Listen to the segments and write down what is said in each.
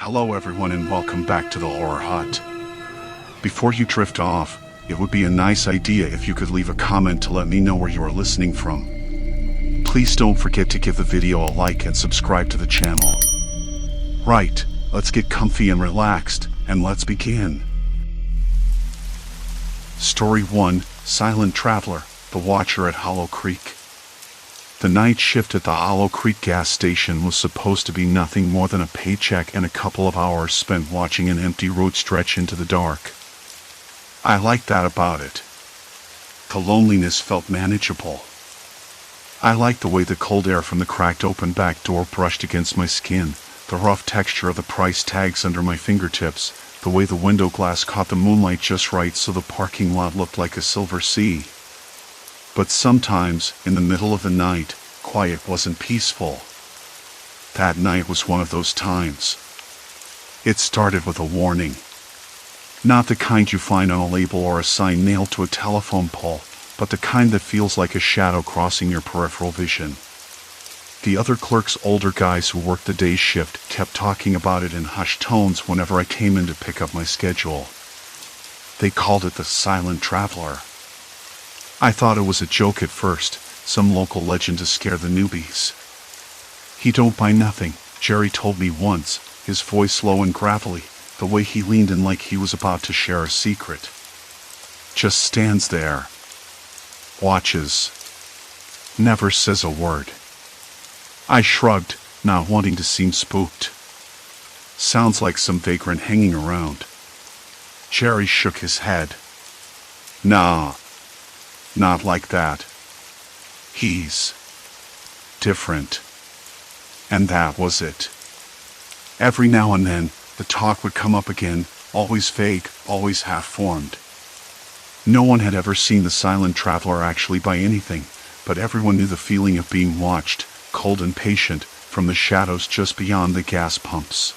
Hello everyone and welcome back to the Horror Hut. Before you drift off, it would be a nice idea if you could leave a comment to let me know where you are listening from. Please don't forget to give the video a like and subscribe to the channel. Right, let's get comfy and relaxed, and let's begin. Story 1, Silent Traveler, The Watcher at Hollow Creek. The night shift at the Hollow Creek gas station was supposed to be nothing more than a paycheck and a couple of hours spent watching an empty road stretch into the dark. I liked that about it. The loneliness felt manageable. I liked the way the cold air from the cracked open back door brushed against my skin, the rough texture of the price tags under my fingertips, the way the window glass caught the moonlight just right so the parking lot looked like a silver sea. But sometimes, in the middle of the night, quiet wasn't peaceful. That night was one of those times. It started with a warning. Not the kind you find on a label or a sign nailed to a telephone pole, but the kind that feels like a shadow crossing your peripheral vision. The other clerks, older guys who worked the day shift, kept talking about it in hushed tones whenever I came in to pick up my schedule. They called it the Silent Traveler. I thought it was a joke at first, some local legend to scare the newbies. "He don't buy nothing," Jerry told me once, his voice low and gravelly, the way he leaned in like he was about to share a secret. "Just stands there. Watches. Never says a word." I shrugged, not wanting to seem spooked. "Sounds like some vagrant hanging around." Jerry shook his head. "Nah. Not like that. He's different." And that was it. Every now and then, the talk would come up again, always vague, always half-formed. No one had ever seen the Silent Traveler actually buy anything, but everyone knew the feeling of being watched, cold and patient, from the shadows just beyond the gas pumps.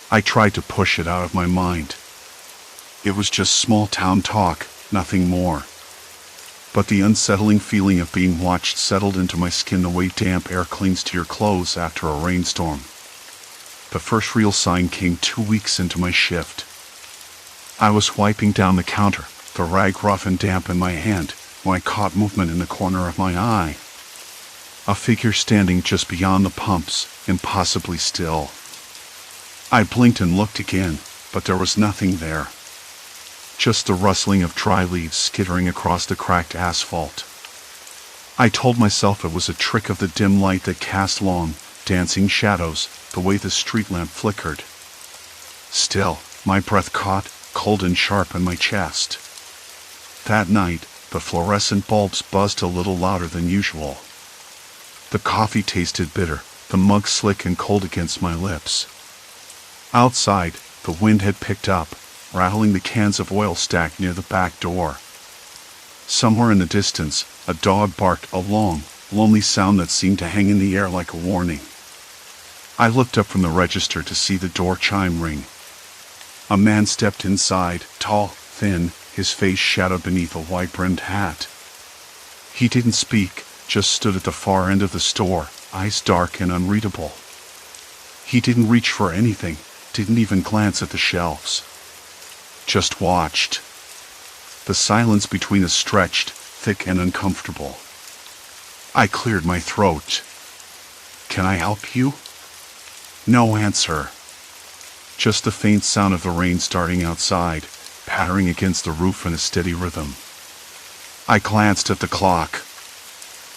I tried to push it out of my mind. It was just small-town talk, nothing more. But the unsettling feeling of being watched settled into my skin the way damp air clings to your clothes after a rainstorm. The first real sign came 2 weeks into my shift. I was wiping down the counter, the rag rough and damp in my hand, when I caught movement in the corner of my eye. A figure standing just beyond the pumps, impossibly still. I blinked and looked again, but there was nothing there. Just the rustling of dry leaves skittering across the cracked asphalt. I told myself it was a trick of the dim light that cast long, dancing shadows, the way the street lamp flickered. Still, my breath caught, cold and sharp in my chest. That night, the fluorescent bulbs buzzed a little louder than usual. The coffee tasted bitter, the mug slick and cold against my lips. Outside, the wind had picked up, rattling the cans of oil stacked near the back door. Somewhere in the distance, a dog barked, a long, lonely sound that seemed to hang in the air like a warning. I looked up from the register to see the door chime ring. A man stepped inside, tall, thin, his face shadowed beneath a wide-brimmed hat. He didn't speak, just stood at the far end of the store, eyes dark and unreadable. He didn't reach for anything, didn't even glance at the shelves. Just watched. The silence between us stretched, thick and uncomfortable. I cleared my throat. "Can I help you?" No answer. Just the faint sound of the rain starting outside, pattering against the roof in a steady rhythm. I glanced at the clock.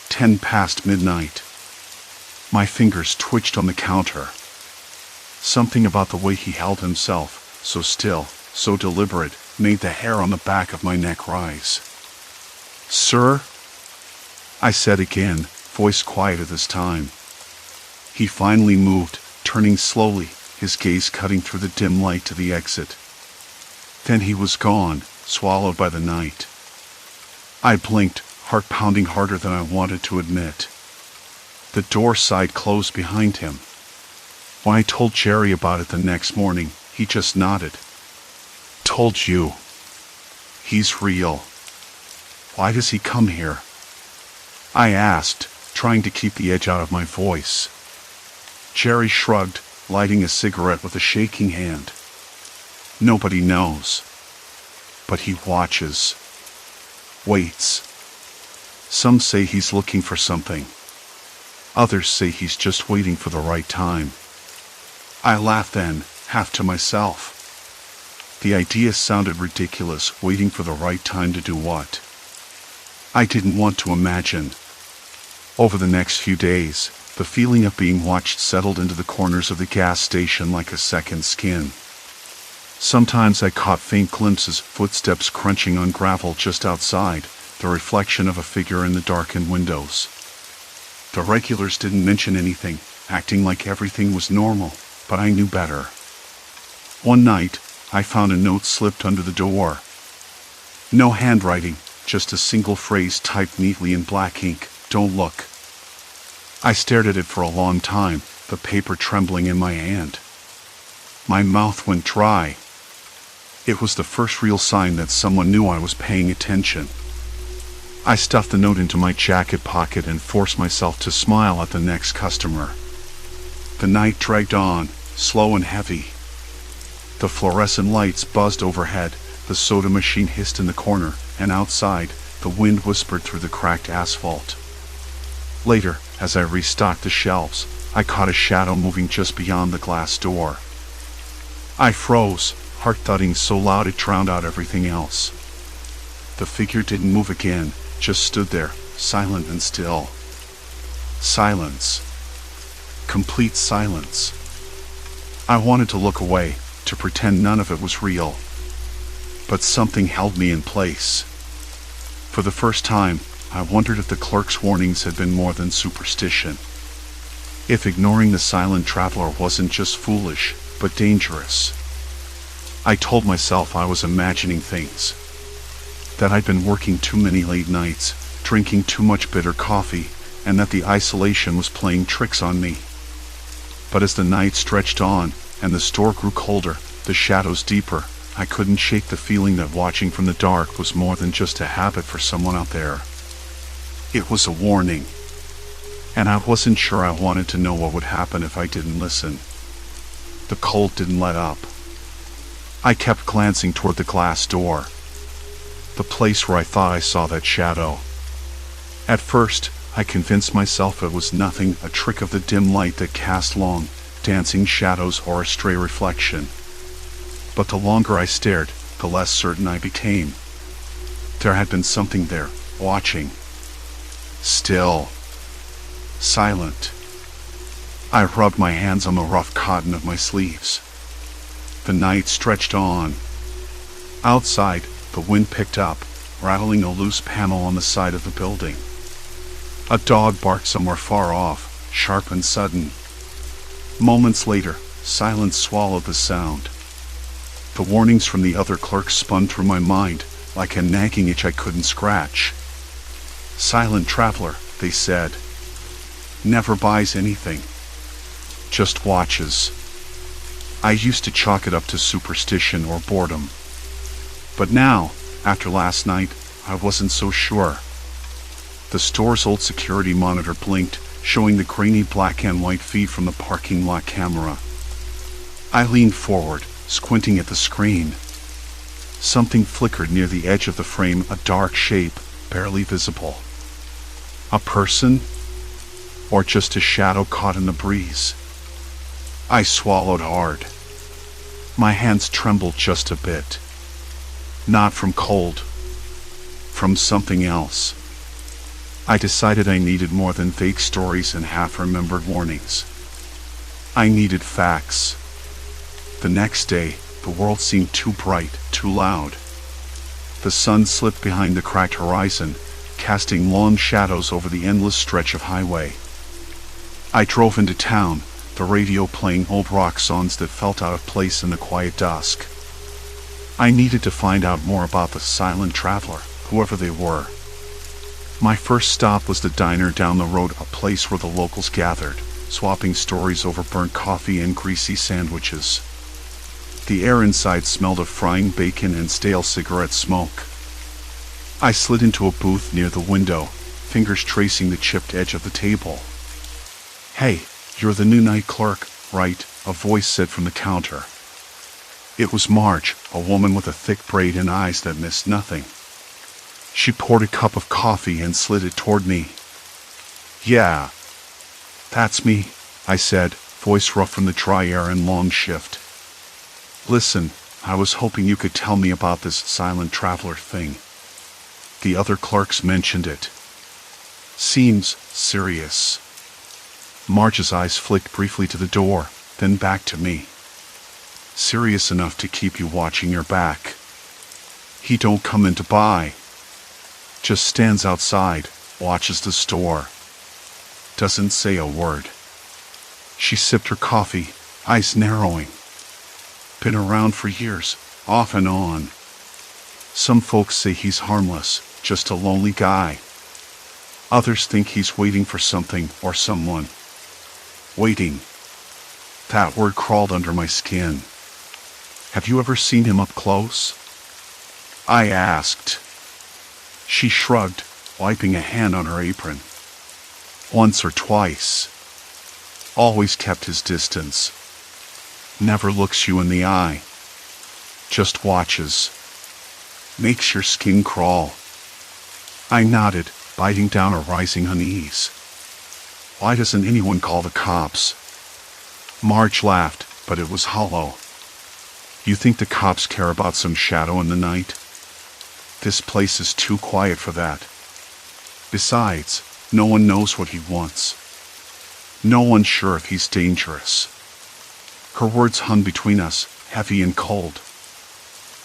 10 past midnight. My fingers twitched on the counter. Something about the way he held himself, so still, so deliberate, made the hair on the back of my neck rise. "Sir?" I said again, voice quieter this time. He finally moved, turning slowly, his gaze cutting through the dim light to the exit. Then he was gone, swallowed by the night. I blinked, heart pounding harder than I wanted to admit. The door side closed behind him. When I told Jerry about it the next morning, he just nodded. "Told you. He's real. Why does he come here?" I asked, trying to keep the edge out of my voice. Jerry shrugged, lighting a cigarette with a shaking hand. Nobody knows. But he watches. Waits. Some say he's looking for something. Others say he's just waiting for the right time. I laughed then, half to myself. The idea sounded ridiculous, waiting for the right time to do what? I didn't want to imagine. Over the next few days, the feeling of being watched settled into the corners of the gas station like a second skin. Sometimes I caught faint glimpses, footsteps crunching on gravel just outside, the reflection of a figure in the darkened windows. The regulars didn't mention anything, acting like everything was normal, but I knew better. One night, I found a note slipped under the door. No handwriting, just a single phrase typed neatly in black ink, "Don't look." I stared at it for a long time, the paper trembling in my hand. My mouth went dry. It was the first real sign that someone knew I was paying attention. I stuffed the note into my jacket pocket and forced myself to smile at the next customer. The night dragged on, slow and heavy. The fluorescent lights buzzed overhead, the soda machine hissed in the corner, and outside, the wind whispered through the cracked asphalt. Later, as I restocked the shelves, I caught a shadow moving just beyond the glass door. I froze, heart thudding so loud it drowned out everything else. The figure didn't move again, just stood there, silent and still. Silence. Complete silence. I wanted to look away, to pretend none of it was real. But something held me in place. For the first time, I wondered if the clerk's warnings had been more than superstition. If ignoring the silent traveler wasn't just foolish, but dangerous. I told myself I was imagining things. That I'd been working too many late nights, drinking too much bitter coffee, and that the isolation was playing tricks on me. But as the night stretched on, and the store grew colder, the shadows deeper, I couldn't shake the feeling that watching from the dark was more than just a habit for someone out there. It was a warning. And I wasn't sure I wanted to know what would happen if I didn't listen. The cold didn't let up. I kept glancing toward the glass door. The place where I thought I saw that shadow. At first, I convinced myself it was nothing, a trick of the dim light that cast long, dancing shadows or a stray reflection. But the longer I stared, the less certain I became. There had been something there, watching. Still. Silent. I rubbed my hands on the rough cotton of my sleeves. The night stretched on. Outside, the wind picked up, rattling a loose panel on the side of the building. A dog barked somewhere far off, sharp and sudden. Moments later, silence swallowed the sound. The warnings from the other clerks spun through my mind, like a nagging itch I couldn't scratch. Silent traveler, they said. Never buys anything. Just watches. I used to chalk it up to superstition or boredom. But now, after last night, I wasn't so sure. The store's old security monitor blinked, showing the grainy black and white feed from the parking lot camera. I leaned forward, squinting at the screen. Something flickered near the edge of the frame, a dark shape, barely visible. A person? Or just a shadow caught in the breeze? I swallowed hard. My hands trembled just a bit. Not from cold. From something else. I decided I needed more than vague stories and half-remembered warnings. I needed facts. The next day, the world seemed too bright, too loud. The sun slipped behind the cracked horizon, casting long shadows over the endless stretch of highway. I drove into town, the radio playing old rock songs that felt out of place in the quiet dusk. I needed to find out more about the silent traveler, whoever they were. My first stop was the diner down the road, a place where the locals gathered, swapping stories over burnt coffee and greasy sandwiches. The air inside smelled of frying bacon and stale cigarette smoke. I slid into a booth near the window, fingers tracing the chipped edge of the table. "Hey, you're the new night clerk, right?" a voice said from the counter. It was Marge, a woman with a thick braid and eyes that missed nothing. She poured a cup of coffee and slid it toward me. Yeah, that's me, I said, voice rough from the dry air and long shift. Listen, I was hoping you could tell me about this silent traveler thing. The other clerks mentioned it. Seems serious. Marge's eyes flicked briefly to the door, then back to me. Serious enough to keep you watching your back. He don't come in to buy. Just stands outside, watches the store. Doesn't say a word. She sipped her coffee, eyes narrowing. Been around for years, off and on. Some folks say he's harmless, just a lonely guy. Others think he's waiting for something or someone. Waiting. That word crawled under my skin. Have you ever seen him up close? I asked. She shrugged, wiping a hand on her apron. Once or twice. Always kept his distance. Never looks you in the eye. Just watches. Makes your skin crawl. I nodded, biting down a rising unease. Why doesn't anyone call the cops? Marge laughed, but it was hollow. You think the cops care about some shadow in the night? This place is too quiet for that. Besides, no one knows what he wants. No one's sure if he's dangerous. Her words hung between us, heavy and cold.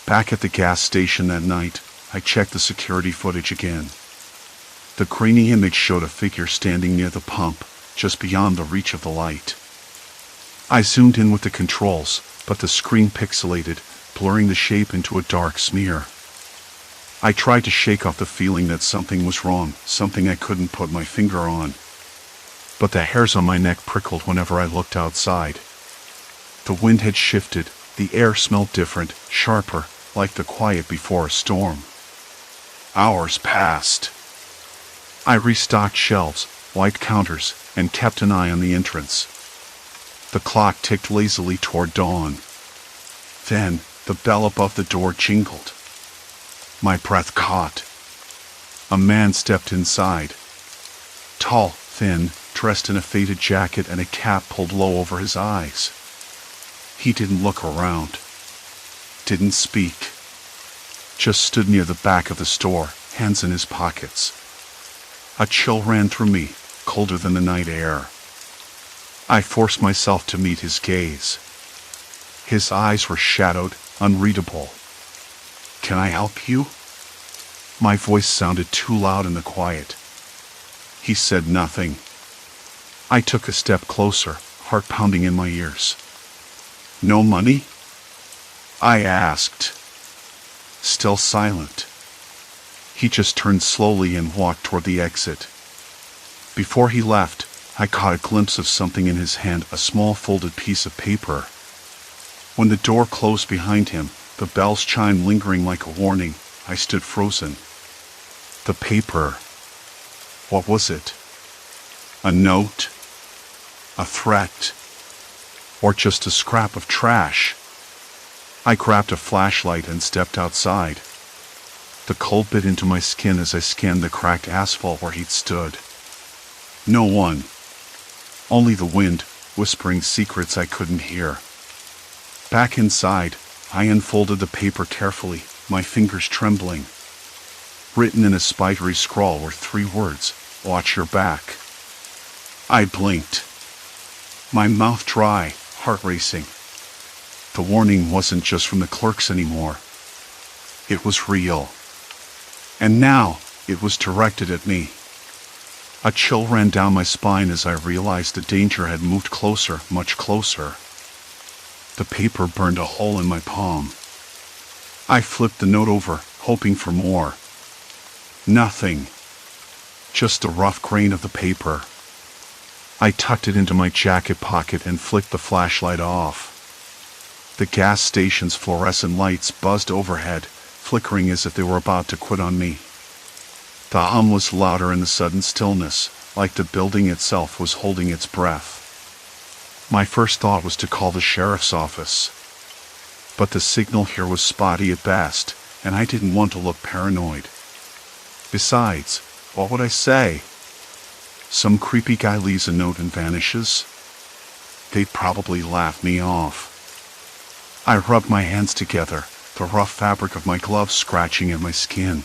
Back at the gas station that night, I checked the security footage again. The grainy image showed a figure standing near the pump, just beyond the reach of the light. I zoomed in with the controls, but the screen pixelated, blurring the shape into a dark smear. I tried to shake off the feeling that something was wrong, something I couldn't put my finger on. But the hairs on my neck prickled whenever I looked outside. The wind had shifted, the air smelled different, sharper, like the quiet before a storm. Hours passed. I restocked shelves, wiped counters, and kept an eye on the entrance. The clock ticked lazily toward dawn. Then, the bell above the door jingled. My breath caught. A man stepped inside. Tall, thin, dressed in a faded jacket and a cap pulled low over his eyes. He didn't look around. Didn't speak. Just stood near the back of the store, hands in his pockets. A chill ran through me, colder than the night air. I forced myself to meet his gaze. His eyes were shadowed, unreadable. Can I help you? My voice sounded too loud in the quiet. He said nothing. I took a step closer, heart pounding in my ears. No money? I asked. Still silent. He just turned slowly and walked toward the exit. Before he left, I caught a glimpse of something in his hand, a small folded piece of paper. When the door closed behind him, the bells chimed lingering like a warning, I stood frozen. The paper. What was it? A note? A threat? Or just a scrap of trash? I grabbed a flashlight and stepped outside. The cold bit into my skin as I scanned the cracked asphalt where he'd stood. No one. Only the wind, whispering secrets I couldn't hear. Back inside, I unfolded the paper carefully, my fingers trembling. Written in a spidery scrawl were 3 words, watch your back. I blinked. My mouth dry, heart racing. The warning wasn't just from the clerks anymore. It was real. And now, it was directed at me. A chill ran down my spine as I realized the danger had moved closer, much closer. The paper burned a hole in my palm. I flipped the note over, hoping for more. Nothing. Just the rough grain of the paper. I tucked it into my jacket pocket and flicked the flashlight off. The gas station's fluorescent lights buzzed overhead, flickering as if they were about to quit on me. The hum was louder in the sudden stillness, like the building itself was holding its breath. My first thought was to call the sheriff's office. But the signal here was spotty at best, and I didn't want to look paranoid. Besides, what would I say? Some creepy guy leaves a note and vanishes? They'd probably laugh me off. I rubbed my hands together, the rough fabric of my gloves scratching at my skin.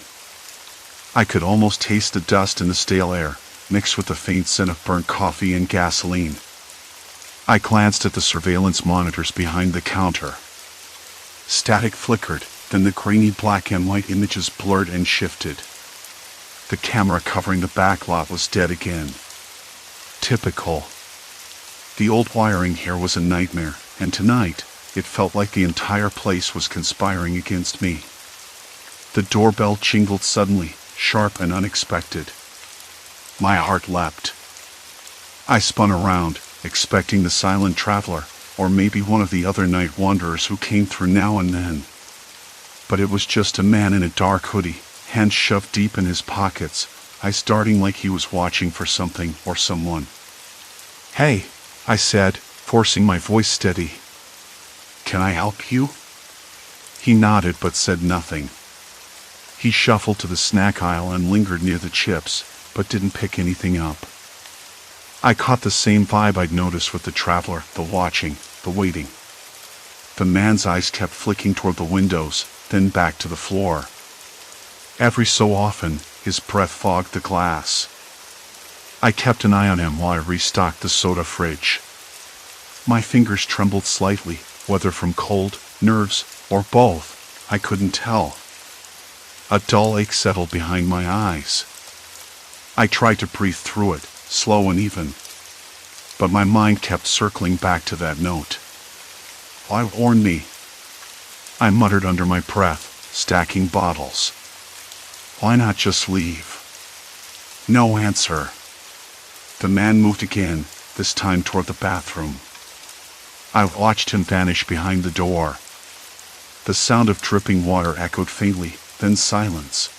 I could almost taste the dust in the stale air, mixed with the faint scent of burnt coffee and gasoline. I glanced at the surveillance monitors behind the counter. Static flickered, then the grainy black and white images blurred and shifted. The camera covering the back lot was dead again. Typical. The old wiring here was a nightmare, and tonight, it felt like the entire place was conspiring against me. The doorbell jingled suddenly, sharp and unexpected. My heart leapt. I spun around, expecting the silent traveler, or maybe one of the other night wanderers who came through now and then. But it was just a man in a dark hoodie, hands shoved deep in his pockets, eyes darting like he was watching for something or someone. "Hey," I said, forcing my voice steady. "Can I help you?" He nodded but said nothing. He shuffled to the snack aisle and lingered near the chips, but didn't pick anything up. I caught the same vibe I'd noticed with the traveler, the watching, the waiting. The man's eyes kept flicking toward the windows, then back to the floor. Every so often, his breath fogged the glass. I kept an eye on him while I restocked the soda fridge. My fingers trembled slightly, whether from cold, nerves, or both, I couldn't tell. A dull ache settled behind my eyes. I tried to breathe through it, slow and even. But my mind kept circling back to that note. "Why warn me?" I muttered under my breath, stacking bottles. "Why not just leave?" No answer. The man moved again, this time toward the bathroom. I watched him vanish behind the door. The sound of dripping water echoed faintly, then silence.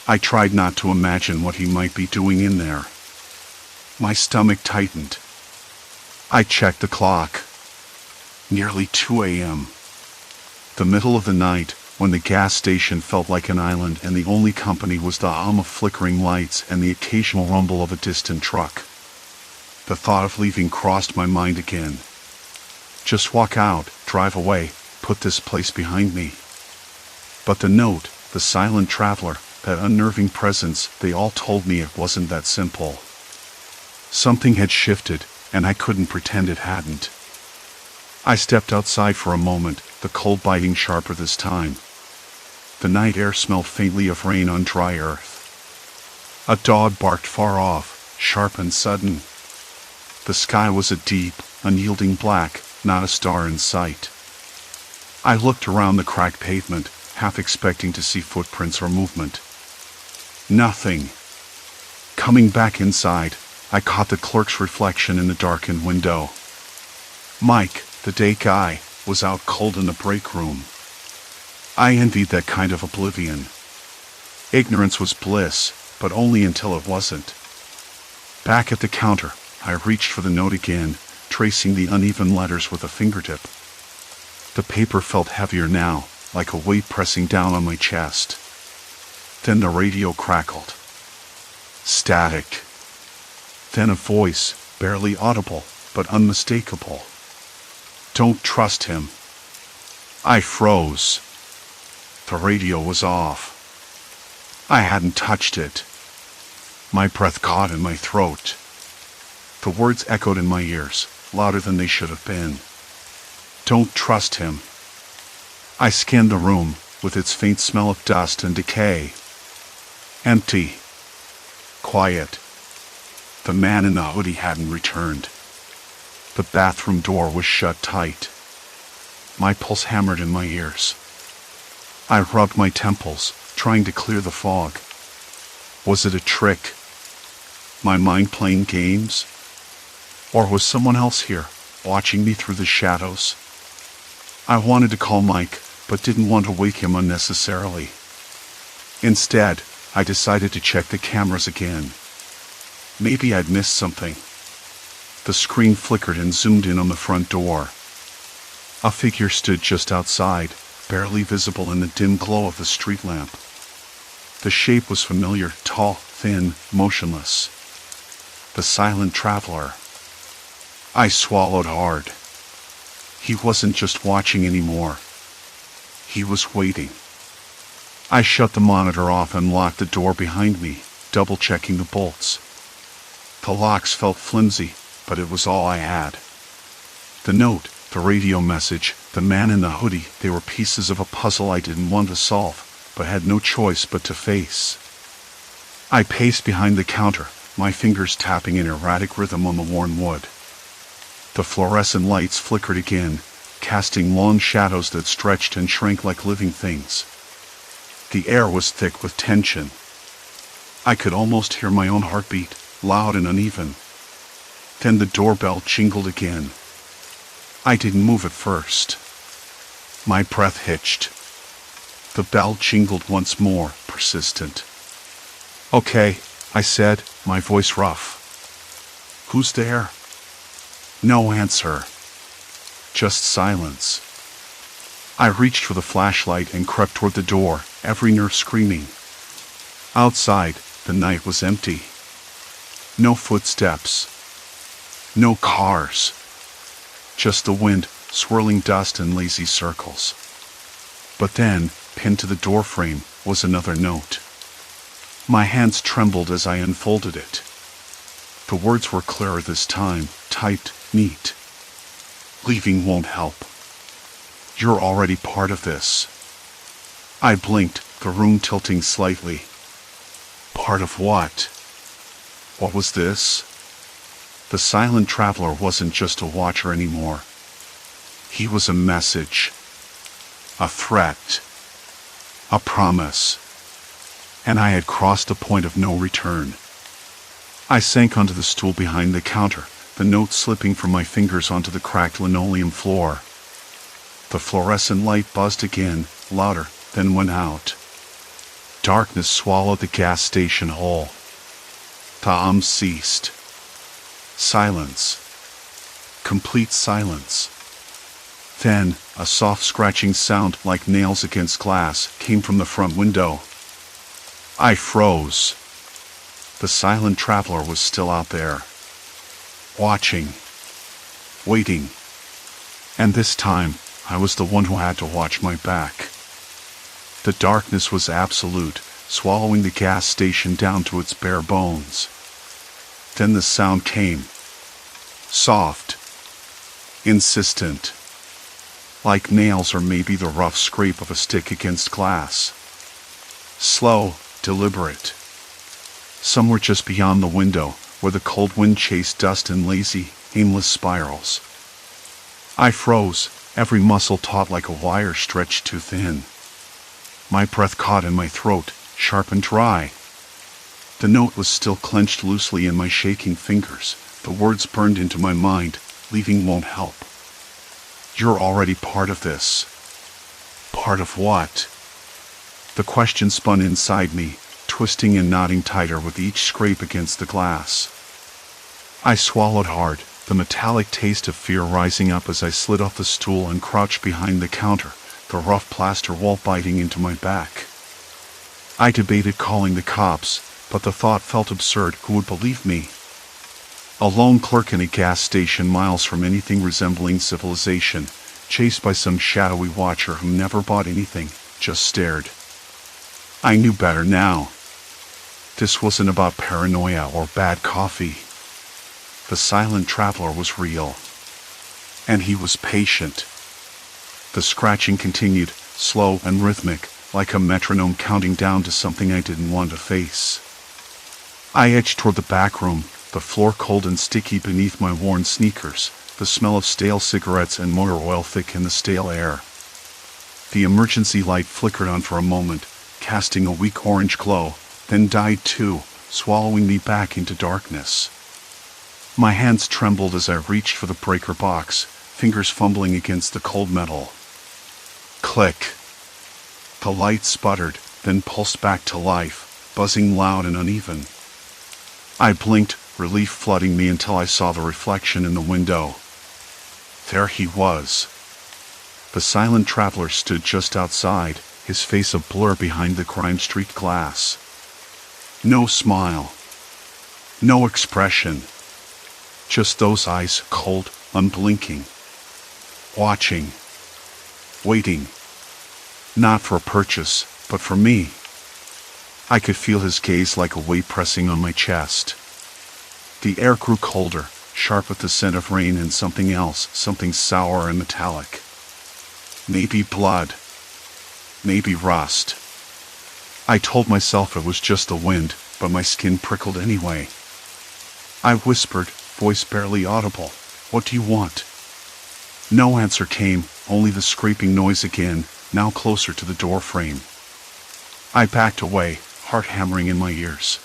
I tried not to imagine what he might be doing in there. My stomach tightened. I checked the clock. Nearly 2 a.m. The middle of the night, when the gas station felt like an island and the only company was the hum of flickering lights and the occasional rumble of a distant truck. The thought of leaving crossed my mind again. Just walk out, drive away, put this place behind me. But the note, the silent traveler, that unnerving presence, they all told me it wasn't that simple. Something had shifted, and I couldn't pretend it hadn't. I stepped outside for a moment, the cold biting sharper this time. The night air smelled faintly of rain on dry earth. A dog barked far off, sharp and sudden. The sky was a deep, unyielding black, not a star in sight. I looked around the cracked pavement, half expecting to see footprints or movement. Nothing. Coming back inside, I caught the clerk's reflection in the darkened window. Mike, the day guy, was out cold in the break room. I envied that kind of oblivion. Ignorance was bliss, but only until it wasn't. Back at the counter, I reached for the note again, tracing the uneven letters with a fingertip. The paper felt heavier now, like a weight pressing down on my chest. Then the radio crackled. Static. Then a voice, barely audible, but unmistakable. "Don't trust him." I froze. The radio was off. I hadn't touched it. My breath caught in my throat. The words echoed in my ears, louder than they should have been. "Don't trust him." I scanned the room, with its faint smell of dust and decay. Empty. Quiet. The man in the hoodie hadn't returned. The bathroom door was shut tight. My pulse hammered in my ears. I rubbed my temples, trying to clear the fog. Was it a trick? My mind playing games? Or was someone else here, watching me through the shadows? I wanted to call Mike, but didn't want to wake him unnecessarily. Instead, I decided to check the cameras again. Maybe I'd missed something. The screen flickered and zoomed in on the front door. A figure stood just outside, barely visible in the dim glow of the street lamp. The shape was familiar, tall, thin, motionless. The silent traveler. I swallowed hard. He wasn't just watching anymore. He was waiting. I shut the monitor off and locked the door behind me, double-checking the bolts. The locks felt flimsy, but it was all I had. The note, the radio message, the man in the hoodie, they were pieces of a puzzle I didn't want to solve, but had no choice but to face. I paced behind the counter, my fingers tapping in erratic rhythm on the worn wood. The fluorescent lights flickered again, casting long shadows that stretched and shrank like living things. The air was thick with tension. I could almost hear my own heartbeat, loud and uneven. Then the doorbell jingled again. I didn't move at first. My breath hitched. The bell jingled once more, persistent. "Okay," I said, my voice rough. "Who's there?" No answer. Just silence. I reached for the flashlight and crept toward the door, every nerve screaming. Outside, the night was empty. No footsteps. No cars. Just the wind, swirling dust in lazy circles. But then, pinned to the doorframe, was another note. My hands trembled as I unfolded it. The words were clearer this time, typed neat. "Leaving won't help. You're already part of this." I blinked, the room tilting slightly. Part of what? What was this? The silent traveler wasn't just a watcher anymore. He was a message. A threat. A promise. And I had crossed a point of no return. I sank onto the stool behind the counter, the note slipping from my fingers onto the cracked linoleum floor. The fluorescent light buzzed again, louder, then went out. Darkness swallowed the gas station whole. The ceased. Silence. Complete silence. Then, a soft scratching sound like nails against glass came from the front window. I froze. The silent traveler was still out there. Watching. Waiting. And this time, I was the one who had to watch my back. The darkness was absolute, swallowing the gas station down to its bare bones. Then the sound came. Soft. Insistent. Like nails or maybe the rough scrape of a stick against glass. Slow, deliberate. Somewhere just beyond the window, where the cold wind chased dust in lazy, aimless spirals. I froze, every muscle taut like a wire stretched too thin. My breath caught in my throat, sharp and dry. The note was still clenched loosely in my shaking fingers. The words burned into my mind, "Leaving won't help. You're already part of this." Part of what? The question spun inside me, twisting and knotting tighter with each scrape against the glass. I swallowed hard, the metallic taste of fear rising up as I slid off the stool and crouched behind the counter, the rough plaster wall biting into my back. I debated calling the cops, but the thought felt absurd. Who would believe me? A lone clerk in a gas station miles from anything resembling civilization, chased by some shadowy watcher who never bought anything, just stared. I knew better now. This wasn't about paranoia or bad coffee. The silent traveler was real. And he was patient. The scratching continued, slow and rhythmic, like a metronome counting down to something I didn't want to face. I edged toward the back room, the floor cold and sticky beneath my worn sneakers, the smell of stale cigarettes and motor oil thick in the stale air. The emergency light flickered on for a moment, casting a weak orange glow, then died too, swallowing me back into darkness. My hands trembled as I reached for the breaker box, fingers fumbling against the cold metal. Click. The light sputtered, then pulsed back to life, buzzing loud and uneven. I blinked, relief flooding me until I saw the reflection in the window. There he was. The silent traveler stood just outside, his face a blur behind the crime-streaked glass. No smile. No expression. Just those eyes, cold, unblinking. Watching. Waiting. Not for a purchase, but for me. I could feel his gaze like a weight pressing on my chest. The air grew colder, sharp with the scent of rain and something else, something sour and metallic. Maybe blood. Maybe rust. I told myself it was just the wind, but my skin prickled anyway. I whispered, voice barely audible, "What do you want?" No answer came, only the scraping noise again, now closer to the door frame. I backed away, heart hammering in my ears.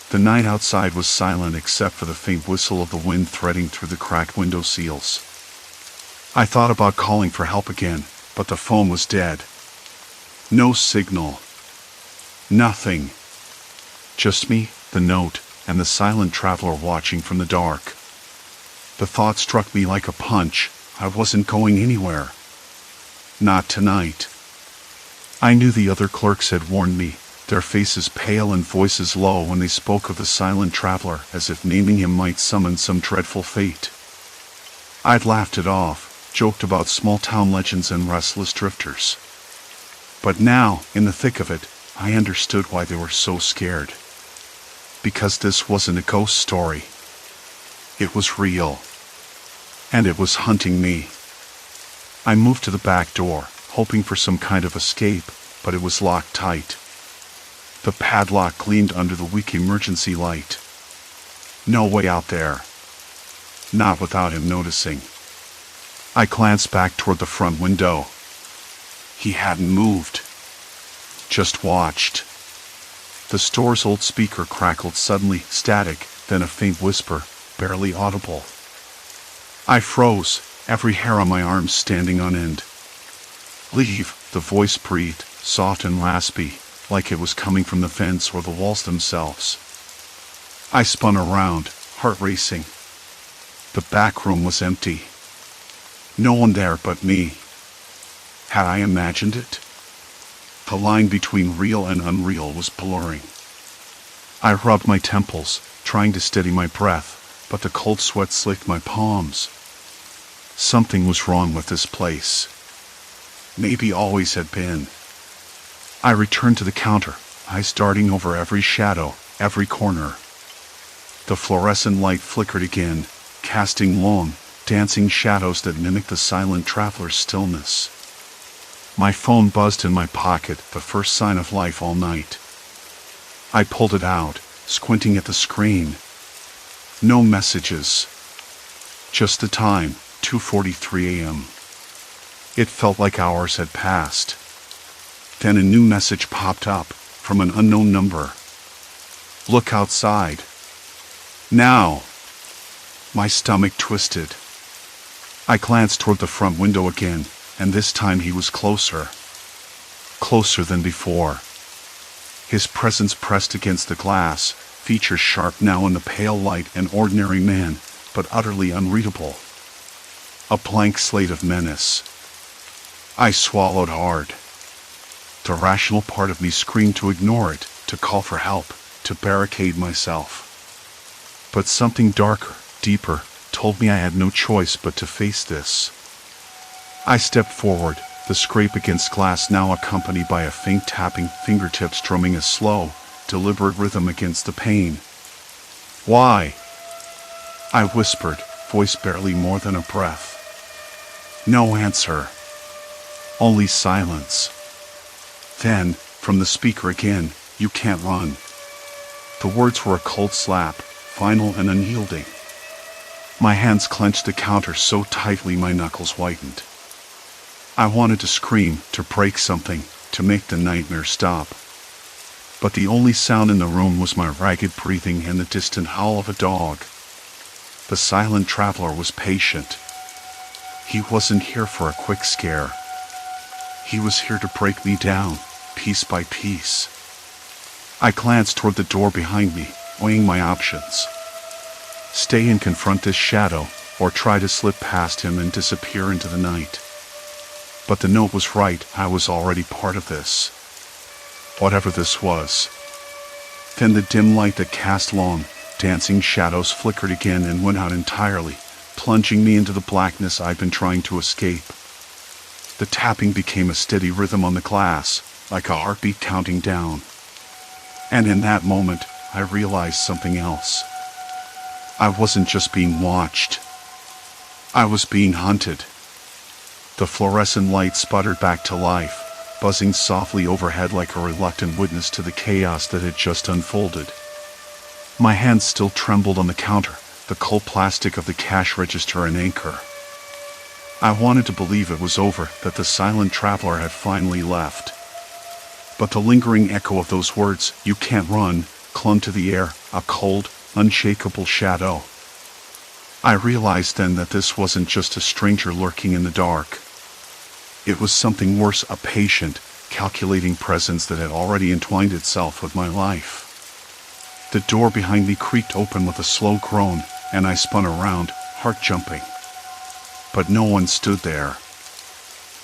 The night outside was silent except for the faint whistle of the wind threading through the cracked window seals. I thought about calling for help again, but the phone was dead. No signal. Nothing. Just me, the note, and the silent traveler watching from the dark. The thought struck me like a punch. I wasn't going anywhere. Not tonight. I knew the other clerks had warned me, their faces pale and voices low when they spoke of the silent traveler, as if naming him might summon some dreadful fate. I'd laughed it off, joked about small-town legends and restless drifters. But now, in the thick of it, I understood why they were so scared. Because this wasn't a ghost story. It was real. And it was hunting me. I moved to the back door, hoping for some kind of escape, but it was locked tight. The padlock gleamed under the weak emergency light. No way out there. Not without him noticing. I glanced back toward the front window. He hadn't moved. Just watched. The store's old speaker crackled suddenly, static, then a faint whisper, barely audible. I froze, every hair on my arm standing on end. "Leave," the voice breathed, soft and raspy, like it was coming from the fence or the walls themselves. I spun around, heart racing. The back room was empty. No one there but me. Had I imagined it? The line between real and unreal was blurring. I rubbed my temples, trying to steady my breath, but the cold sweat slicked my palms. Something was wrong with this place. Maybe always had been. I returned to the counter, eyes darting over every shadow, every corner. The fluorescent light flickered again, casting long, dancing shadows that mimicked the silent traveler's stillness. My phone buzzed in my pocket, the first sign of life all night. I pulled it out, squinting at the screen. No messages. Just the time, 2:43 a.m. It felt like hours had passed. Then a new message popped up, from an unknown number. "Look outside. Now." My stomach twisted. I glanced toward the front window again, and this time he was closer. Closer than before. His presence pressed against the glass, features sharp now in the pale light, an ordinary man, but utterly unreadable. A blank slate of menace. I swallowed hard. The rational part of me screamed to ignore it, to call for help, to barricade myself. But something darker, deeper, told me I had no choice but to face this. I stepped forward, the scrape against glass now accompanied by a faint tapping, fingertips drumming a slow, deliberate rhythm against the pane. "Why?" I whispered, voice barely more than a breath. No answer. Only silence. Then, from the speaker again, "You can't run." The words were a cold slap, final and unyielding. My hands clenched the counter so tightly my knuckles whitened. I wanted to scream, to break something, to make the nightmare stop. But the only sound in the room was my ragged breathing and the distant howl of a dog. The silent traveler was patient. He wasn't here for a quick scare. He was here to break me down, piece by piece. I glanced toward the door behind me, weighing my options. Stay and confront this shadow, or try to slip past him and disappear into the night. But the note was right, I was already part of this. Whatever this was. Then the dim light that cast long, dancing shadows flickered again and went out entirely, plunging me into the blackness I'd been trying to escape. The tapping became a steady rhythm on the glass, like a heartbeat counting down. And in that moment, I realized something else. I wasn't just being watched. I was being hunted. The fluorescent light sputtered back to life, buzzing softly overhead like a reluctant witness to the chaos that had just unfolded. My hands still trembled on the counter, the cold plastic of the cash register an anchor. I wanted to believe it was over, that the silent traveler had finally left. But the lingering echo of those words, "You can't run," clung to the air, a cold, unshakable shadow. I realized then that this wasn't just a stranger lurking in the dark. It was something worse, a patient, calculating presence that had already entwined itself with my life. The door behind me creaked open with a slow groan, and I spun around, heart jumping. But no one stood there.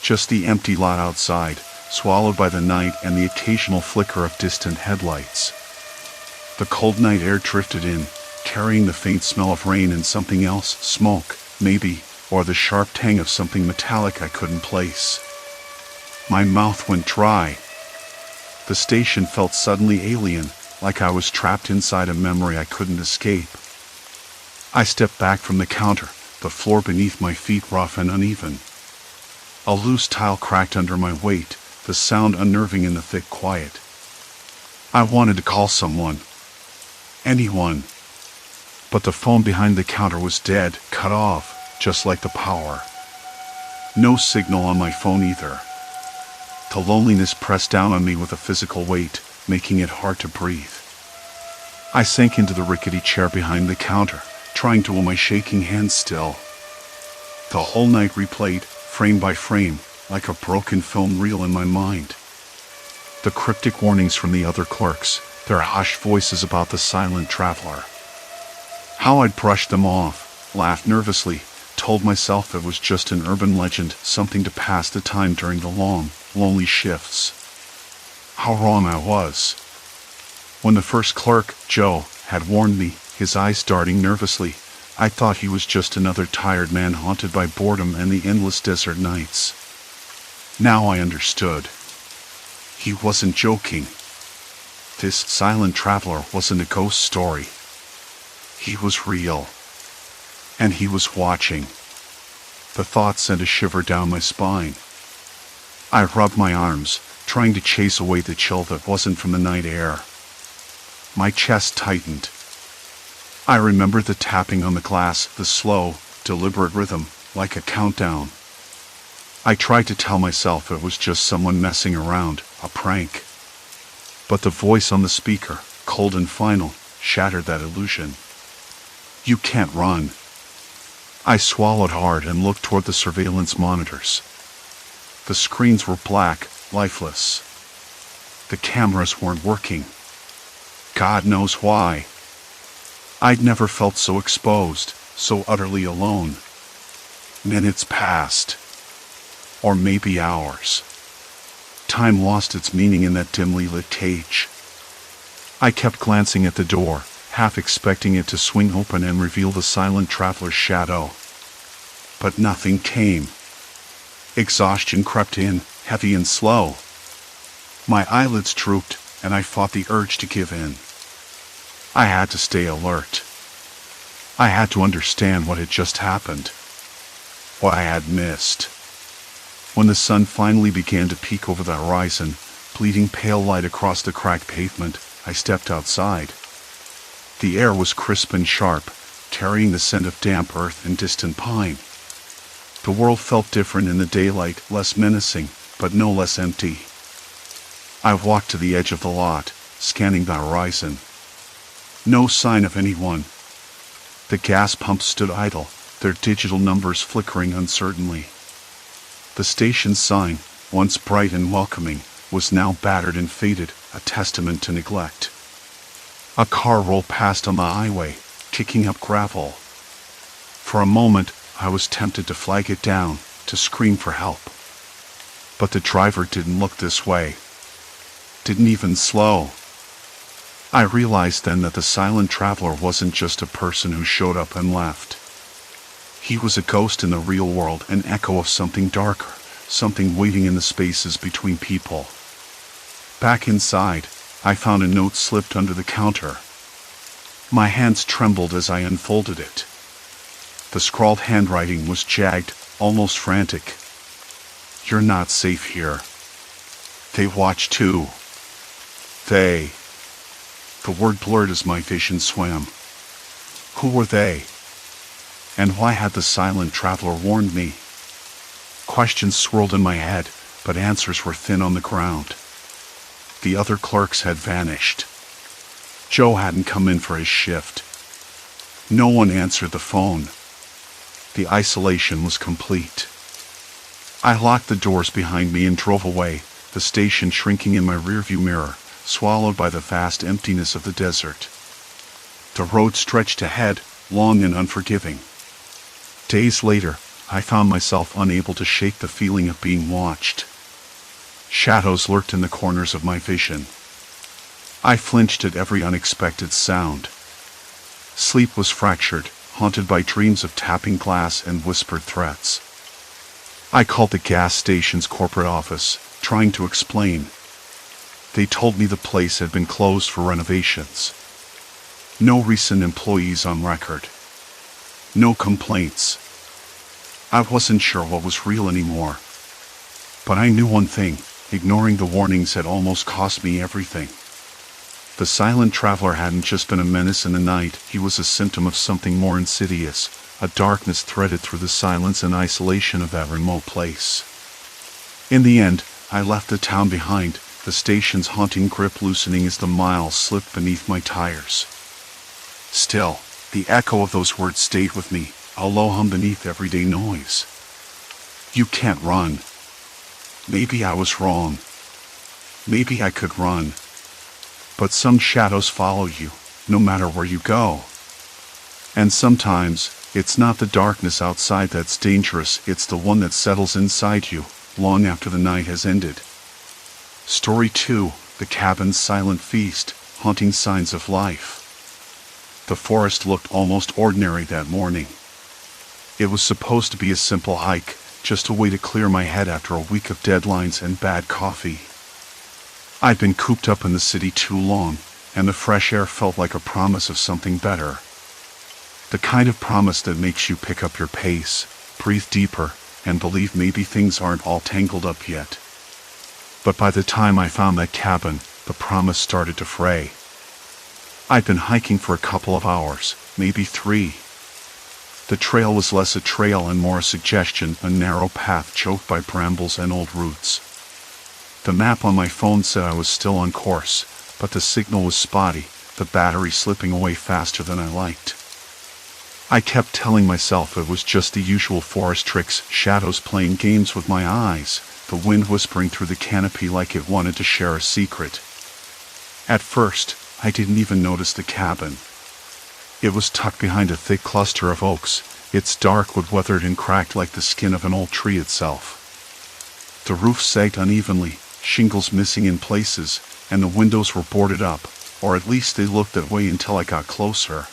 Just the empty lot outside, swallowed by the night and the occasional flicker of distant headlights. The cold night air drifted in, carrying the faint smell of rain and something else, smoke, maybe, or the sharp tang of something metallic I couldn't place. My mouth went dry. The station felt suddenly alien, like I was trapped inside a memory I couldn't escape. I stepped back from the counter, the floor beneath my feet rough and uneven. A loose tile cracked under my weight, the sound unnerving in the thick quiet. I wanted to call someone. Anyone. But the phone behind the counter was dead, cut off, just like the power. No signal on my phone either. The loneliness pressed down on me with a physical weight, making it hard to breathe. I sank into the rickety chair behind the counter, trying to hold my shaking hands still. The whole night replayed, frame by frame, like a broken film reel in my mind. The cryptic warnings from the other clerks, their hushed voices about the silent traveler. How I'd brushed them off, laughed nervously, told myself it was just an urban legend, something to pass the time during the long, lonely shifts. How wrong I was. When the first clerk, Joe, had warned me, his eyes darting nervously, I thought he was just another tired man haunted by boredom and the endless desert nights. Now I understood. He wasn't joking. This silent traveler wasn't a ghost story. He was real. And he was watching. The thought sent a shiver down my spine. I rubbed my arms, trying to chase away the chill that wasn't from the night air. My chest tightened. I remembered the tapping on the glass, the slow, deliberate rhythm, like a countdown. I tried to tell myself it was just someone messing around, a prank. But the voice on the speaker, cold and final, shattered that illusion. You can't run. I swallowed hard and looked toward the surveillance monitors. The screens were black, lifeless. The cameras weren't working. God knows why. I'd never felt so exposed, so utterly alone. Minutes passed. Or maybe hours. Time lost its meaning in that dimly lit cage. I kept glancing at the door, half expecting it to swing open and reveal the silent traveler's shadow. But nothing came. Exhaustion crept in, heavy and slow. My eyelids drooped, and I fought the urge to give in. I had to stay alert. I had to understand what had just happened. What I had missed. When the sun finally began to peek over the horizon, bleeding pale light across the cracked pavement, I stepped outside. The air was crisp and sharp, carrying the scent of damp earth and distant pine. The world felt different in the daylight, less menacing, but no less empty. I walked to the edge of the lot, scanning the horizon. No sign of anyone. The gas pumps stood idle, their digital numbers flickering uncertainly. The station's sign, once bright and welcoming, was now battered and faded, a testament to neglect. A car rolled past on the highway, kicking up gravel. For a moment, I was tempted to flag it down, to scream for help. But the driver didn't look this way. Didn't even slow. I realized then that the silent traveler wasn't just a person who showed up and left. He was a ghost in the real world, an echo of something darker, something waiting in the spaces between people. Back inside, I found a note slipped under the counter. My hands trembled as I unfolded it. The scrawled handwriting was jagged, almost frantic. "You're not safe here. They watch too. They." The word blurred as my vision swam. Who were they? And why had the silent traveler warned me? Questions swirled in my head, but answers were thin on the ground. The other clerks had vanished. Joe hadn't come in for his shift. No one answered the phone. The isolation was complete. I locked the doors behind me and drove away, the station shrinking in my rearview mirror, swallowed by the vast emptiness of the desert. The road stretched ahead, long and unforgiving. Days later, I found myself unable to shake the feeling of being watched. Shadows lurked in the corners of my vision. I flinched at every unexpected sound. Sleep was fractured, haunted by dreams of tapping glass and whispered threats. I called the gas station's corporate office, trying to explain. They told me the place had been closed for renovations. No recent employees on record. No complaints. I wasn't sure what was real anymore. But I knew one thing, ignoring the warnings had almost cost me everything. The silent traveler hadn't just been a menace in the night, he was a symptom of something more insidious, a darkness threaded through the silence and isolation of that remote place. In the end, I left the town behind, the station's haunting grip loosening as the miles slipped beneath my tires. Still, the echo of those words stayed with me, a low hum beneath everyday noise. You can't run. Maybe I was wrong. Maybe I could run. But some shadows follow you, no matter where you go. And sometimes, it's not the darkness outside that's dangerous, it's the one that settles inside you, long after the night has ended. Story 2, The Cabin's Silent Feast, Haunting Signs of Life. The forest looked almost ordinary that morning. It was supposed to be a simple hike, just a way to clear my head after a week of deadlines and bad coffee. I'd been cooped up in the city too long, and the fresh air felt like a promise of something better. The kind of promise that makes you pick up your pace, breathe deeper, and believe maybe things aren't all tangled up yet. But by the time I found that cabin, the promise started to fray. I'd been hiking for a couple of hours, maybe 3. The trail was less a trail and more a suggestion, a narrow path choked by brambles and old roots. The map on my phone said I was still on course, but the signal was spotty, the battery slipping away faster than I liked. I kept telling myself it was just the usual forest tricks, shadows playing games with my eyes, the wind whispering through the canopy like it wanted to share a secret. At first, I didn't even notice the cabin. It was tucked behind a thick cluster of oaks, its dark wood weathered and cracked like the skin of an old tree itself. The roof sagged unevenly, shingles missing in places, and the windows were boarded up, or at least they looked that way until I got closer.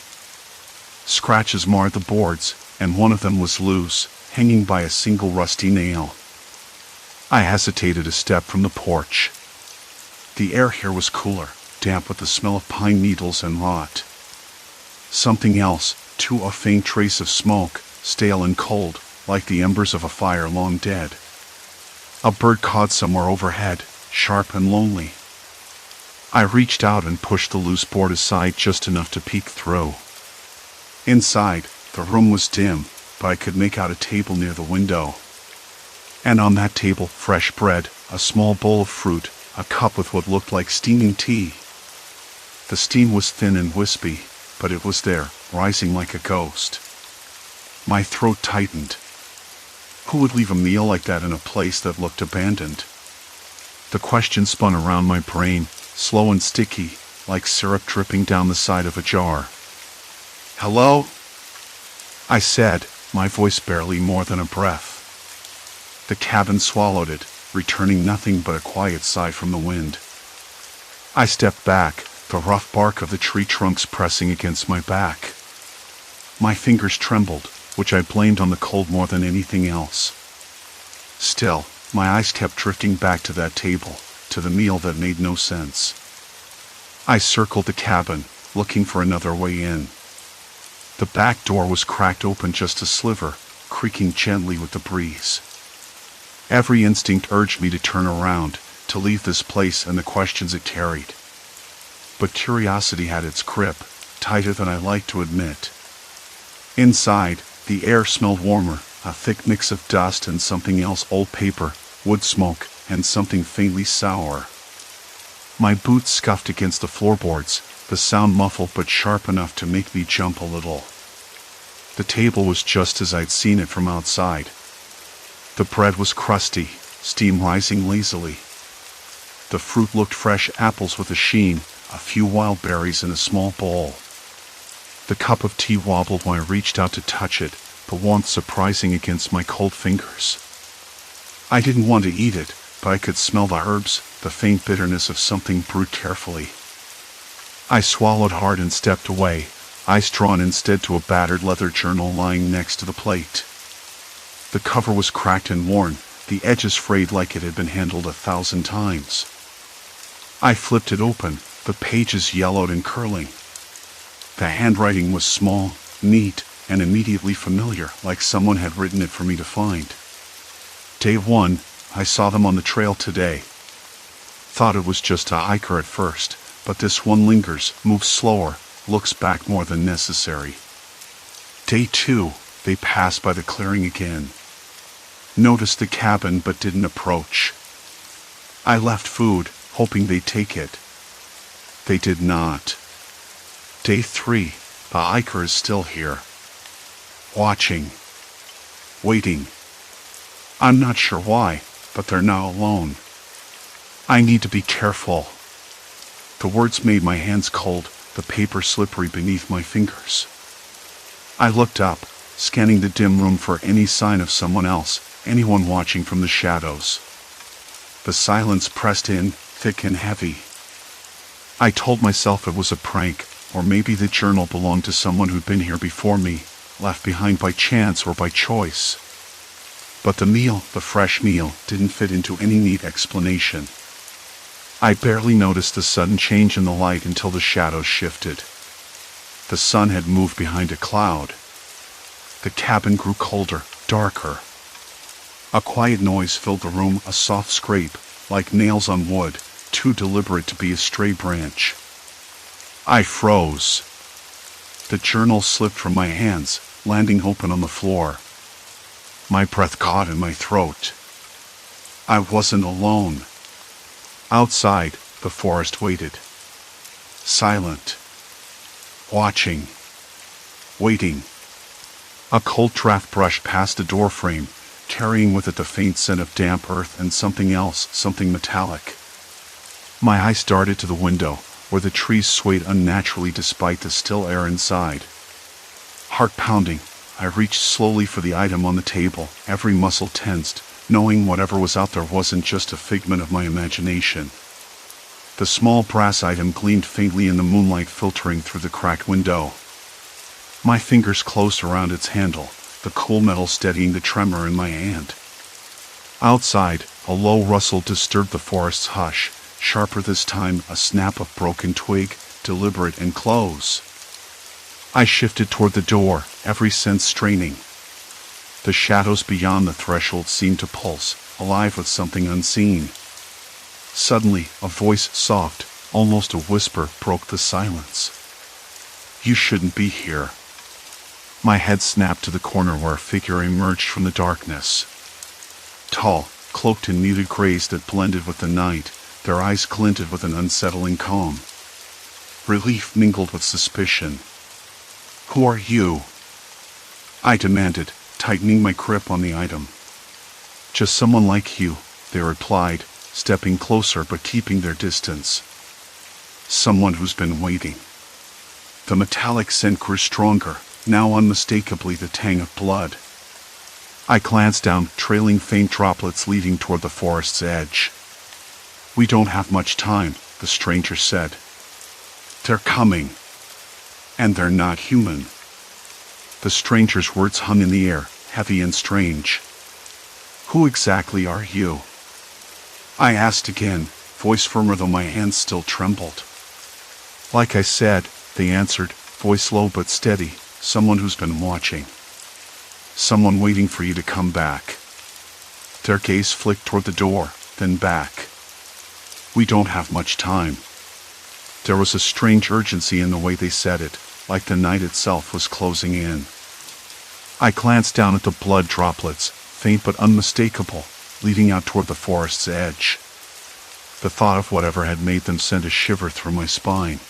Scratches marred the boards, and one of them was loose, hanging by a single rusty nail. I hesitated a step from the porch. The air here was cooler, damp with the smell of pine needles and rot. Something else, too, a faint trace of smoke, stale and cold, like the embers of a fire long dead. A bird cawed somewhere overhead, sharp and lonely. I reached out and pushed the loose board aside just enough to peek through. Inside, the room was dim, but I could make out a table near the window. And on that table, fresh bread, a small bowl of fruit, a cup with what looked like steaming tea. The steam was thin and wispy, but it was there, rising like a ghost. My throat tightened. Who would leave a meal like that in a place that looked abandoned? The question spun around my brain, slow and sticky, like syrup dripping down the side of a jar. "Hello?" I said, my voice barely more than a breath. The cabin swallowed it, returning nothing but a quiet sigh from the wind. I stepped back, the rough bark of the tree trunks pressing against my back. My fingers trembled, which I blamed on the cold more than anything else. Still, my eyes kept drifting back to that table, to the meal that made no sense. I circled the cabin, looking for another way in. The back door was cracked open just a sliver, creaking gently with the breeze. Every instinct urged me to turn around, to leave this place and the questions it carried. But curiosity had its grip, tighter than I liked to admit. Inside, the air smelled warmer, a thick mix of dust and something else: old paper, wood smoke, and something faintly sour. My boots scuffed against the floorboards, the sound muffled but sharp enough to make me jump a little. The table was just as I'd seen it from outside. The bread was crusty, steam rising lazily. The fruit looked fresh: apples with a sheen, a few wild berries in a small bowl. The cup of tea wobbled when I reached out to touch it, the warmth surprising against my cold fingers. I didn't want to eat it, but I could smell the herbs, the faint bitterness of something brewed carefully. I swallowed hard and stepped away, eyes drawn instead to a battered leather journal lying next to the plate. The cover was cracked and worn, the edges frayed like it had been handled 1,000 times. I flipped it open, the pages yellowed and curling. The handwriting was small, neat, and immediately familiar, like someone had written it for me to find. Day 1, I saw them on the trail today. Thought it was just a hiker at first, but this one lingers, moves slower, looks back more than necessary. Day 2, they passed by the clearing again. Noticed the cabin but didn't approach. I left food, hoping they'd take it. They did not. Day 3, the hiker is still here. Watching. Waiting. I'm not sure why, but they're now alone. I need to be careful. The words made my hands cold, the paper slippery beneath my fingers. I looked up, scanning the dim room for any sign of someone else, anyone watching from the shadows. The silence pressed in, thick and heavy. I told myself it was a prank, or maybe the journal belonged to someone who'd been here before me, left behind by chance or by choice. But the fresh meal, didn't fit into any neat explanation. I barely noticed the sudden change in the light until the shadows shifted. The sun had moved behind a cloud. The cabin grew colder, darker. A quiet noise filled the room, a soft scrape, like nails on wood, too deliberate to be a stray branch. I froze. The journal slipped from my hands, landing open on the floor. My breath caught in my throat. I wasn't alone. Outside, the forest waited. Silent. Watching. Waiting. A cold draft brushed past the doorframe, carrying with it the faint scent of damp earth and something else, something metallic. My eyes darted to the window, where the trees swayed unnaturally despite the still air inside. Heart pounding, I reached slowly for the item on the table, every muscle tensed, knowing whatever was out there wasn't just a figment of my imagination. The small brass item gleamed faintly in the moonlight filtering through the cracked window. My fingers closed around its handle, the cool metal steadying the tremor in my hand. Outside, a low rustle disturbed the forest's hush, sharper this time, a snap of broken twig, deliberate and close. I shifted toward the door, every sense straining. The shadows beyond the threshold seemed to pulse, alive with something unseen. Suddenly, a voice, soft, almost a whisper, broke the silence. "You shouldn't be here." My head snapped to the corner where a figure emerged from the darkness. Tall, cloaked in muted grays that blended with the night, their eyes glinted with an unsettling calm. Relief mingled with suspicion. "Who are you?" I demanded, tightening my grip on the item. "Just someone like you," they replied, stepping closer but keeping their distance. "Someone who's been waiting." The metallic scent grew stronger, now unmistakably the tang of blood. I glanced down, trailing faint droplets leading toward the forest's edge. "We don't have much time," the stranger said. "They're coming. And they're not human." The stranger's words hung in the air, heavy and strange. "Who exactly are you?" I asked again, voice firmer though my hands still trembled. "Like I said," they answered, voice low but steady, "someone who's been watching. Someone waiting for you to come back." Their gaze flicked toward the door, then back. "We don't have much time." There was a strange urgency in the way they said it, like the night itself was closing in. I glanced down at the blood droplets, faint but unmistakable, leading out toward the forest's edge. The thought of whatever had made them sent a shiver through my spine.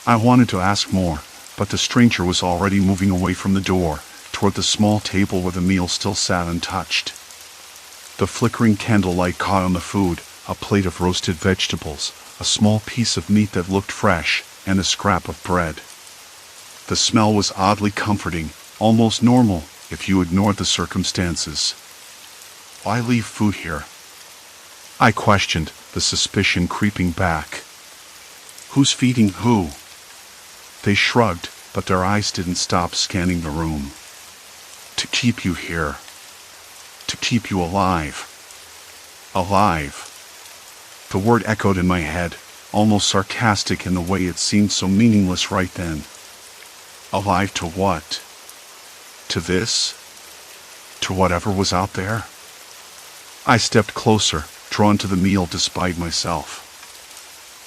I wanted to ask more, but the stranger was already moving away from the door, toward the small table where the meal still sat untouched. The flickering candlelight caught on the food, a plate of roasted vegetables, a small piece of meat that looked fresh, and a scrap of bread. The smell was oddly comforting, almost normal, if you ignored the circumstances. "Why leave food here?" I questioned, the suspicion creeping back. "Who's feeding who?" They shrugged, but their eyes didn't stop scanning the room. "To keep you here. To keep you alive." Alive. The word echoed in my head, almost sarcastic in the way it seemed so meaningless right then. Alive to what? To this? To whatever was out there? I stepped closer, drawn to the meal despite myself.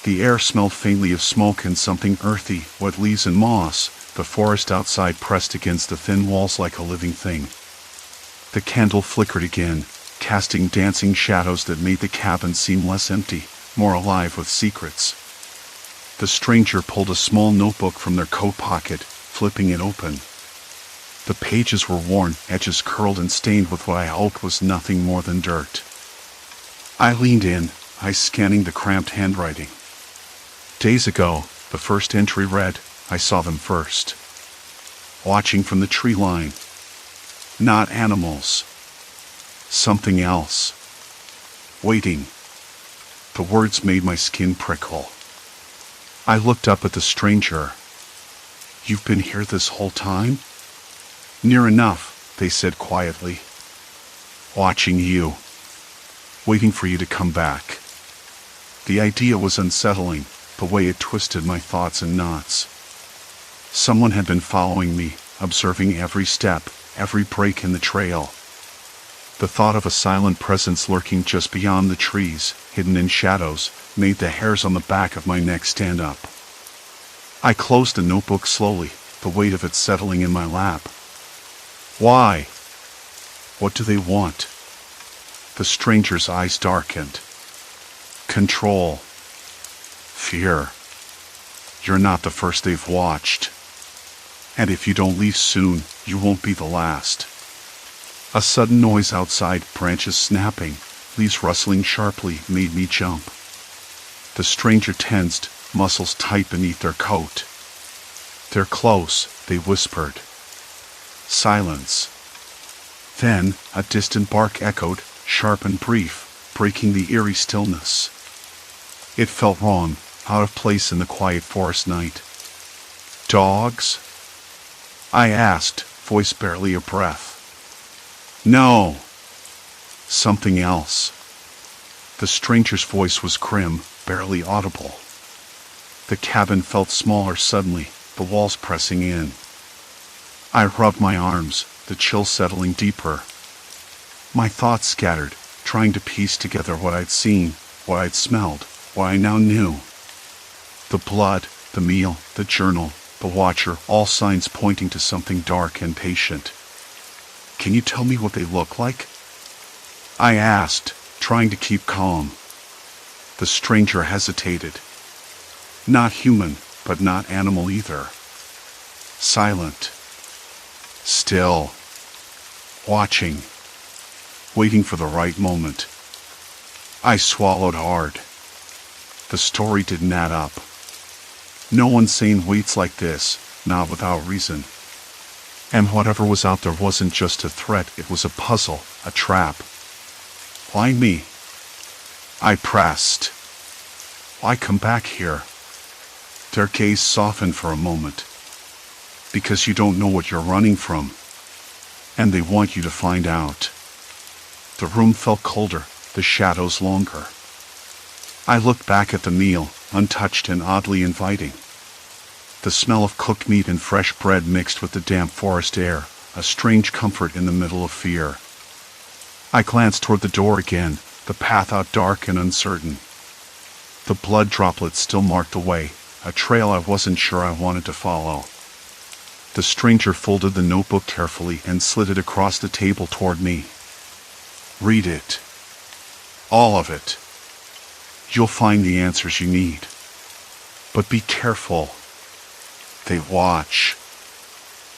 The air smelled faintly of smoke and something earthy, wet leaves and moss, the forest outside pressed against the thin walls like a living thing. The candle flickered again, casting dancing shadows that made the cabin seem less empty, more alive with secrets. The stranger pulled a small notebook from their coat pocket, flipping it open. The pages were worn, edges curled and stained with what I hoped was nothing more than dirt. I leaned in, eyes scanning the cramped handwriting. Days ago, the first entry read, "I saw them first. Watching from the tree line. Not animals. Something else. Waiting." The words made my skin prickle. I looked up at the stranger. "You've been here this whole time?" "Near enough," they said quietly. "Watching you. Waiting for you to come back." The idea was unsettling, the way it twisted my thoughts in knots. Someone had been following me, observing every step, every break in the trail. The thought of a silent presence lurking just beyond the trees, hidden in shadows, made the hairs on the back of my neck stand up. I closed the notebook slowly, the weight of it settling in my lap. "Why? What do they want?" The stranger's eyes darkened. "Control. Fear. You're not the first they've watched. And if you don't leave soon, you won't be the last." A sudden noise outside, branches snapping, leaves rustling sharply, made me jump. The stranger tensed, muscles tight beneath their coat. "They're close," they whispered. Silence. Then, a distant bark echoed, sharp and brief, breaking the eerie stillness. It felt wrong, out of place in the quiet forest night. "Dogs?" I asked, voice barely a breath. "No. Something else." The stranger's voice was grim, barely audible. The cabin felt smaller suddenly, the walls pressing in. I rubbed my arms, the chill settling deeper. My thoughts scattered, trying to piece together what I'd seen, what I'd smelled, what I now knew. The blood, the meal, the journal, the watcher, all signs pointing to something dark and patient. "Can you tell me what they look like?" I asked, trying to keep calm. The stranger hesitated. Not human, but not animal either. Silent. Still. Watching. Waiting for the right moment. I swallowed hard. The story didn't add up. No one sane waits like this, not without reason. And whatever was out there wasn't just a threat, it was a puzzle, a trap. Why me? I pressed. Why come back here? Their gaze softened for a moment. Because you don't know what you're running from. And they want you to find out. The room felt colder, the shadows longer. I looked back at the meal, untouched and oddly inviting. The smell of cooked meat and fresh bread mixed with the damp forest air, a strange comfort in the middle of fear. I glanced toward the door again, the path out dark and uncertain. The blood droplets still marked the way, a trail I wasn't sure I wanted to follow. The stranger folded the notebook carefully and slid it across the table toward me. Read it. All of it. You'll find the answers you need. But be careful. They watch.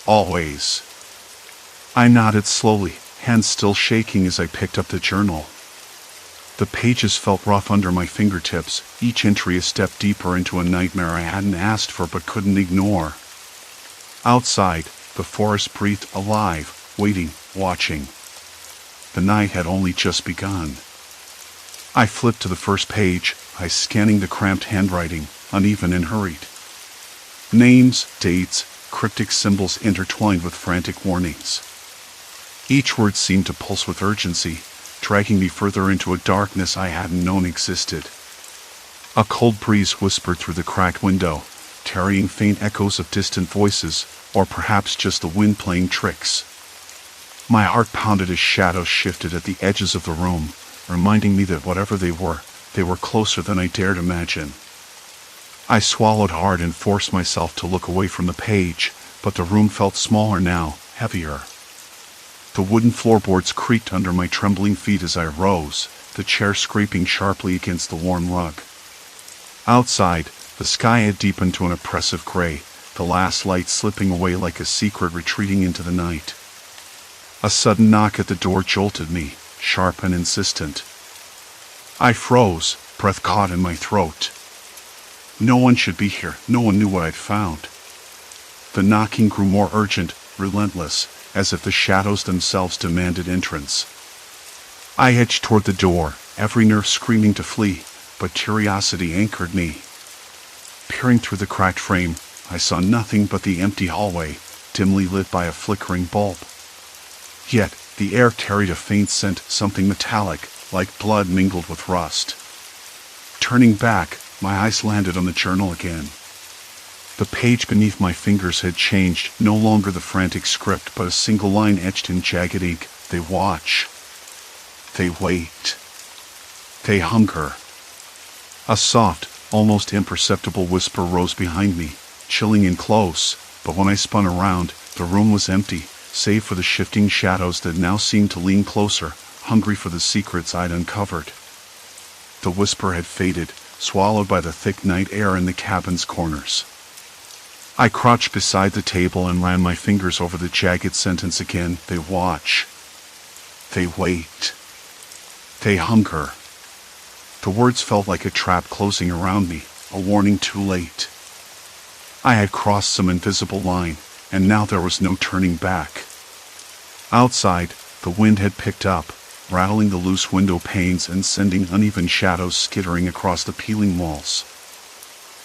Always. I nodded slowly, hands still shaking as I picked up the journal. The pages felt rough under my fingertips, each entry a step deeper into a nightmare I hadn't asked for but couldn't ignore. Outside, the forest breathed alive, waiting, watching. The night had only just begun. I flipped to the first page, eyes scanning the cramped handwriting, uneven and hurried. Names, dates, cryptic symbols intertwined with frantic warnings. Each word seemed to pulse with urgency, dragging me further into a darkness I hadn't known existed. A cold breeze whispered through the cracked window, carrying faint echoes of distant voices, or perhaps just the wind playing tricks. My heart pounded as shadows shifted at the edges of the room, reminding me that whatever they were closer than I dared imagine. I swallowed hard and forced myself to look away from the page, but the room felt smaller now, heavier. The wooden floorboards creaked under my trembling feet as I rose, the chair scraping sharply against the warm rug. Outside, the sky had deepened to an oppressive gray, the last light slipping away like a secret retreating into the night. A sudden knock at the door jolted me, sharp and insistent. I froze, breath caught in my throat. No one should be here, no one knew what I'd found. The knocking grew more urgent, relentless, as if the shadows themselves demanded entrance. I edged toward the door, every nerve screaming to flee, but curiosity anchored me. Peering through the cracked frame, I saw nothing but the empty hallway, dimly lit by a flickering bulb. Yet, the air carried a faint scent, something metallic, like blood mingled with rust. Turning back, my eyes landed on the journal again. The page beneath my fingers had changed, no longer the frantic script, but a single line etched in jagged ink. They watch. They wait. They hunger. A soft, almost imperceptible whisper rose behind me, chilling in close, but when I spun around, the room was empty, save for the shifting shadows that now seemed to lean closer, hungry for the secrets I'd uncovered. The whisper had faded, swallowed by the thick night air in the cabin's corners. I crouched beside the table and ran my fingers over the jagged sentence again. They watch. They wait. They hunger. The words felt like a trap closing around me, a warning too late. I had crossed some invisible line, and now there was no turning back. Outside, the wind had picked up, rattling the loose window panes and sending uneven shadows skittering across the peeling walls.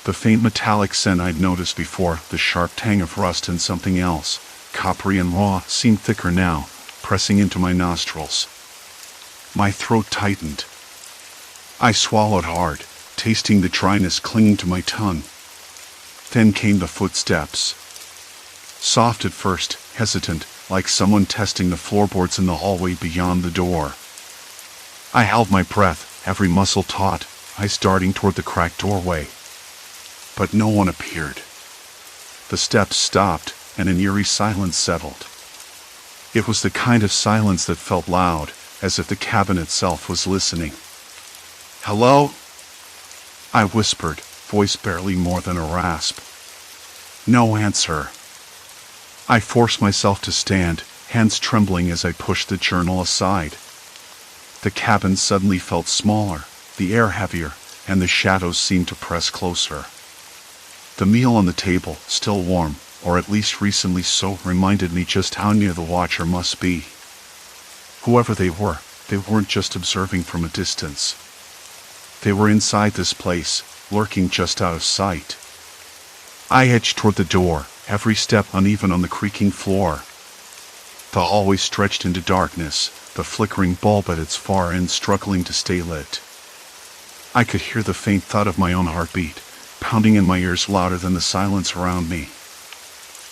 The faint metallic scent I'd noticed before, the sharp tang of rust and something else, coppery and raw, seemed thicker now, pressing into my nostrils. My throat tightened. I swallowed hard, tasting the dryness clinging to my tongue. Then came the footsteps. Soft at first, hesitant, like someone testing the floorboards in the hallway beyond the door. I held my breath, every muscle taut, eyes darting toward the cracked doorway. But no one appeared. The steps stopped, and an eerie silence settled. It was the kind of silence that felt loud, as if the cabin itself was listening. "Hello?" I whispered, voice barely more than a rasp. No answer. I forced myself to stand, hands trembling as I pushed the journal aside. The cabin suddenly felt smaller, the air heavier, and the shadows seemed to press closer. The meal on the table, still warm, or at least recently so, reminded me just how near the watcher must be. Whoever they weren't just observing from a distance. They were inside this place, lurking just out of sight. I edged toward the door, every step uneven on the creaking floor. The hallway stretched into darkness, the flickering bulb at its far end struggling to stay lit. I could hear the faint thud of my own heartbeat, pounding in my ears louder than the silence around me.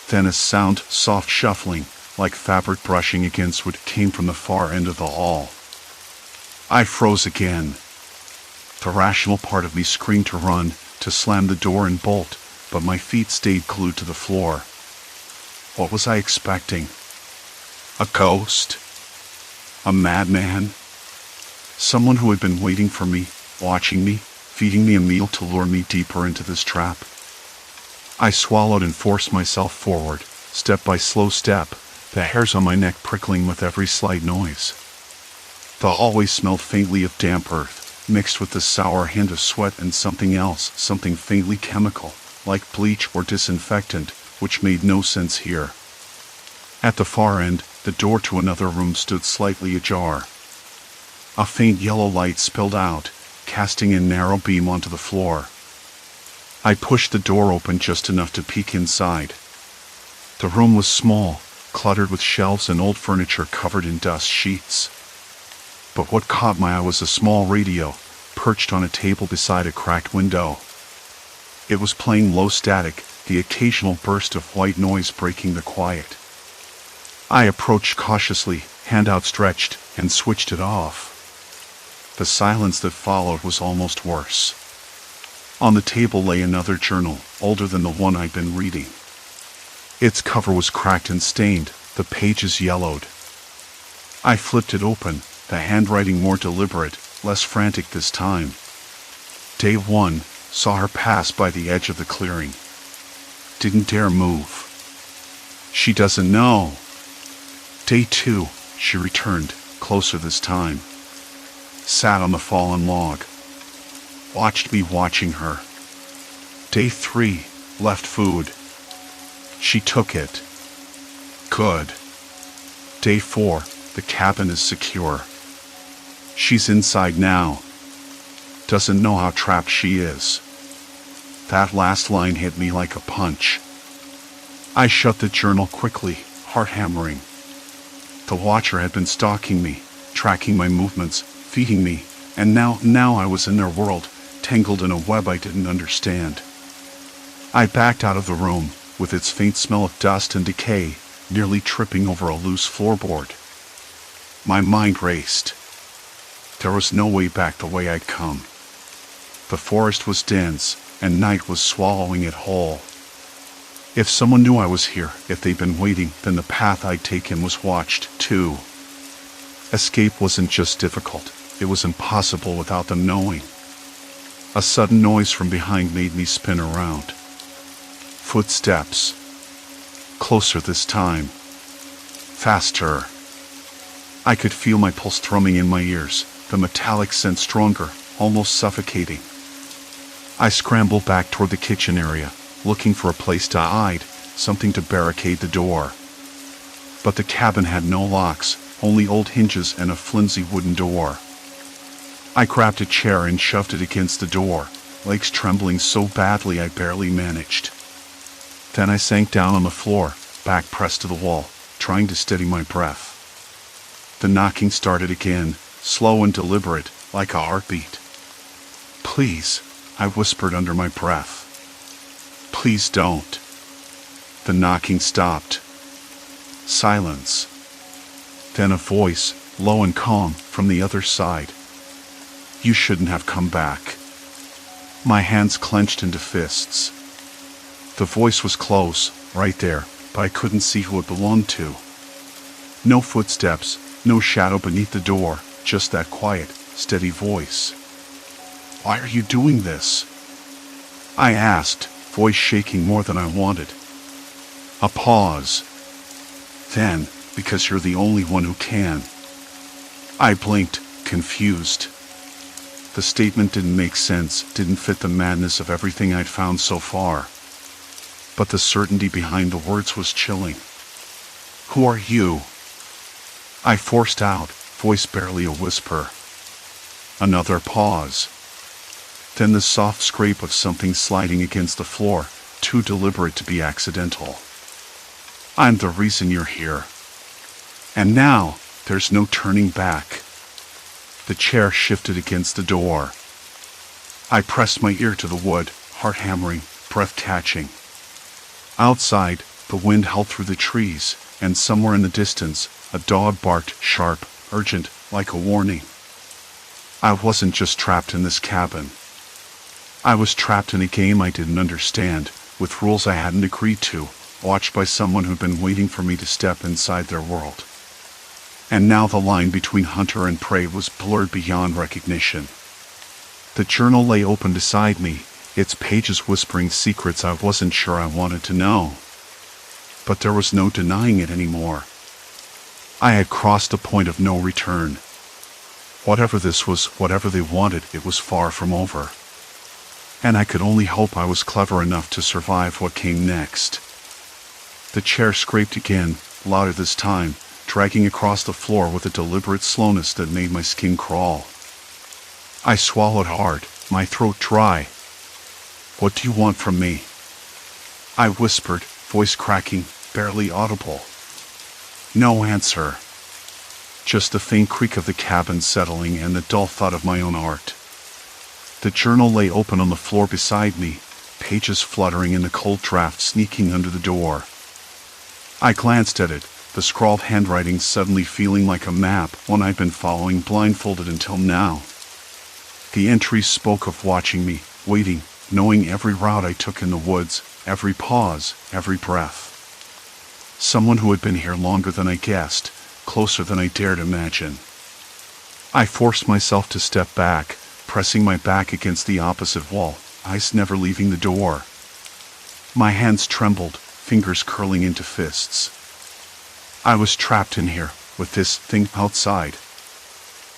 Then a sound, soft shuffling, like fabric brushing against wood, came from the far end of the hall. I froze again. The rational part of me screamed to run, to slam the door and bolt, but my feet stayed glued to the floor. What was I expecting? A ghost? A madman? Someone who had been waiting for me, watching me, feeding me a meal to lure me deeper into this trap? I swallowed and forced myself forward, step by slow step, the hairs on my neck prickling with every slight noise. The hallway smelled faintly of damp earth, mixed with the sour hint of sweat and something else, something faintly chemical, like bleach or disinfectant, which made no sense here. At the far end, the door to another room stood slightly ajar. A faint yellow light spilled out, casting a narrow beam onto the floor. I pushed the door open just enough to peek inside. The room was small, cluttered with shelves and old furniture covered in dust sheets. But what caught my eye was a small radio, perched on a table beside a cracked window. It was playing low static, the occasional burst of white noise breaking the quiet. I approached cautiously, hand outstretched, and switched it off. The silence that followed was almost worse. On the table lay another journal, older than the one I'd been reading. Its cover was cracked and stained, the pages yellowed. I flipped it open, the handwriting more deliberate, less frantic this time. Day 1, saw her pass by the edge of the clearing. Didn't dare move. She doesn't know. Day 2, she returned, closer this time. Sat on the fallen log. Watched me watching her. Day 3, left food. She took it. Good. Day 4, the cabin is secure. She's inside now. Doesn't know how trapped she is. That last line hit me like a punch. I shut the journal quickly, heart hammering. The watcher had been stalking me, tracking my movements, feeding me, and now I was in their world, tangled in a web I didn't understand. I backed out of the room, with its faint smell of dust and decay, nearly tripping over a loose floorboard. My mind raced. There was no way back the way I'd come. The forest was dense, and night was swallowing it whole. If someone knew I was here, if they'd been waiting, then the path I'd taken was watched, too. Escape wasn't just difficult, it was impossible without them knowing. A sudden noise from behind made me spin around. Footsteps. Closer this time. Faster. I could feel my pulse thrumming in my ears, the metallic scent stronger, almost suffocating. I scrambled back toward the kitchen area, looking for a place to hide, something to barricade the door. But the cabin had no locks, only old hinges and a flimsy wooden door. I grabbed a chair and shoved it against the door, legs trembling so badly I barely managed. Then I sank down on the floor, back pressed to the wall, trying to steady my breath. The knocking started again, slow and deliberate, like a heartbeat. "Please," I whispered under my breath. "Please don't." The knocking stopped. Silence. Then a voice, low and calm, from the other side. "You shouldn't have come back." My hands clenched into fists. The voice was close, right there, but I couldn't see who it belonged to. No footsteps, no shadow beneath the door, just that quiet, steady voice. "Why are you doing this?" I asked, voice shaking more than I wanted. A pause. Then, "Because you're the only one who can." I blinked, confused. The statement didn't make sense, didn't fit the madness of everything I'd found so far. but the certainty behind the words was chilling. "Who are you?" I forced out, voice barely a whisper. Another pause. Then the soft scrape of something sliding against the floor, too deliberate to be accidental. "I'm the reason you're here. And now, there's no turning back." The chair shifted against the door. I pressed my ear to the wood, heart hammering, breath catching. Outside, the wind howled through the trees, and somewhere in the distance, a dog barked, sharp, urgent, like a warning. I wasn't just trapped in this cabin. I was trapped in a game I didn't understand, with rules I hadn't agreed to, watched by someone who'd been waiting for me to step inside their world. And now the line between hunter and prey was blurred beyond recognition. The journal lay open beside me, its pages whispering secrets I wasn't sure I wanted to know. But there was no denying it anymore. I had crossed a point of no return. Whatever this was, whatever they wanted, it was far from over. And I could only hope I was clever enough to survive what came next. The chair scraped again, louder this time, dragging across the floor with a deliberate slowness that made my skin crawl. I swallowed hard, my throat dry. "What do you want from me?" I whispered, voice cracking, barely audible. No answer. Just the faint creak of the cabin settling and the dull thud of my own art. The journal lay open on the floor beside me, pages fluttering in the cold draft sneaking under the door. I glanced at it, the scrawled handwriting suddenly feeling like a map, one I'd been following blindfolded until now. The entries spoke of watching me, waiting, knowing every route I took in the woods, every pause, every breath. Someone who had been here longer than I guessed, closer than I dared imagine. I forced myself to step back, pressing my back against the opposite wall, eyes never leaving the door. My hands trembled, fingers curling into fists. I was trapped in here, with this thing outside.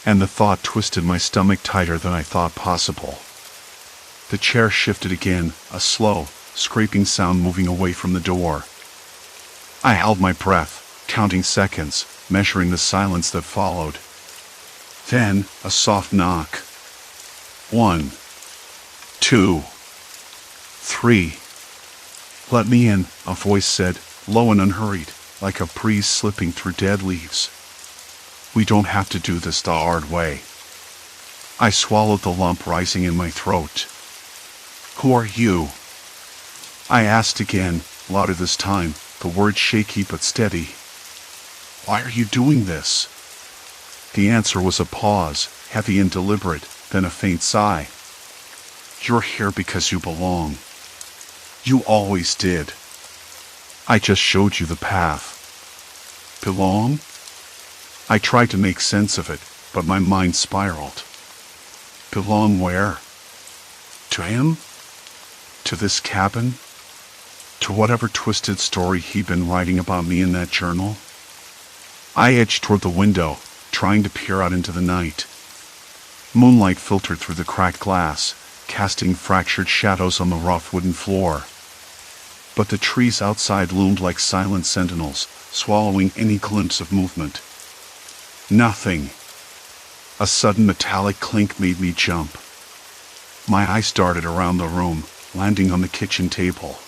And the thought twisted my stomach tighter than I thought possible. The chair shifted again, a slow, scraping sound moving away from the door. I held my breath, counting seconds, measuring the silence that followed. Then, a soft knock. 1, 2, 3. "Let me in," a voice said, low and unhurried, like a breeze slipping through dead leaves. "We don't have to do this the hard way." I swallowed the lump rising in my throat. "Who are you?" I asked again, louder this time, the words shaky but steady. "Why are you doing this?" The answer was a pause, heavy and deliberate, then a faint sigh. "You're here because you belong. You always did. I just showed you the path." Belong? I tried to make sense of it, but my mind spiraled. Belong where? To him? To this cabin? To whatever twisted story he'd been writing about me in that journal? I edged toward the window, trying to peer out into the night. Moonlight filtered through the cracked glass, casting fractured shadows on the rough wooden floor. But the trees outside loomed like silent sentinels, swallowing any glimpse of movement. Nothing. A sudden metallic clink made me jump. My eyes darted around the room, landing on the kitchen table.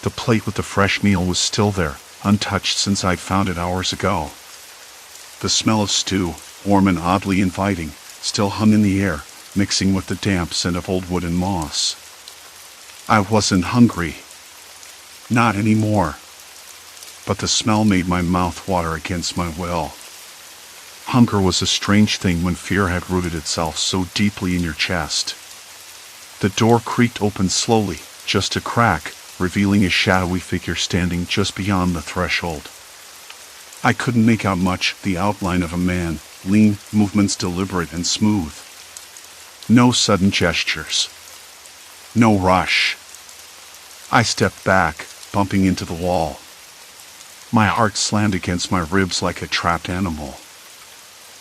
The plate with the fresh meal was still there, untouched since I'd found it hours ago. The smell of stew, warm and oddly inviting, still hung in the air, mixing with the damp scent of old wood and moss. I wasn't hungry. Not anymore. But the smell made my mouth water against my will. Hunger was a strange thing when fear had rooted itself so deeply in your chest. The door creaked open slowly, just a crack, revealing a shadowy figure standing just beyond the threshold. I couldn't make out much, the outline of a man, lean, movements deliberate and smooth. No sudden gestures. No rush. I stepped back, bumping into the wall. My heart slammed against my ribs like a trapped animal.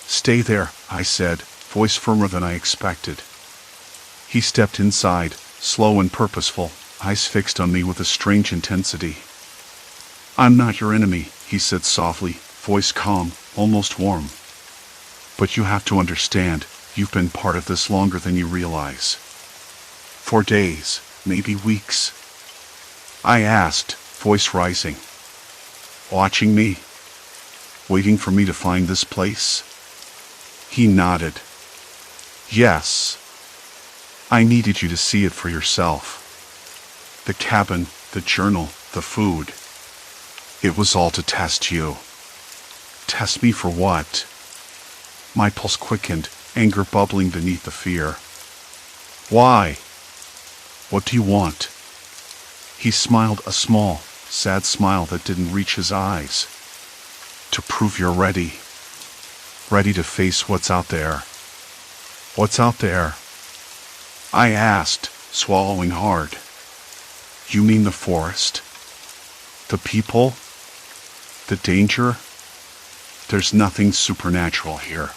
"Stay there," I said, voice firmer than I expected. He stepped inside, slow and purposeful, eyes fixed on me with a strange intensity. "I'm not your enemy," he said softly, voice calm, almost warm. "But you have to understand, you've been part of this longer than you realize." "For days, maybe weeks?" I asked, voice rising. "Watching me? Waiting for me to find this place?" He nodded. "Yes. I needed you to see it for yourself. The cabin, the journal, the food. It was all to test you." "Test me for what?" My pulse quickened, anger bubbling beneath the fear. "Why? What do you want?" He smiled, a small, sad smile that didn't reach his eyes. "To prove you're ready. Ready to face what's out there." "What's out there?" I asked, swallowing hard. "You mean the forest? The people? The danger? There's nothing supernatural here.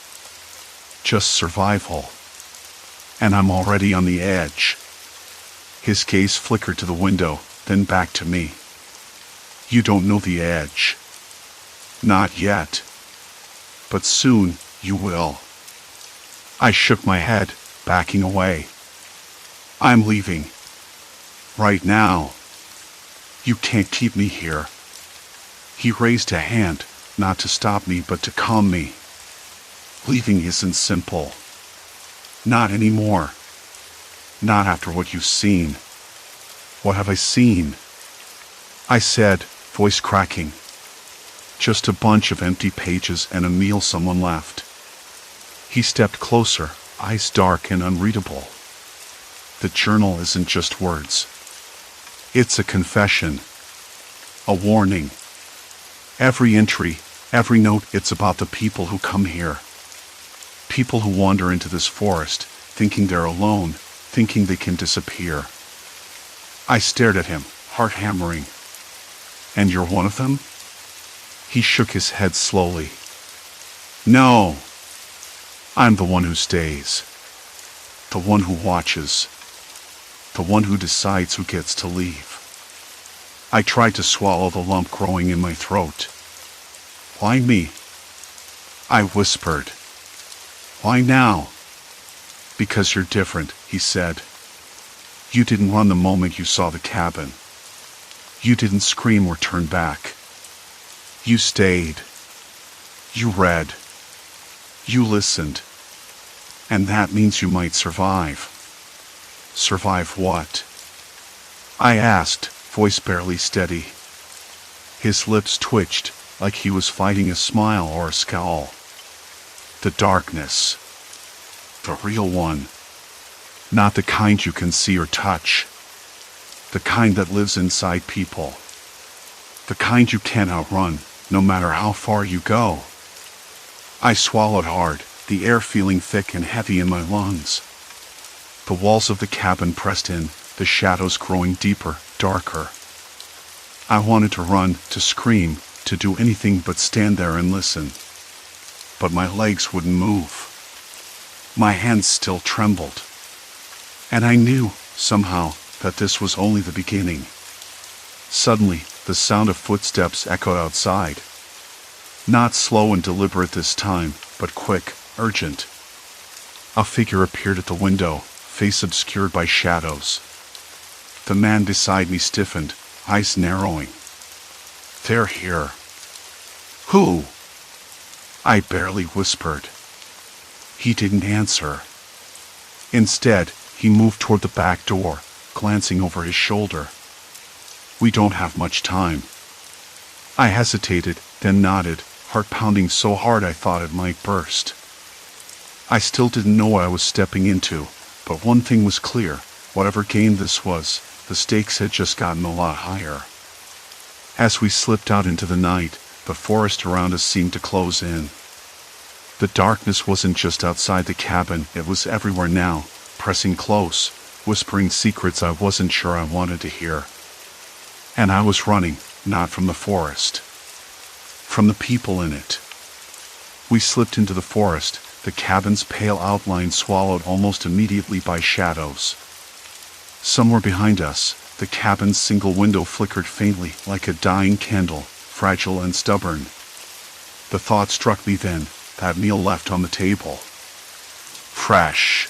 Just survival. And I'm already on the edge." His gaze flickered to the window, then back to me. "You don't know the edge. Not yet. But soon you will." I shook my head, backing away. "I'm leaving. Right now. You can't keep me here." He raised a hand, not to stop me but to calm me. "Leaving isn't simple. Not anymore. Not after what you've seen." "What have I seen?" I said, voice cracking. "Just a bunch of empty pages and a meal someone left." He stepped closer, eyes dark and unreadable. "The journal isn't just words. It's a confession. A warning. Every entry, every note, it's about the people who come here. People who wander into this forest, thinking they're alone, thinking they can disappear." I stared at him, heart hammering. "And you're one of them?" He shook his head slowly. "No. I'm the one who stays. The one who watches. The one who decides who gets to leave." I tried to swallow the lump growing in my throat. "Why me?" I whispered. "Why now?" "Because you're different," he said. "You didn't run the moment you saw the cabin. You didn't scream or turn back. You stayed. You read. You listened. And that means you might survive." "Survive what?" I asked, voice barely steady. His lips twitched, like he was fighting a smile or a scowl. "The darkness. The real one. Not the kind you can see or touch. The kind that lives inside people. The kind you can't outrun, no matter how far you go." I swallowed hard, the air feeling thick and heavy in my lungs. The walls of the cabin pressed in, the shadows growing deeper, darker. I wanted to run, to scream, to do anything but stand there and listen. But my legs wouldn't move. My hands still trembled. And I knew, somehow, that this was only the beginning. Suddenly, the sound of footsteps echoed outside. Not slow and deliberate this time, but quick, urgent. A figure appeared at the window, face obscured by shadows. The man beside me stiffened, eyes narrowing. "They're here." "Who?" I barely whispered. He didn't answer. Instead, he moved toward the back door, glancing over his shoulder. "We don't have much time." I hesitated, then nodded, heart pounding so hard I thought it might burst. I still didn't know what I was stepping into, but one thing was clear: whatever game this was, the stakes had just gotten a lot higher. As we slipped out into the night, the forest around us seemed to close in. The darkness wasn't just outside the cabin, it was everywhere now, pressing close, whispering secrets I wasn't sure I wanted to hear. And I was running, not from the forest. From the people in it. We slipped into the forest, the cabin's pale outline swallowed almost immediately by shadows. Some were behind us, The cabin's single window flickered faintly like a dying candle, fragile and stubborn. The thought struck me then, that meal left on the table. Fresh.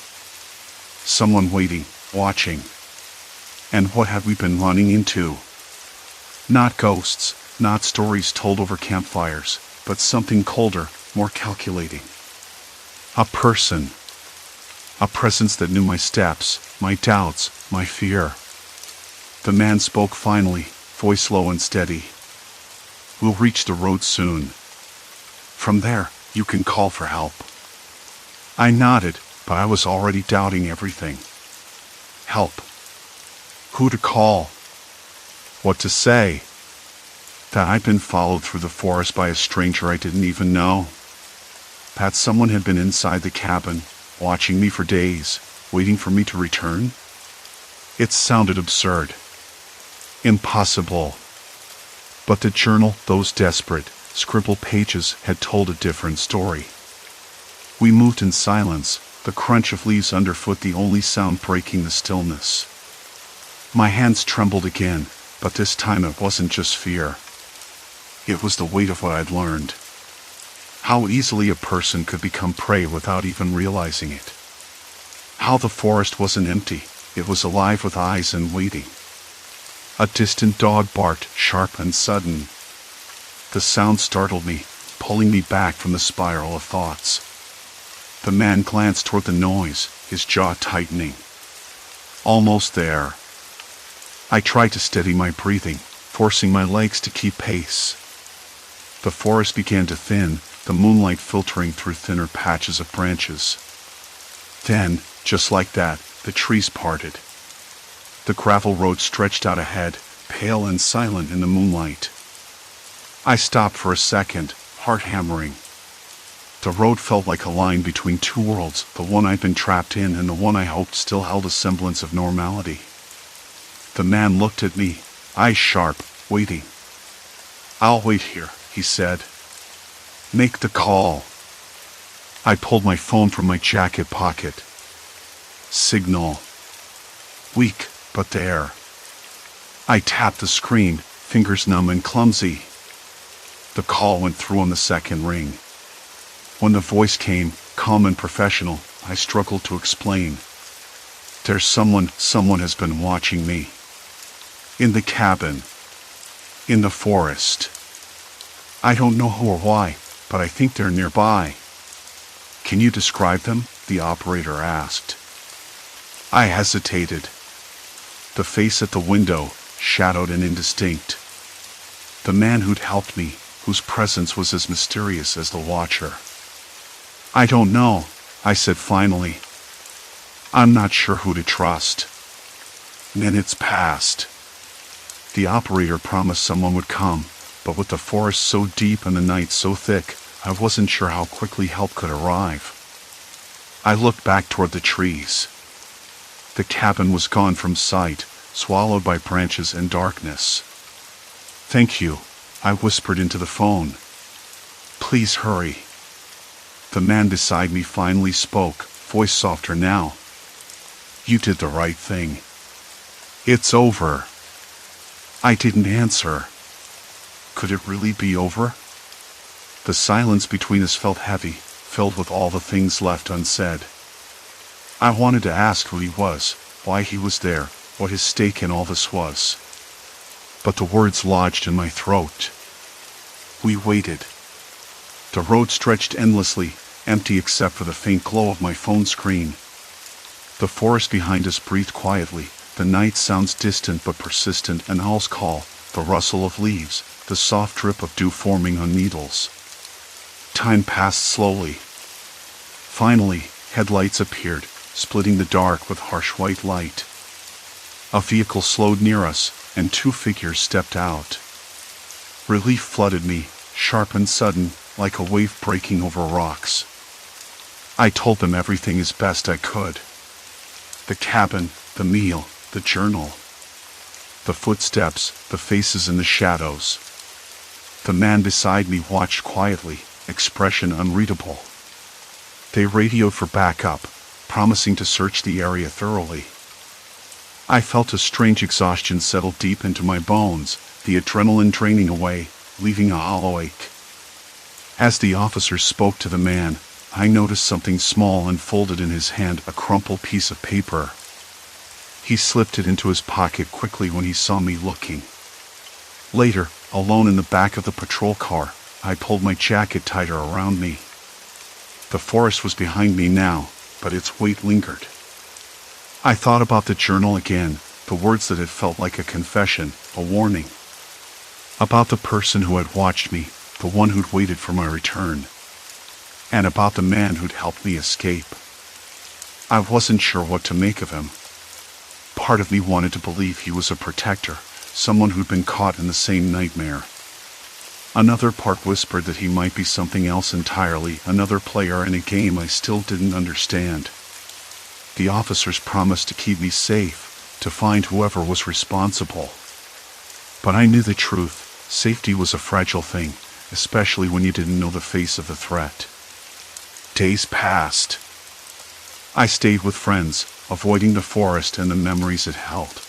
Someone waiting, watching. And what had we been running into? Not ghosts, not stories told over campfires, but something colder, more calculating. A person. A presence that knew my steps, my doubts, my fear. The man spoke finally, voice low and steady. We'll reach the road soon. From there, you can call for help. I nodded, but I was already doubting everything. Help. Who to call? What to say? That I'd been followed through the forest by a stranger I didn't even know. That someone had been inside the cabin, watching me for days, waiting for me to return. It sounded absurd. Impossible. But the journal, those desperate, scribbled pages, had told a different story. We moved in silence, the crunch of leaves underfoot the only sound breaking the stillness. My hands trembled again, but this time it wasn't just fear. It was the weight of what I'd learned. How easily a person could become prey without even realizing it. How the forest wasn't empty, it was alive with eyes and waiting. A distant dog barked, sharp and sudden. The sound startled me, pulling me back from the spiral of thoughts. The man glanced toward the noise, his jaw tightening. Almost there. I tried to steady my breathing, forcing my legs to keep pace. The forest began to thin, the moonlight filtering through thinner patches of branches. Then, just like that, the trees parted. The gravel road stretched out ahead, pale and silent in the moonlight. I stopped for a second, heart hammering. The road felt like a line between two worlds, the one I'd been trapped in and the one I hoped still held a semblance of normality. The man looked at me, eyes sharp, waiting. I'll wait here, he said. Make the call. I pulled my phone from my jacket pocket. Signal. Weak, but there. I tapped the screen, fingers numb and clumsy. The call went through on the second ring. When the voice came, calm and professional, I struggled to explain. There's someone has been watching me. In the cabin. In the forest. I don't know who or why, but I think they're nearby. Can you describe them? The operator asked. I hesitated. The face at the window, shadowed and indistinct. The man who'd helped me, whose presence was as mysterious as the watcher. I don't know, I said finally. I'm not sure who to trust. Minutes passed. The operator promised someone would come, but with the forest so deep and the night so thick, I wasn't sure how quickly help could arrive. I looked back toward the trees. The cabin was gone from sight, swallowed by branches and darkness. Thank you, I whispered into the phone. Please hurry. The man beside me finally spoke, voice softer now. You did the right thing. It's over. I didn't answer. Could it really be over? The silence between us felt heavy, filled with all the things left unsaid. I wanted to ask who he was, why he was there, what his stake in all this was. But the words lodged in my throat. We waited. The road stretched endlessly, empty except for the faint glow of my phone screen. The forest behind us breathed quietly, the night sounds distant but persistent, an owl's call, the rustle of leaves, the soft drip of dew forming on needles. Time passed slowly. Finally, headlights appeared, splitting the dark with harsh white light. A vehicle slowed near us, and two figures stepped out. Relief flooded me, sharp and sudden, like a wave breaking over rocks. I told them everything as best I could. The cabin, the meal, the journal. The footsteps, the faces in the shadows. The man beside me watched quietly, expression unreadable. They radioed for backup, promising to search the area thoroughly. I felt a strange exhaustion settle deep into my bones, the adrenaline draining away, leaving a hollow ache. As the officer spoke to the man, I noticed something small unfolded in his hand, a crumpled piece of paper. He slipped it into his pocket quickly when he saw me looking. Later, alone in the back of the patrol car, I pulled my jacket tighter around me. The forest was behind me now, but its weight lingered. I thought about the journal again, the words that had felt like a confession, a warning. About the person who had watched me, the one who'd waited for my return. And about the man who'd helped me escape. I wasn't sure what to make of him. Part of me wanted to believe he was a protector, someone who'd been caught in the same nightmare. Another part whispered that he might be something else entirely, another player in a game I still didn't understand. The officers promised to keep me safe, to find whoever was responsible. But I knew the truth. Safety was a fragile thing, especially when you didn't know the face of the threat. Days passed. I stayed with friends, avoiding the forest and the memories it held.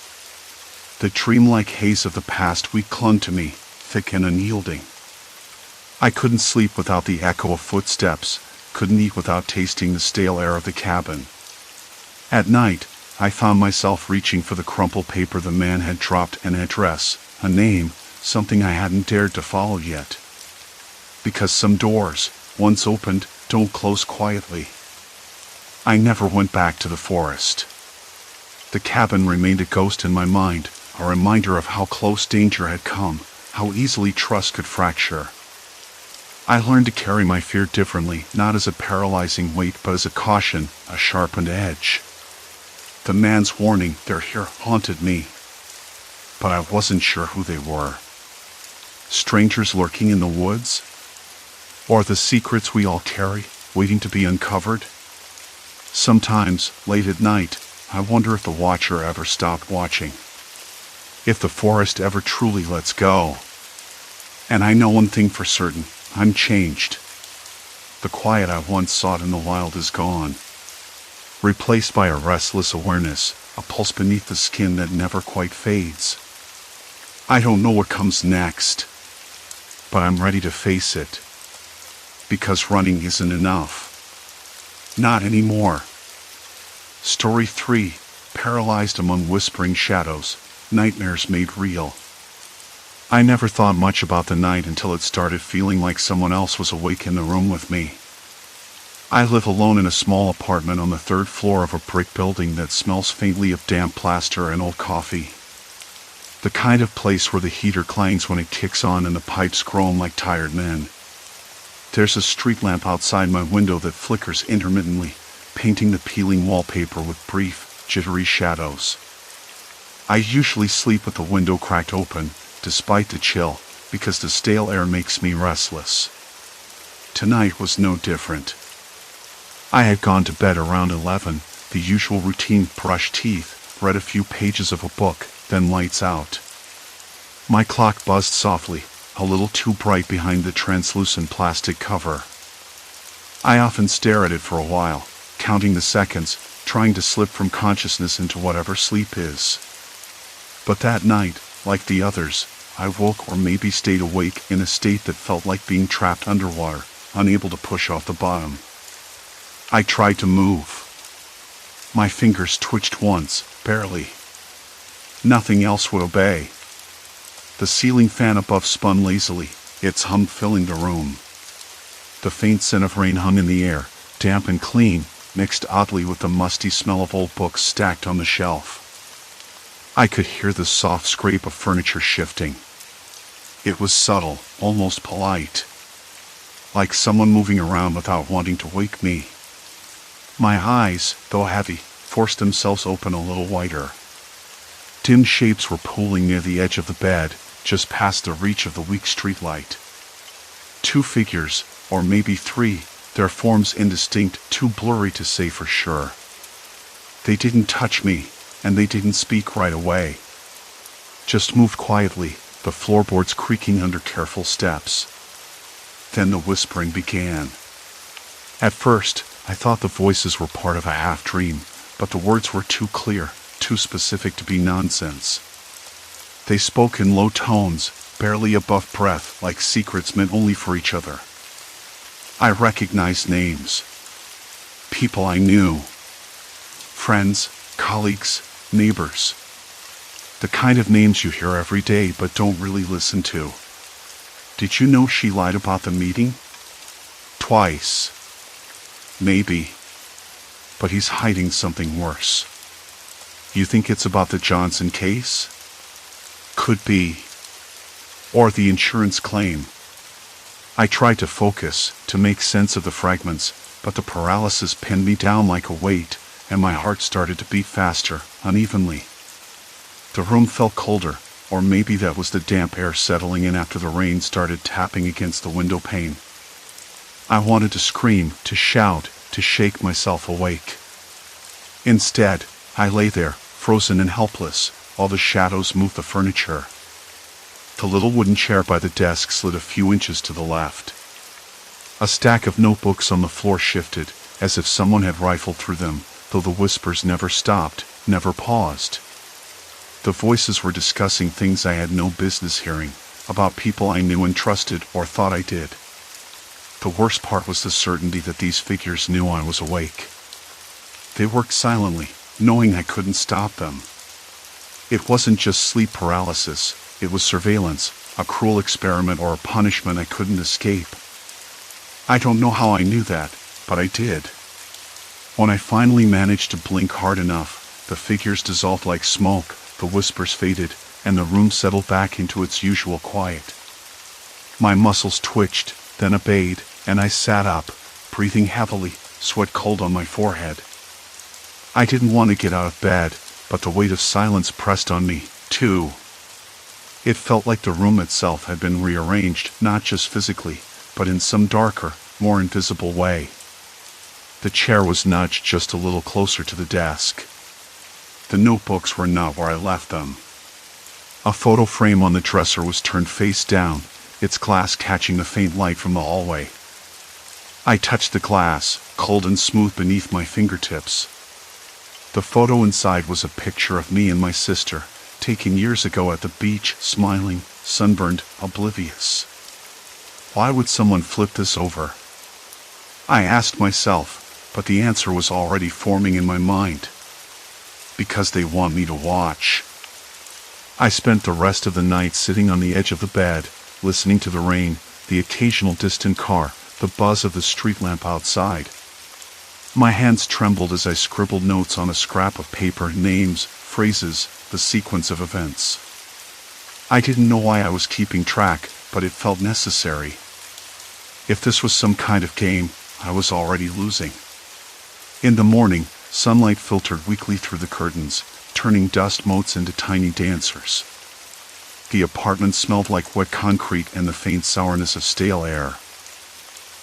The dreamlike haze of the past week clung to me, thick and unyielding. I couldn't sleep without the echo of footsteps, couldn't eat without tasting the stale air of the cabin. At night, I found myself reaching for the crumpled paper the man had dropped, an address, a name, something I hadn't dared to follow yet. Because some doors, once opened, don't close quietly. I never went back to the forest. The cabin remained a ghost in my mind, a reminder of how close danger had come, how easily trust could fracture. I learned to carry my fear differently, not as a paralyzing weight but as a caution, a sharpened edge. The man's warning, "They're here," haunted me. But I wasn't sure who they were. Strangers lurking in the woods? Or the secrets we all carry, waiting to be uncovered? Sometimes, late at night, I wonder if the watcher ever stopped watching. If the forest ever truly lets go. And I know one thing for certain, I'm changed. The quiet I once sought in the wild is gone. Replaced by a restless awareness, a pulse beneath the skin that never quite fades. I don't know what comes next, but I'm ready to face it. Because running isn't enough. Not anymore. Story 3, Paralyzed Among Whispering Shadows, Nightmares Made Real. I never thought much about the night until it started feeling like someone else was awake in the room with me. I live alone in a small apartment on the 3rd floor of a brick building that smells faintly of damp plaster and old coffee. The kind of place where the heater clangs when it kicks on and the pipes groan like tired men. There's a street lamp outside my window that flickers intermittently, painting the peeling wallpaper with brief, jittery shadows. I usually sleep with the window cracked open, despite the chill, because the stale air makes me restless. Tonight was no different. I had gone to bed around 11, the usual routine: brush teeth, read a few pages of a book, then lights out. My clock buzzed softly, a little too bright behind the translucent plastic cover. I often stare at it for a while, counting the seconds, trying to slip from consciousness into whatever sleep is. But that night, like the others, I woke or maybe stayed awake in a state that felt like being trapped underwater, unable to push off the bottom. I tried to move. My fingers twitched once, barely. Nothing else would obey. The ceiling fan above spun lazily, its hum filling the room. The faint scent of rain hung in the air, damp and clean, mixed oddly with the musty smell of old books stacked on the shelf. I could hear the soft scrape of furniture shifting. It was subtle, almost polite. Like someone moving around without wanting to wake me. My eyes, though heavy, forced themselves open a little wider. Dim shapes were pooling near the edge of the bed, just past the reach of the weak streetlight. 2 figures, or maybe 3, their forms indistinct, too blurry to say for sure. They didn't touch me, and they didn't speak right away. Just moved quietly, the floorboards creaking under careful steps. Then the whispering began. At first, I thought the voices were part of a half-dream, but the words were too clear, too specific to be nonsense. They spoke in low tones, barely above breath, like secrets meant only for each other. I recognized names. People I knew. Friends, colleagues, neighbors. The kind of names you hear every day but don't really listen to. Did you know she lied about the meeting? Twice. Maybe. But he's hiding something worse. You think it's about the Johnson case? Could be. Or the insurance claim. I tried to focus, to make sense of the fragments, but the paralysis pinned me down like a weight, and my heart started to beat faster, unevenly. The room felt colder, or maybe that was the damp air settling in after the rain started tapping against the window pane. I wanted to scream, to shout, to shake myself awake. Instead, I lay there, frozen and helpless, while the shadows moved the furniture. The little wooden chair by the desk slid a few inches to the left. A stack of notebooks on the floor shifted, as if someone had rifled through them, though the whispers never stopped, never paused. The voices were discussing things I had no business hearing, about people I knew and trusted or thought I did. The worst part was the certainty that these figures knew I was awake. They worked silently, knowing I couldn't stop them. It wasn't just sleep paralysis, it was surveillance, a cruel experiment or a punishment I couldn't escape. I don't know how I knew that, but I did. When I finally managed to blink hard enough, the figures dissolved like smoke, the whispers faded, and the room settled back into its usual quiet. My muscles twitched, then obeyed, and I sat up, breathing heavily, sweat cold on my forehead. I didn't want to get out of bed, but the weight of silence pressed on me, too. It felt like the room itself had been rearranged, not just physically, but in some darker, more invisible way. The chair was nudged just a little closer to the desk. The notebooks were not where I left them. A photo frame on the dresser was turned face down, its glass catching the faint light from the hallway. I touched the glass, cold and smooth beneath my fingertips. The photo inside was a picture of me and my sister, taken years ago at the beach, smiling, sunburned, oblivious. Why would someone flip this over? I asked myself, but the answer was already forming in my mind. Because they want me to watch. I spent the rest of the night sitting on the edge of the bed, listening to the rain, the occasional distant car, the buzz of the street lamp outside. My hands trembled as I scribbled notes on a scrap of paper, names, phrases, the sequence of events. I didn't know why I was keeping track, but it felt necessary. If this was some kind of game, I was already losing. In the morning, sunlight filtered weakly through the curtains, turning dust motes into tiny dancers. The apartment smelled like wet concrete and the faint sourness of stale air.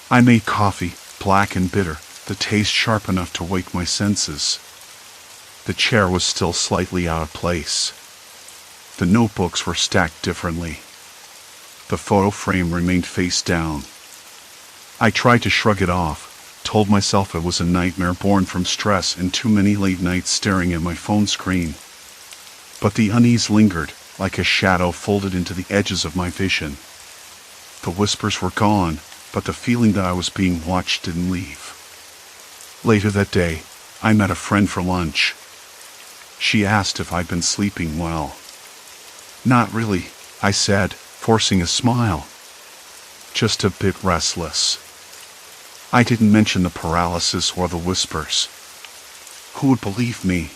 I made coffee, black and bitter, the taste sharp enough to wake my senses. The chair was still slightly out of place. The notebooks were stacked differently. The photo frame remained face down. I tried to shrug it off, told myself it was a nightmare born from stress and too many late nights staring at my phone screen. But the unease lingered, like a shadow folded into the edges of my vision. The whispers were gone, but the feeling that I was being watched didn't leave. Later that day, I met a friend for lunch. She asked if I'd been sleeping well. Not really, I said, forcing a smile. Just a bit restless. I didn't mention the paralysis or the whispers. Who would believe me?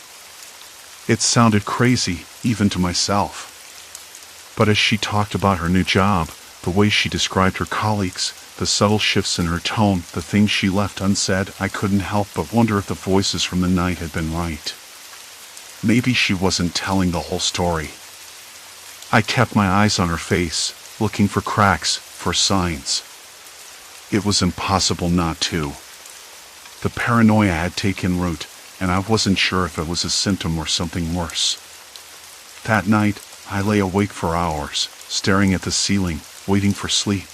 It sounded crazy, even to myself. But as she talked about her new job, the way she described her colleagues, the subtle shifts in her tone, the things she left unsaid, I couldn't help but wonder if the voices from the night had been right. Maybe she wasn't telling the whole story. I kept my eyes on her face, looking for cracks, for signs. It was impossible not to. The paranoia had taken root, and I wasn't sure if it was a symptom or something worse. That night, I lay awake for hours, staring at the ceiling, waiting for sleep.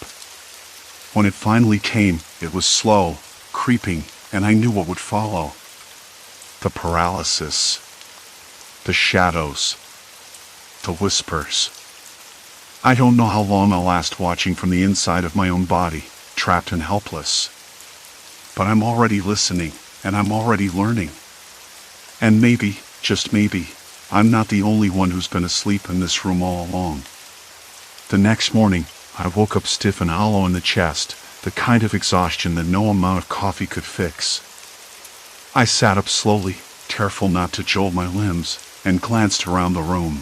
When it finally came, it was slow, creeping, and I knew what would follow. The paralysis. The shadows. The whispers. I don't know how long I'll last watching from the inside of my own body, trapped and helpless. But I'm already listening, and I'm already learning. And maybe, just maybe, I'm not the only one who's been asleep in this room all along. The next morning, I woke up stiff and hollow in the chest, the kind of exhaustion that no amount of coffee could fix. I sat up slowly, careful not to jolt my limbs, and glanced around the room.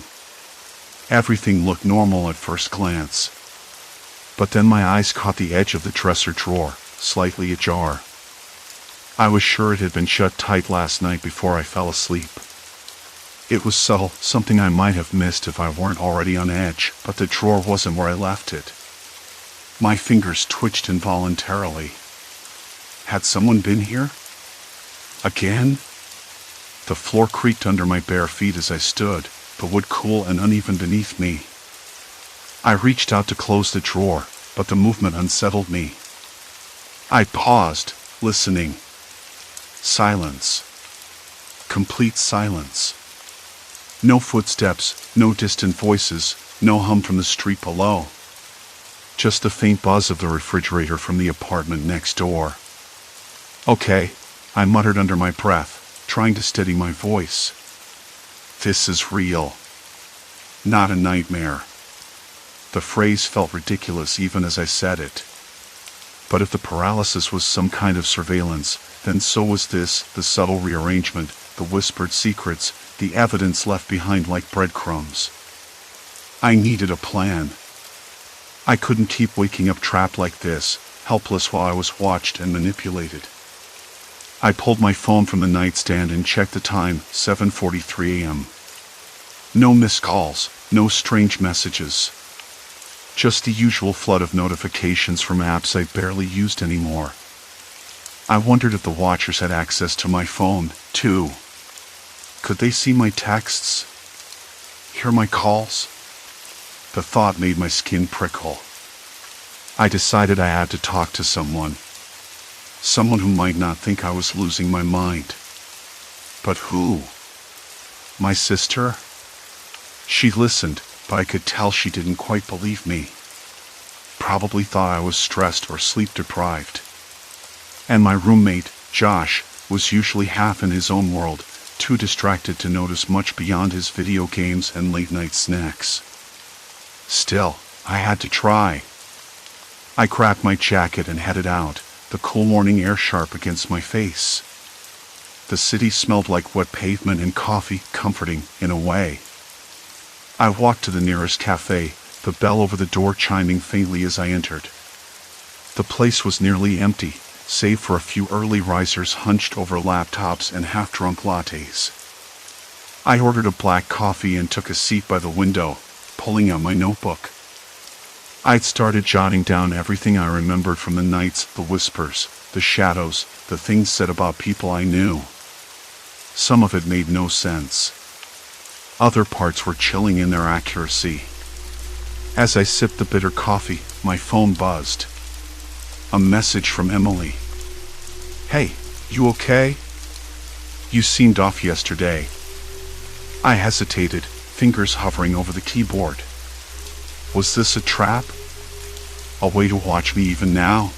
Everything looked normal at first glance. But then my eyes caught the edge of the dresser drawer, slightly ajar. I was sure it had been shut tight last night before I fell asleep. It was subtle, something I might have missed if I weren't already on edge, but the drawer wasn't where I left it. My fingers twitched involuntarily. Had someone been here? Again? The floor creaked under my bare feet as I stood, the wood cool and uneven beneath me. I reached out to close the drawer, but the movement unsettled me. I paused, listening. Silence. Complete silence. No footsteps, no distant voices, no hum from the street below. Just the faint buzz of the refrigerator from the apartment next door. Okay, I muttered under my breath, trying to steady my voice. This is real. Not a nightmare. The phrase felt ridiculous even as I said it. But if the paralysis was some kind of surveillance, then so was this, the subtle rearrangement, the whispered secrets, the evidence left behind like breadcrumbs. I needed a plan. I couldn't keep waking up trapped like this, helpless while I was watched and manipulated. I pulled my phone from the nightstand and checked the time, 7:43 a.m. No missed calls, no strange messages. Just the usual flood of notifications from apps I barely used anymore. I wondered if the watchers had access to my phone, too. Could they see my texts? Hear my calls? The thought made my skin prickle. I decided I had to talk to someone. Someone who might not think I was losing my mind. But who? My sister? She listened, but I could tell she didn't quite believe me. Probably thought I was stressed or sleep deprived. And my roommate, Josh, was usually half in his own world, too distracted to notice much beyond his video games and late-night snacks. Still, I had to try. I grabbed my jacket and headed out, the cool morning air sharp against my face. The city smelled like wet pavement and coffee, comforting in a way. I walked to the nearest cafe, the bell over the door chiming faintly as I entered. The place was nearly empty, save for a few early risers hunched over laptops and half-drunk lattes. I ordered a black coffee and took a seat by the window, pulling out my notebook. I'd started jotting down everything I remembered from the nights, the whispers, the shadows, the things said about people I knew. Some of it made no sense. Other parts were chilling in their accuracy. As I sipped the bitter coffee, my phone buzzed. A message from Emily. Hey, you okay? You seemed off yesterday. I hesitated, fingers hovering over the keyboard. Was this a trap? A way to watch me even now?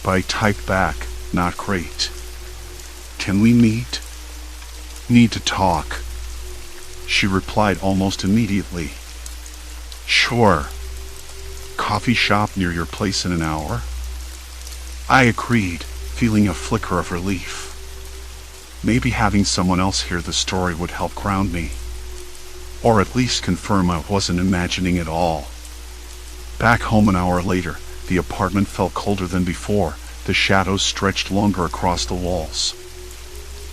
But I typed back, not great. Can we meet? Need to talk. She replied almost immediately. Sure. Coffee shop near your place in an hour? I agreed, feeling a flicker of relief. Maybe having someone else hear the story would help ground me. Or at least confirm I wasn't imagining it all. Back home an hour later, the apartment felt colder than before, the shadows stretched longer across the walls.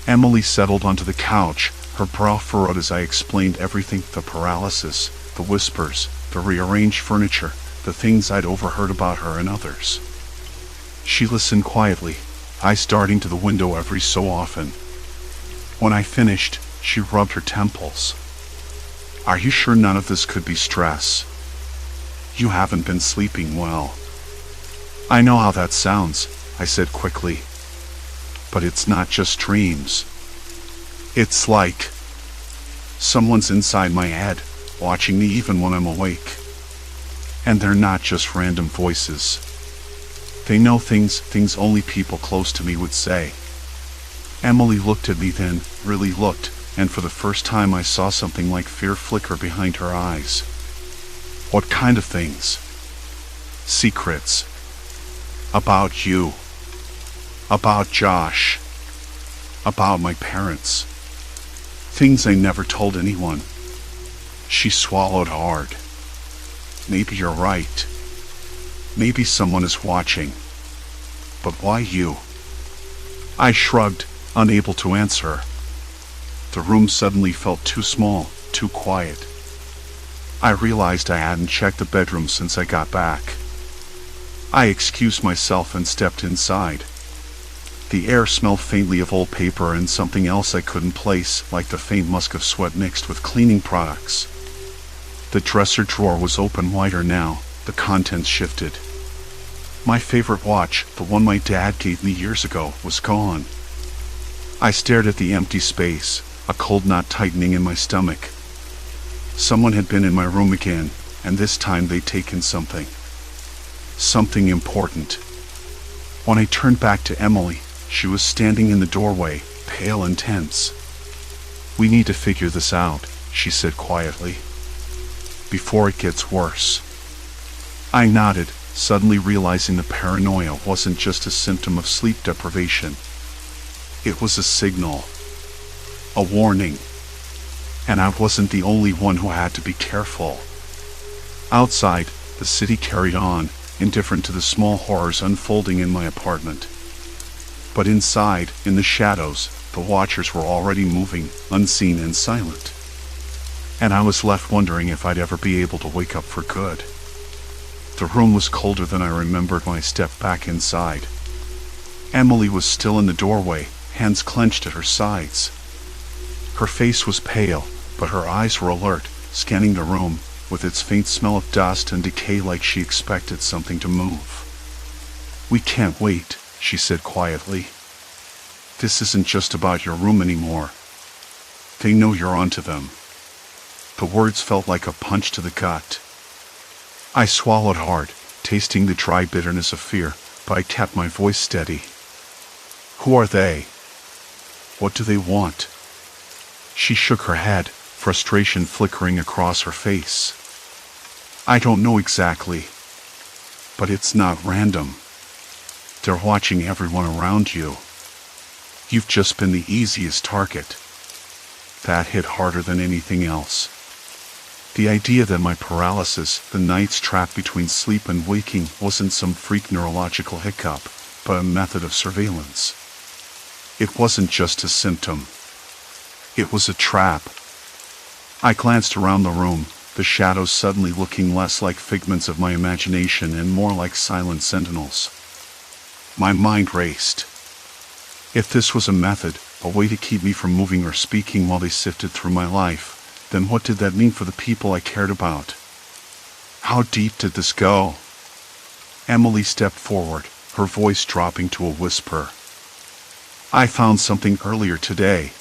Emily settled onto the couch, her brow furrowed as I explained everything, the paralysis, the whispers, the rearranged furniture, the things I'd overheard about her and others. She listened quietly, eyes darting to the window every so often. When I finished, she rubbed her temples. Are you sure none of this could be stress? You haven't been sleeping well. I know how that sounds, I said quickly. But it's not just dreams. It's like Someone's inside my head, watching me even when I'm awake. And they're not just random voices. They know things only people close to me would say. Emily looked at me then, really looked, and for the first time I saw something like fear flicker behind her eyes. What kind of things? Secrets. About you. About Josh. About my parents. Things I never told anyone. She swallowed hard. Maybe you're right. Maybe someone is watching. But why you? I shrugged, unable to answer. The room suddenly felt too small, too quiet. I realized I hadn't checked the bedroom since I got back. I excused myself and stepped inside. The air smelled faintly of old paper and something else I couldn't place, like the faint musk of sweat mixed with cleaning products. The dresser drawer was open wider now, the contents shifted. My favorite watch, the one my dad gave me years ago, was gone. I stared at the empty space, a cold knot tightening in my stomach. Someone had been in my room again, and this time they'd taken something. Something important. When I turned back to Emily, she was standing in the doorway, pale and tense. "We need to figure this out," she said quietly. "Before it gets worse." I nodded, suddenly realizing the paranoia wasn't just a symptom of sleep deprivation. It was a signal. A warning. And I wasn't the only one who had to be careful. Outside, the city carried on, indifferent to the small horrors unfolding in my apartment. But inside, in the shadows, the watchers were already moving, unseen and silent. And I was left wondering if I'd ever be able to wake up for good. The room was colder than I remembered when I stepped back inside. Emily was still in the doorway, hands clenched at her sides. Her face was pale, but her eyes were alert, scanning the room, with its faint smell of dust and decay like she expected something to move. "We can't wait," she said quietly. "This isn't just about your room anymore. They know you're onto them." The words felt like a punch to the gut. I swallowed hard, tasting the dry bitterness of fear, but I kept my voice steady. "Who are they? What do they want?" She shook her head, frustration flickering across her face. "I don't know exactly. But it's not random. They're watching everyone around you. You've just been the easiest target." That hit harder than anything else. The idea that my paralysis, the nights trapped between sleep and waking, wasn't some freak neurological hiccup, but a method of surveillance. It wasn't just a symptom. It was a trap. I glanced around the room, the shadows suddenly looking less like figments of my imagination and more like silent sentinels. My mind raced. If this was a method, a way to keep me from moving or speaking while they sifted through my life, then what did that mean for the people I cared about? How deep did this go? Emily stepped forward, her voice dropping to a whisper. "I found something earlier today."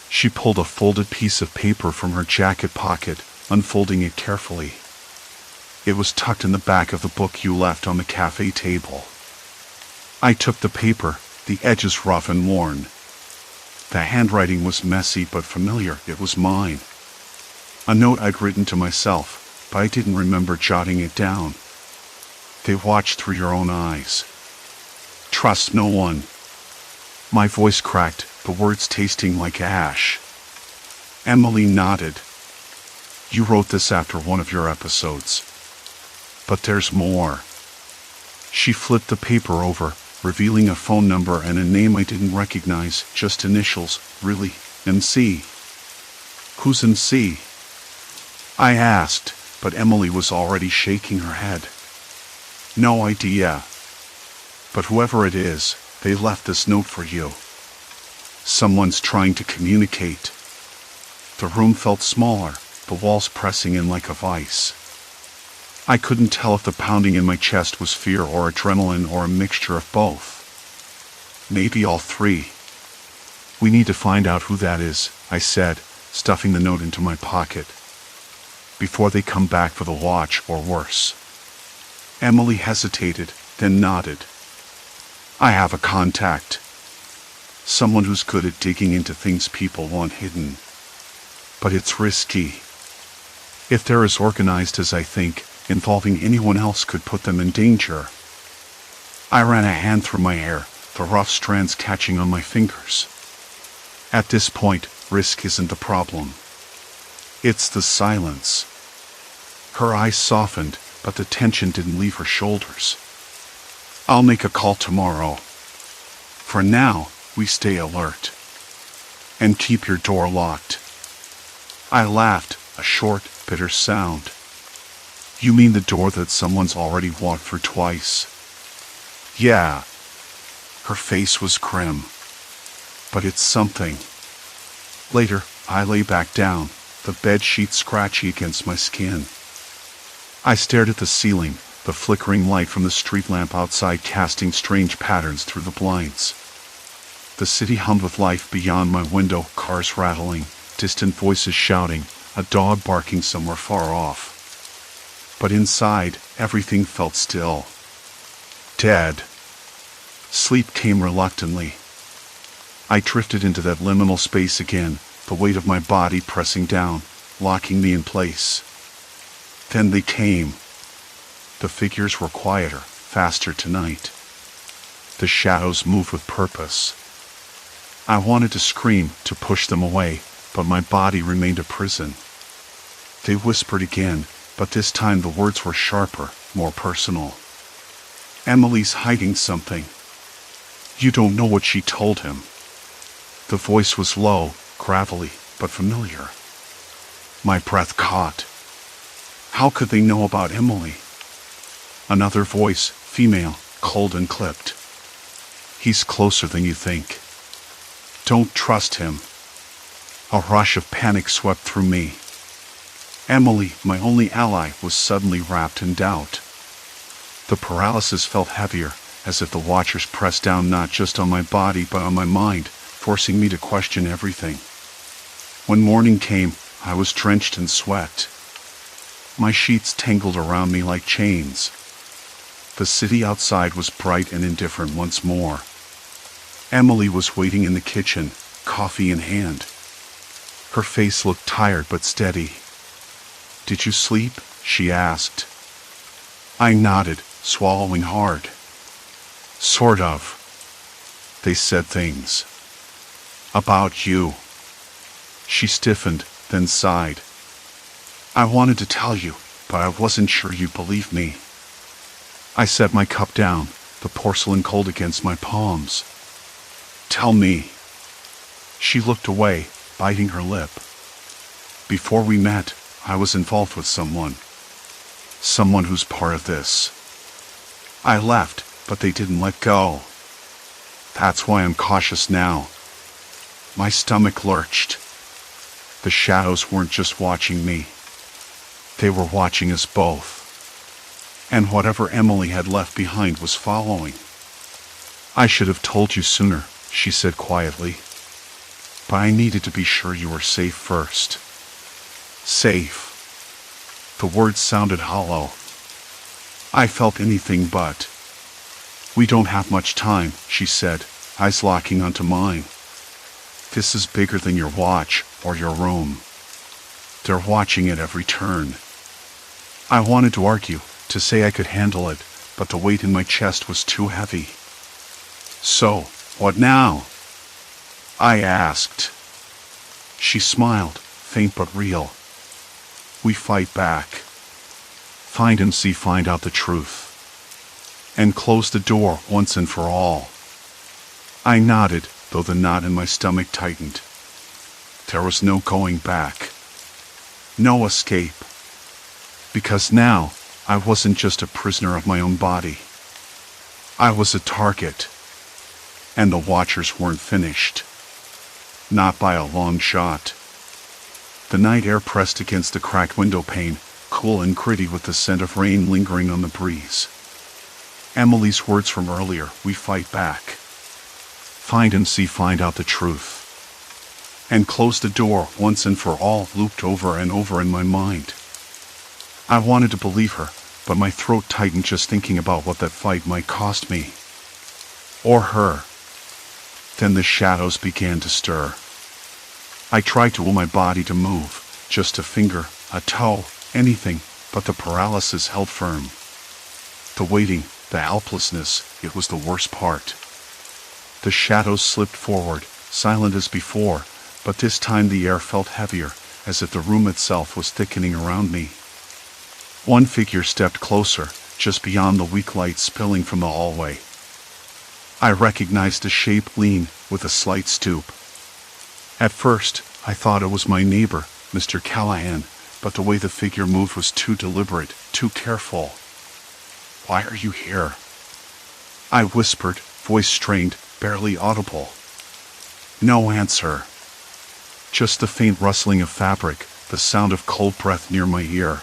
She pulled a folded piece of paper from her jacket pocket, unfolding it carefully. It was tucked in the back of the book you left on the cafe table. I took the paper, the edges rough and worn. The handwriting was messy but familiar. It was mine. A note I'd written to myself, but I didn't remember jotting it down. "They watch through your own eyes. Trust no one." My voice cracked, the words tasting like ash. Emily nodded. "You wrote this after one of your episodes. But there's more." She flipped the paper over, revealing a phone number and a name I didn't recognize, just initials, really, MC. "Who's MC?" I asked, but Emily was already shaking her head. "No idea. But whoever it is, they left this note for you. Someone's trying to communicate." The room felt smaller, the walls pressing in like a vice. I couldn't tell if the pounding in my chest was fear or adrenaline or a mixture of both. Maybe all three. "We need to find out who that is," I said, stuffing the note into my pocket. Before they come back for the watch, or worse. Emily hesitated, then nodded. I have a contact. Someone who's good at digging into things people want hidden. But it's risky. If they're as organized as I think, involving anyone else could put them in danger. I ran a hand through my hair, the rough strands catching on my fingers. At this point, risk isn't the problem. It's the silence. Her eyes softened, but the tension didn't leave her shoulders. I'll make a call tomorrow. For now, we stay alert. And keep your door locked. I laughed, a short, bitter sound. You mean the door that someone's already walked through twice? Yeah. Her face was grim. But it's something. Later, I lay back down, the bed sheet scratchy against my skin. I stared at the ceiling, the flickering light from the street lamp outside casting strange patterns through the blinds. The city hummed with life beyond my window, cars rattling, distant voices shouting, a dog barking somewhere far off. But inside, everything felt still. Dead. Sleep came reluctantly. I drifted into that liminal space again, the weight of my body pressing down, locking me in place. Then they came. The figures were quieter, faster tonight. The shadows moved with purpose. I wanted to scream, to push them away, but my body remained a prison. They whispered again, but this time the words were sharper, more personal. Emily's hiding something. You don't know what she told him. The voice was low, gravelly, but familiar. My breath caught. How could they know about Emily? Another voice, female, cold and clipped. He's closer than you think. Don't trust him. A rush of panic swept through me. Emily, my only ally, was suddenly wrapped in doubt. The paralysis felt heavier, as if the watchers pressed down not just on my body but on my mind, forcing me to question everything. When morning came, I was drenched in sweat. My sheets tangled around me like chains. The city outside was bright and indifferent once more. Emily was waiting in the kitchen, coffee in hand. Her face looked tired but steady. Did you sleep? She asked. I nodded, swallowing hard. Sort of. They said things. About you. She stiffened, then sighed. I wanted to tell you, but I wasn't sure you'd believe me. I set my cup down, the porcelain cold against my palms. Tell me. She looked away, biting her lip. Before we met, I was involved with someone. Someone who's part of this. I left, but they didn't let go. That's why I'm cautious now. My stomach lurched. The shadows weren't just watching me. They were watching us both. And whatever Emily had left behind was following. I should have told you sooner, she said quietly. But I needed to be sure you were safe first. Safe. The words sounded hollow. I felt anything but. We don't have much time, she said, eyes locking onto mine. This is bigger than your watch or your room. They're watching at every turn. I wanted to argue, to say I could handle it, but the weight in my chest was too heavy. So, what now? I asked. She smiled, faint but real. We fight back. Find and see, find out the truth. And close the door once and for all. I nodded, though the knot in my stomach tightened. There was no going back. No escape. Because now, I wasn't just a prisoner of my own body. I was a target. And the watchers weren't finished. Not by a long shot. The night air pressed against the cracked window pane, cool and gritty with the scent of rain lingering on the breeze. Emily's words from earlier, we fight back. Find and see, find out the truth. and closed the door once and for all, looped over and over in my mind. I wanted to believe her, but my throat tightened just thinking about what that fight might cost me. Or her. Then the shadows began to stir. I tried to will my body to move, just a finger, a toe, anything, but the paralysis held firm. The waiting, the helplessness, it was the worst part. The shadows slipped forward, silent as before, but this time the air felt heavier, as if the room itself was thickening around me. One figure stepped closer, just beyond the weak light spilling from the hallway. I recognized the shape, lean, with a slight stoop. At first, I thought it was my neighbor, Mr. Callahan, but the way the figure moved was too deliberate, too careful. "Why are you here?" I whispered, voice strained, barely audible. No answer. Just the faint rustling of fabric, the sound of cold breath near my ear.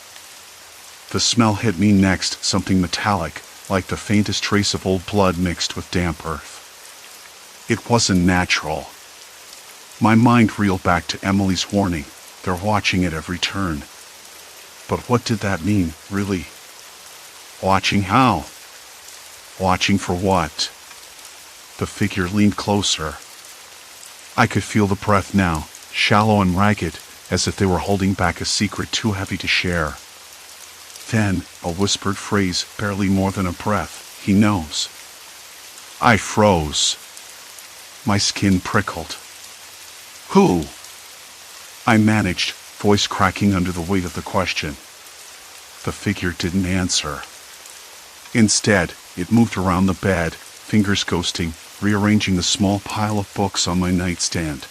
The smell hit me next, something metallic, like the faintest trace of old blood mixed with damp earth. It wasn't natural. My mind reeled back to Emily's warning. They're watching at every turn. But what did that mean, really? Watching how? Watching for what? The figure leaned closer. I could feel the breath now, shallow and ragged, as if they were holding back a secret too heavy to share. Then, a whispered phrase, barely more than a breath, "He knows." I froze. My skin prickled. "Who?" I managed, voice cracking under the weight of the question. The figure didn't answer. Instead, it moved around the bed, fingers ghosting, rearranging the small pile of books on my nightstand.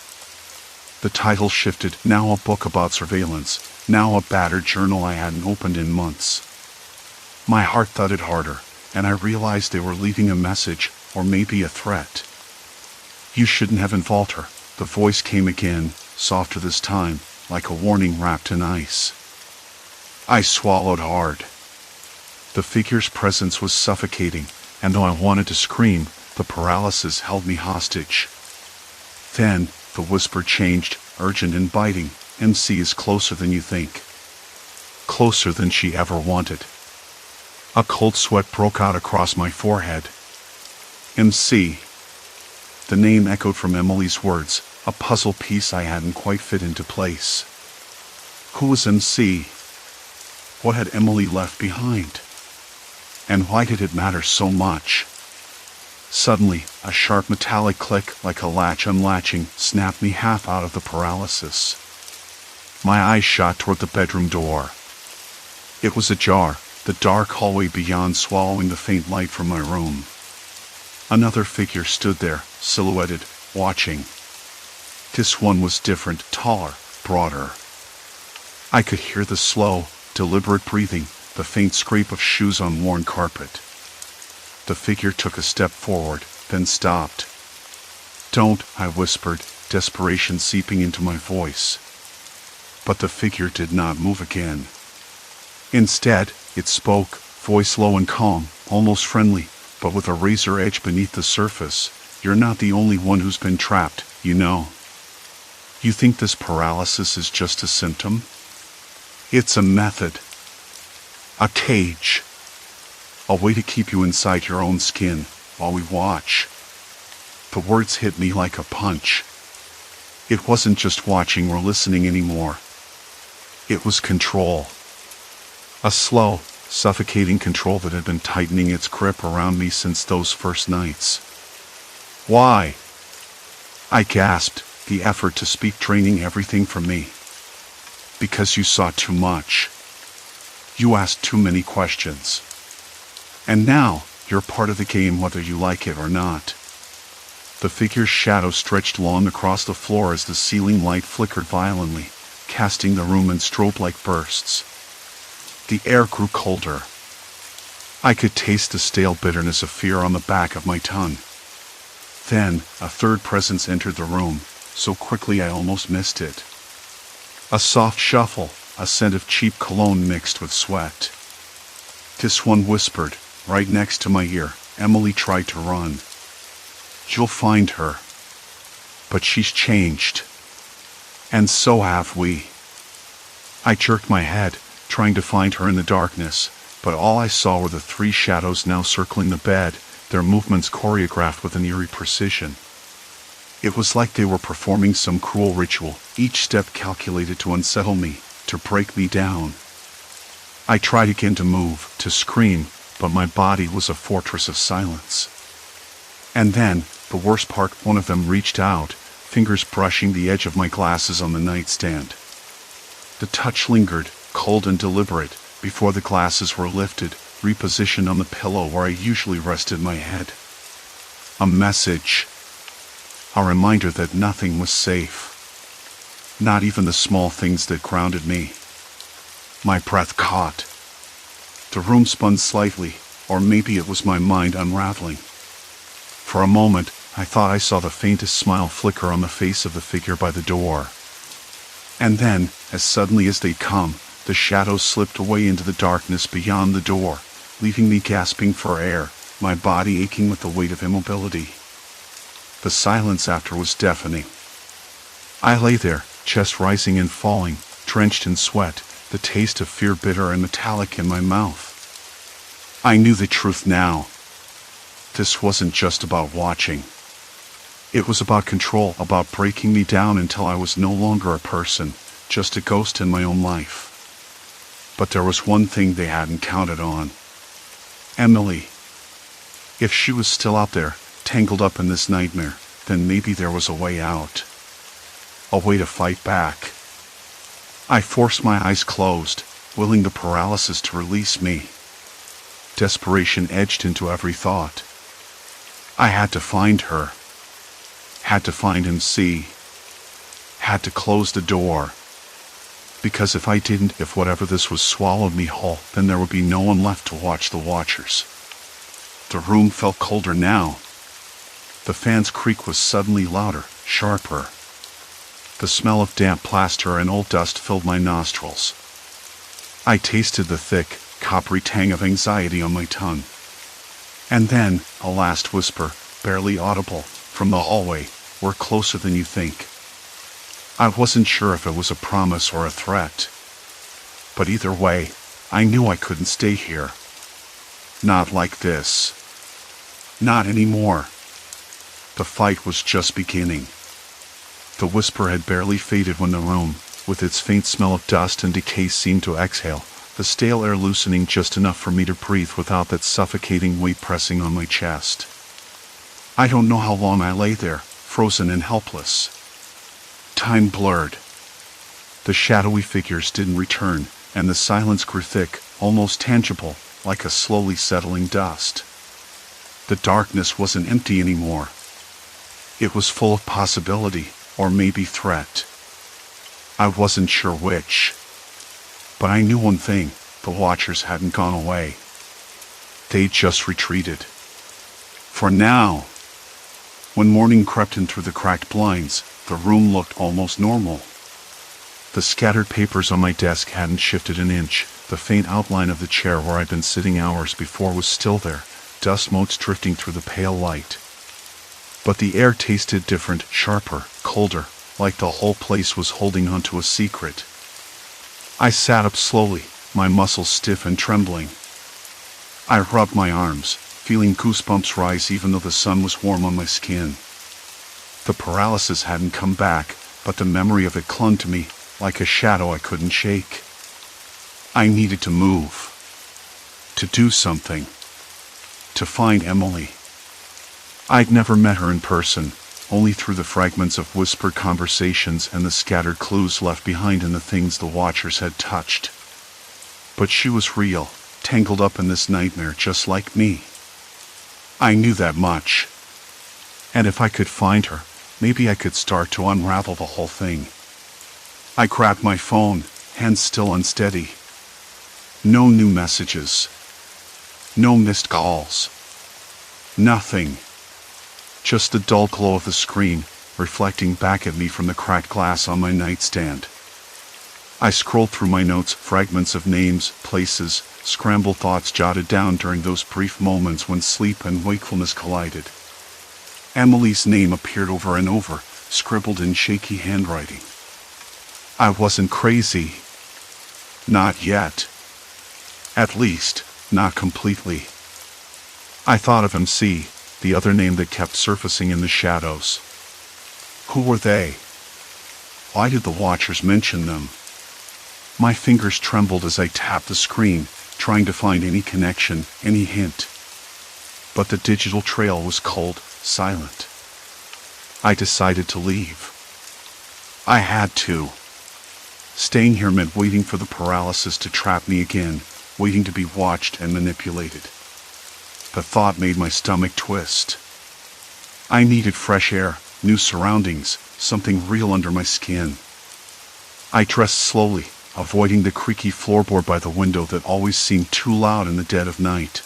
The title shifted, now a book about surveillance, now a battered journal I hadn't opened in months. My heart thudded harder, and I realized they were leaving a message, or maybe a threat. "You shouldn't have involved her," the voice came again, softer this time, like a warning wrapped in ice. I swallowed hard. The figure's presence was suffocating, and though I wanted to scream, the paralysis held me hostage. Then, the whisper changed, urgent and biting. "MC is closer than you think." Closer than she ever wanted. A cold sweat broke out across my forehead. MC. The name echoed from Emily's words, a puzzle piece I hadn't quite fit into place. Who was MC? What had Emily left behind? And why did it matter so much? Suddenly, a sharp metallic click, like a latch unlatching, snapped me half out of the paralysis. My eyes shot toward the bedroom door. It was ajar, the dark hallway beyond swallowing the faint light from my room. Another figure stood there, silhouetted, watching. This one was different, taller, broader. I could hear the slow, deliberate breathing, the faint scrape of shoes on worn carpet. The figure took a step forward, then stopped. "Don't," I whispered, desperation seeping into my voice. But the figure did not move again. Instead, it spoke, voice low and calm, almost friendly, but with a razor edge beneath the surface. "You're not the only one who's been trapped, you know. You think this paralysis is just a symptom? It's a method. A cage. A way to keep you inside your own skin, while we watch." The words hit me like a punch. It wasn't just watching or listening anymore. It was control. A slow, suffocating control that had been tightening its grip around me since those first nights. "Why?" I gasped, the effort to speak draining everything from me. "Because you saw too much. You asked too many questions. And now, you're part of the game whether you like it or not." The figure's shadow stretched long across the floor as the ceiling light flickered violently, casting the room in strobe-like bursts. The air grew colder. I could taste the stale bitterness of fear on the back of my tongue. Then, a third presence entered the room, so quickly I almost missed it. A soft shuffle, a scent of cheap cologne mixed with sweat. This one whispered, right next to my ear. Emily tried to run. "You'll find her. But she's changed. And so have we. I jerked my head, trying to find her in the darkness, but all I saw were the three shadows now circling the bed, their movements choreographed with an eerie precision. It was like they were performing some cruel ritual, each step calculated to unsettle me, to break me down. I tried again to move, to scream, but my body was a fortress of silence. And then, the worst part, one of them reached out, fingers brushing the edge of my glasses on the nightstand. The touch lingered, cold and deliberate, before the glasses were lifted, repositioned on the pillow where I usually rested my head. A message. A reminder that nothing was safe. Not even the small things that grounded me. My breath caught. The room spun slightly, or maybe it was my mind unraveling. For a moment, I thought I saw the faintest smile flicker on the face of the figure by the door. And then, as suddenly as they'd come, the shadows slipped away into the darkness beyond the door, leaving me gasping for air, my body aching with the weight of immobility. The silence after was deafening. I lay there, chest rising and falling, drenched in sweat, the taste of fear bitter and metallic in my mouth. I knew the truth now. This wasn't just about watching. It was about control, about breaking me down until I was no longer a person, just a ghost in my own life. But there was one thing they hadn't counted on. Emily. If she was still out there, tangled up in this nightmare, then maybe there was a way out. A way to fight back. I forced my eyes closed, willing the paralysis to release me. Desperation edged into every thought. I had to find her. Had to find and see. Had to close the door. Because if I didn't, if whatever this was swallowed me whole, then there would be no one left to watch the watchers. The room felt colder now. The fan's creak was suddenly louder, sharper. The smell of damp plaster and old dust filled my nostrils. I tasted the thick, coppery tang of anxiety on my tongue. And then, a last whisper, barely audible, from the hallway, "We're closer than you think." I wasn't sure if it was a promise or a threat. But either way, I knew I couldn't stay here. Not like this. Not anymore. The fight was just beginning. The whisper had barely faded when the room, with its faint smell of dust and decay, seemed to exhale, the stale air loosening just enough for me to breathe without that suffocating weight pressing on my chest. I don't know how long I lay there, frozen and helpless. Time blurred. The shadowy figures didn't return, and the silence grew thick, almost tangible, like a slowly settling dust. The darkness wasn't empty anymore. It was full of possibility, or maybe threat. I wasn't sure which. But I knew one thing, the watchers hadn't gone away. They'd just retreated. For now. When morning crept in through the cracked blinds, the room looked almost normal. The scattered papers on my desk hadn't shifted an inch. The faint outline of the chair where I'd been sitting hours before was still there, dust motes drifting through the pale light. But the air tasted different, sharper, colder, like the whole place was holding onto a secret. I sat up slowly, my muscles stiff and trembling. I rubbed my arms, feeling goosebumps rise even though the sun was warm on my skin. The paralysis hadn't come back, but the memory of it clung to me, like a shadow I couldn't shake. I needed to move. To do something. To find Emily. I'd never met her in person, only through the fragments of whispered conversations and the scattered clues left behind in the things the watchers had touched. But she was real, tangled up in this nightmare just like me. I knew that much. And if I could find her, maybe I could start to unravel the whole thing. I grabbed my phone, hands still unsteady. No new messages. No missed calls. Nothing. Just the dull glow of the screen, reflecting back at me from the cracked glass on my nightstand. I scrolled through my notes, fragments of names, places, scrambled thoughts jotted down during those brief moments when sleep and wakefulness collided. Emily's name appeared over and over, scribbled in shaky handwriting. I wasn't crazy. Not yet. At least, not completely. I thought of MC, the other name that kept surfacing in the shadows. Who were they? Why did the Watchers mention them? My fingers trembled as I tapped the screen, trying to find any connection, any hint. But the digital trail was cold, silent. I decided to leave. I had to. Staying here meant waiting for the paralysis to trap me again, waiting to be watched and manipulated. The thought made my stomach twist. I needed fresh air, new surroundings, something real under my skin. I dressed slowly, avoiding the creaky floorboard by the window that always seemed too loud in the dead of night.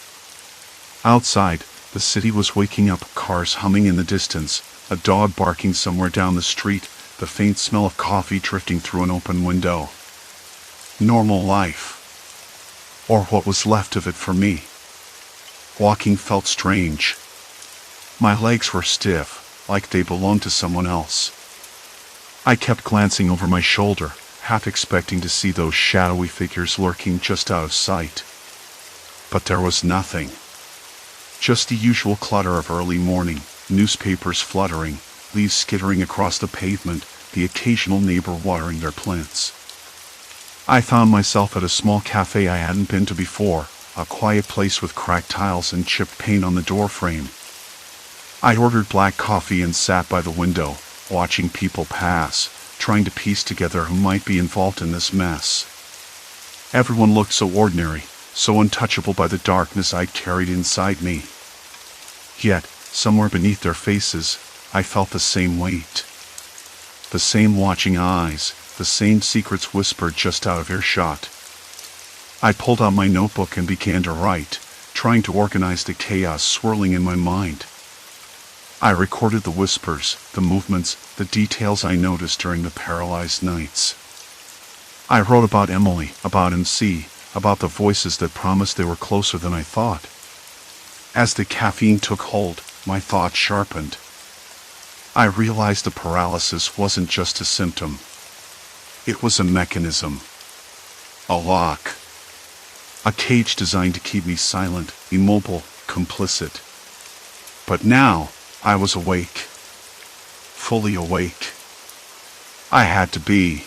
Outside, the city was waking up, cars humming in the distance, a dog barking somewhere down the street, the faint smell of coffee drifting through an open window. Normal life. Or what was left of it for me. Walking felt strange. My legs were stiff, like they belonged to someone else. I kept glancing over my shoulder, half expecting to see those shadowy figures lurking just out of sight. But there was nothing. Just the usual clutter of early morning, newspapers fluttering, leaves skittering across the pavement, the occasional neighbor watering their plants. I found myself at a small cafe I hadn't been to before, a quiet place with cracked tiles and chipped paint on the doorframe. I ordered black coffee and sat by the window, watching people pass, trying to piece together who might be involved in this mess. Everyone looked so ordinary, so untouchable by the darkness I'd carried inside me. Yet, somewhere beneath their faces, I felt the same weight. The same watching eyes, the same secrets whispered just out of earshot. I pulled out my notebook and began to write, trying to organize the chaos swirling in my mind. I recorded the whispers, the movements, the details I noticed during the paralyzed nights. I wrote about Emily, about MC, about the voices that promised they were closer than I thought. As the caffeine took hold, my thoughts sharpened. I realized the paralysis wasn't just a symptom. It was a mechanism. A lock. A cage designed to keep me silent, immobile, complicit. But now, I was awake. Fully awake. I had to be.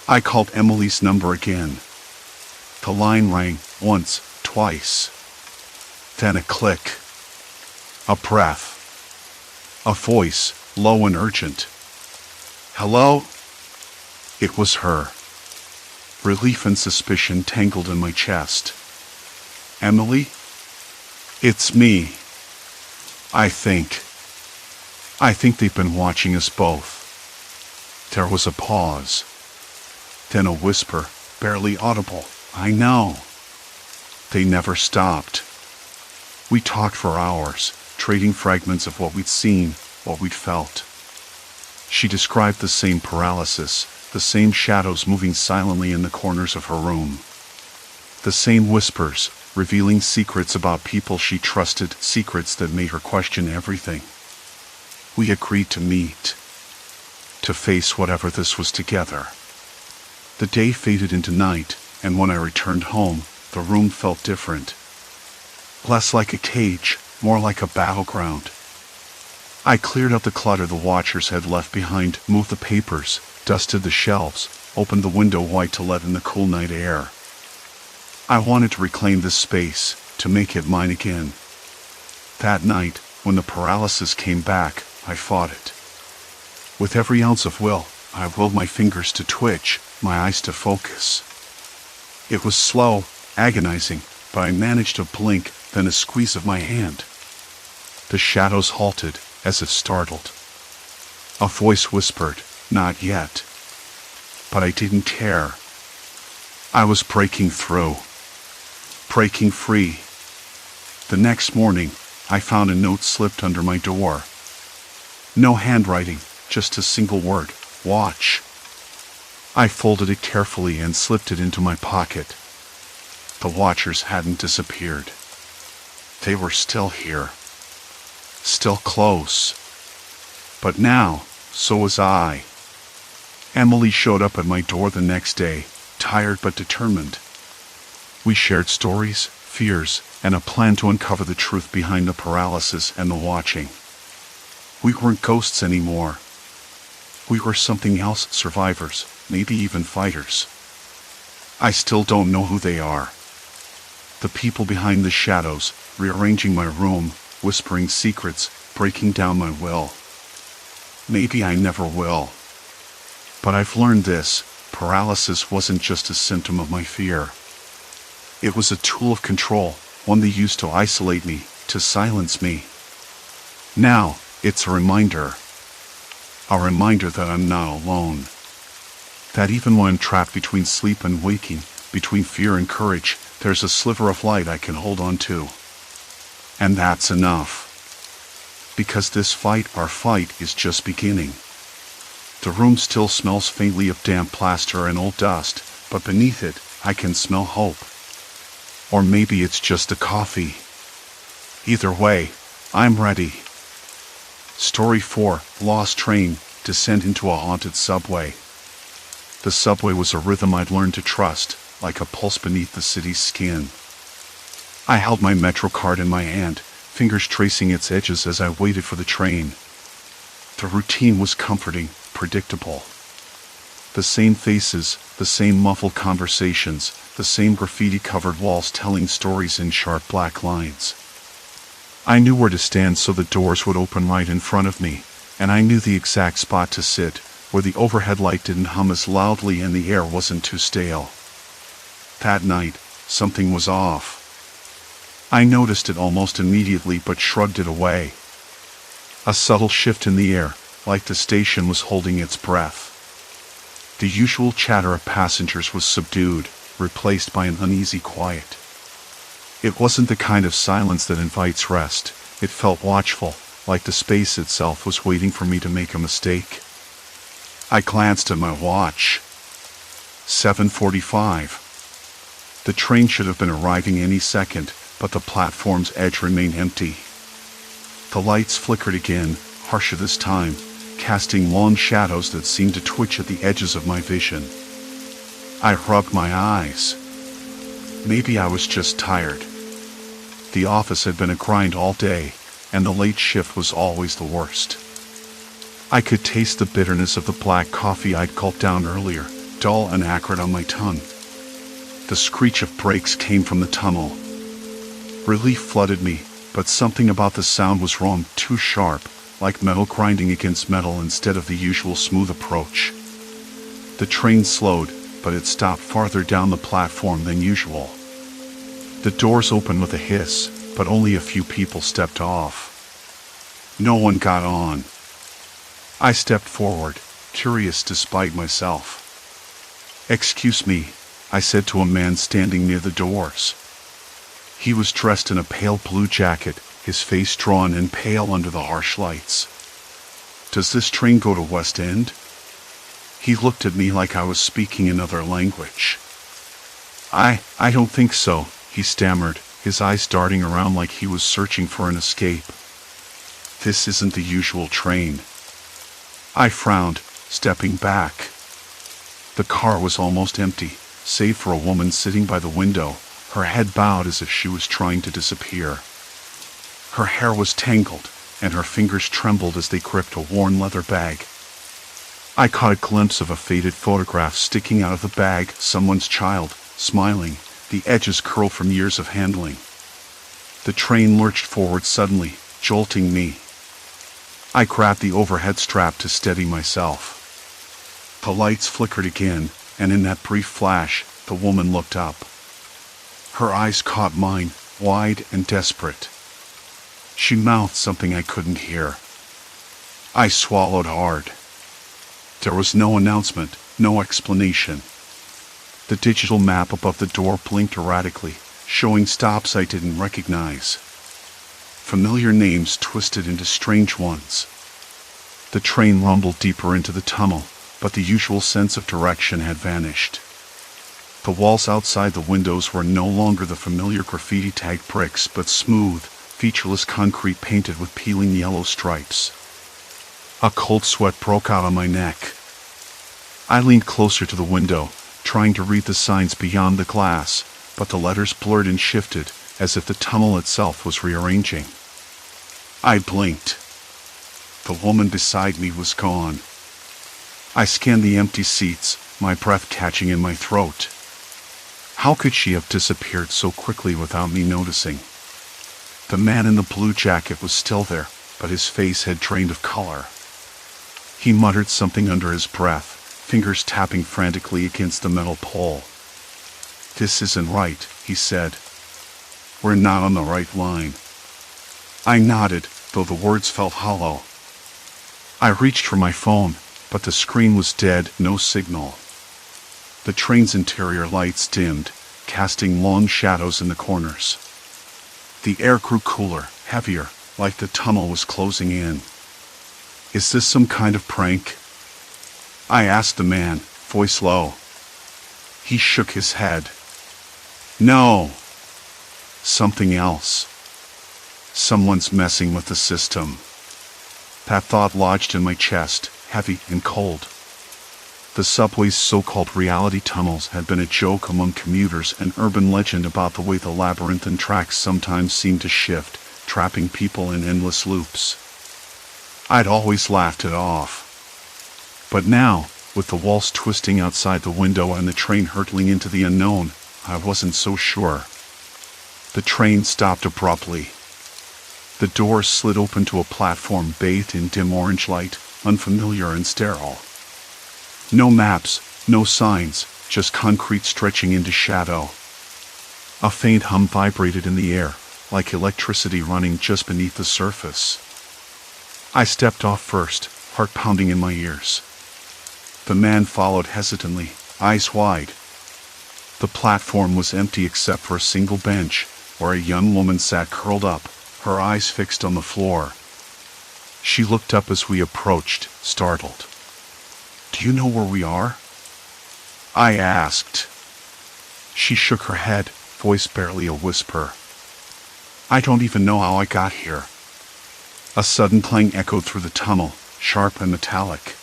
I called Emily's number again. The line rang once, twice. Then a click. A breath. A voice, low and urgent. Hello? It was her. Relief and suspicion tangled in my chest. Emily? It's me. I think they've been watching us both. There was a pause. Then a whisper, barely audible. I know. They never stopped. We talked for hours, trading fragments of what we'd seen, what we'd felt. She described the same paralysis, the same shadows moving silently in the corners of her room. The same whispers, revealing secrets about people she trusted, secrets that made her question everything. We agreed to meet, to face whatever this was together. The day faded into night, and when I returned home, the room felt different. Less like a cage, more like a battleground. I cleared out the clutter the Watchers had left behind, moved the papers, dusted the shelves, opened the window wide to let in the cool night air. I wanted to reclaim this space, to make it mine again. That night, when the paralysis came back, I fought it. With every ounce of will, I willed my fingers to twitch, my eyes to focus. It was slow, agonizing, but I managed to blink, then a squeeze of my hand. The shadows halted, as if startled. A voice whispered, "Not yet." But I didn't care. I was breaking through. Breaking free. The next morning, I found a note slipped under my door. No handwriting, just a single word, watch. I folded it carefully and slipped it into my pocket. The Watchers hadn't disappeared. They were still here. Still close. But now, so was I. Emily showed up at my door the next day, tired but determined. We shared stories, fears, and a plan to uncover the truth behind the paralysis and the watching. We weren't ghosts anymore. We were something else, survivors, maybe even fighters. I still don't know who they are. The people behind the shadows, rearranging my room, whispering secrets, breaking down my will. Maybe I never will. But I've learned this: paralysis wasn't just a symptom of my fear. It was a tool of control, one they used to isolate me, to silence me. Now, it's a reminder that I'm not alone. That even when I'm trapped between sleep and waking, between fear and courage, there's a sliver of light I can hold on to. And that's enough. Because this fight, our fight, is just beginning. The room still smells faintly of damp plaster and old dust, but beneath it, I can smell hope. Or maybe it's just the coffee. Either way, I'm ready. Story 4, Lost Train, Descent into a Haunted Subway. The subway was a rhythm I'd learned to trust, like a pulse beneath the city's skin. I held my Metro card in my hand, fingers tracing its edges as I waited for the train. The routine was comforting, predictable. The same faces, the same muffled conversations, the same graffiti-covered walls telling stories in sharp black lines. I knew where to stand so the doors would open right in front of me, and I knew the exact spot to sit, where the overhead light didn't hum as loudly and the air wasn't too stale. That night, something was off. I noticed it almost immediately but shrugged it away. A subtle shift in the air, like the station was holding its breath. The usual chatter of passengers was subdued, replaced by an uneasy quiet. It wasn't the kind of silence that invites rest. It felt watchful, like the space itself was waiting for me to make a mistake. I glanced at my watch. 7:45. The train should have been arriving any second, but the platform's edge remained empty. The lights flickered again, harsher this time, casting long shadows that seemed to twitch at the edges of my vision. I rubbed my eyes. Maybe I was just tired. The office had been a grind all day, and the late shift was always the worst. I could taste the bitterness of the black coffee I'd gulped down earlier, dull and acrid on my tongue. The screech of brakes came from the tunnel. Relief flooded me, but something about the sound was wrong, too sharp, like metal grinding against metal instead of the usual smooth approach. The train slowed, but it stopped farther down the platform than usual. The doors opened with a hiss, but only a few people stepped off. No one got on. I stepped forward, curious despite myself. "Excuse me," I said to a man standing near the doors. He was dressed in a pale blue jacket, his face drawn and pale under the harsh lights. "Does this train go to West End?" He looked at me like I was speaking another language. I don't think so," he stammered, his eyes darting around like he was searching for an escape. "This isn't the usual train." I frowned, stepping back. The car was almost empty, save for a woman sitting by the window, her head bowed as if she was trying to disappear. Her hair was tangled, and her fingers trembled as they gripped a worn leather bag. I caught a glimpse of a faded photograph sticking out of the bag, someone's child, smiling, the edges curled from years of handling. The train lurched forward suddenly, jolting me. I grabbed the overhead strap to steady myself. The lights flickered again, and in that brief flash, the woman looked up. Her eyes caught mine, wide and desperate. She mouthed something I couldn't hear. I swallowed hard. There was no announcement, no explanation. The digital map above the door blinked erratically, showing stops I didn't recognize. Familiar names twisted into strange ones. The train rumbled deeper into the tunnel, but the usual sense of direction had vanished. The walls outside the windows were no longer the familiar graffiti-tagged bricks, but smooth, featureless concrete painted with peeling yellow stripes. A cold sweat broke out on my neck. I leaned closer to the window, trying to read the signs beyond the glass, but the letters blurred and shifted, as if the tunnel itself was rearranging. I blinked. The woman beside me was gone. I scanned the empty seats, my breath catching in my throat. How could she have disappeared so quickly without me noticing? The man in the blue jacket was still there, but his face had drained of color. He muttered something under his breath, fingers tapping frantically against the metal pole. "This isn't right," he said. "We're not on the right line." I nodded, though the words felt hollow. I reached for my phone, but the screen was dead, no signal. The train's interior lights dimmed, casting long shadows in the corners. The air grew cooler, heavier, like the tunnel was closing in. "Is this some kind of prank?" I asked the man, voice low. He shook his head. "No. Something else. Someone's messing with the system." That thought lodged in my chest, heavy and cold. The subway's so-called reality tunnels had been a joke among commuters, an urban legend about the way the labyrinthine tracks sometimes seemed to shift, trapping people in endless loops. I'd always laughed it off. But now, with the walls twisting outside the window and the train hurtling into the unknown, I wasn't so sure. The train stopped abruptly. The doors slid open to a platform bathed in dim orange light, unfamiliar and sterile. No maps, no signs, just concrete stretching into shadow. A faint hum vibrated in the air, like electricity running just beneath the surface. I stepped off first, heart pounding in my ears. The man followed hesitantly, eyes wide. The platform was empty except for a single bench, where a young woman sat curled up, her eyes fixed on the floor. She looked up as we approached, startled. "Do you know where we are?" I asked. She shook her head, voice barely a whisper. "I don't even know how I got here." A sudden clang echoed through the tunnel, sharp and metallic.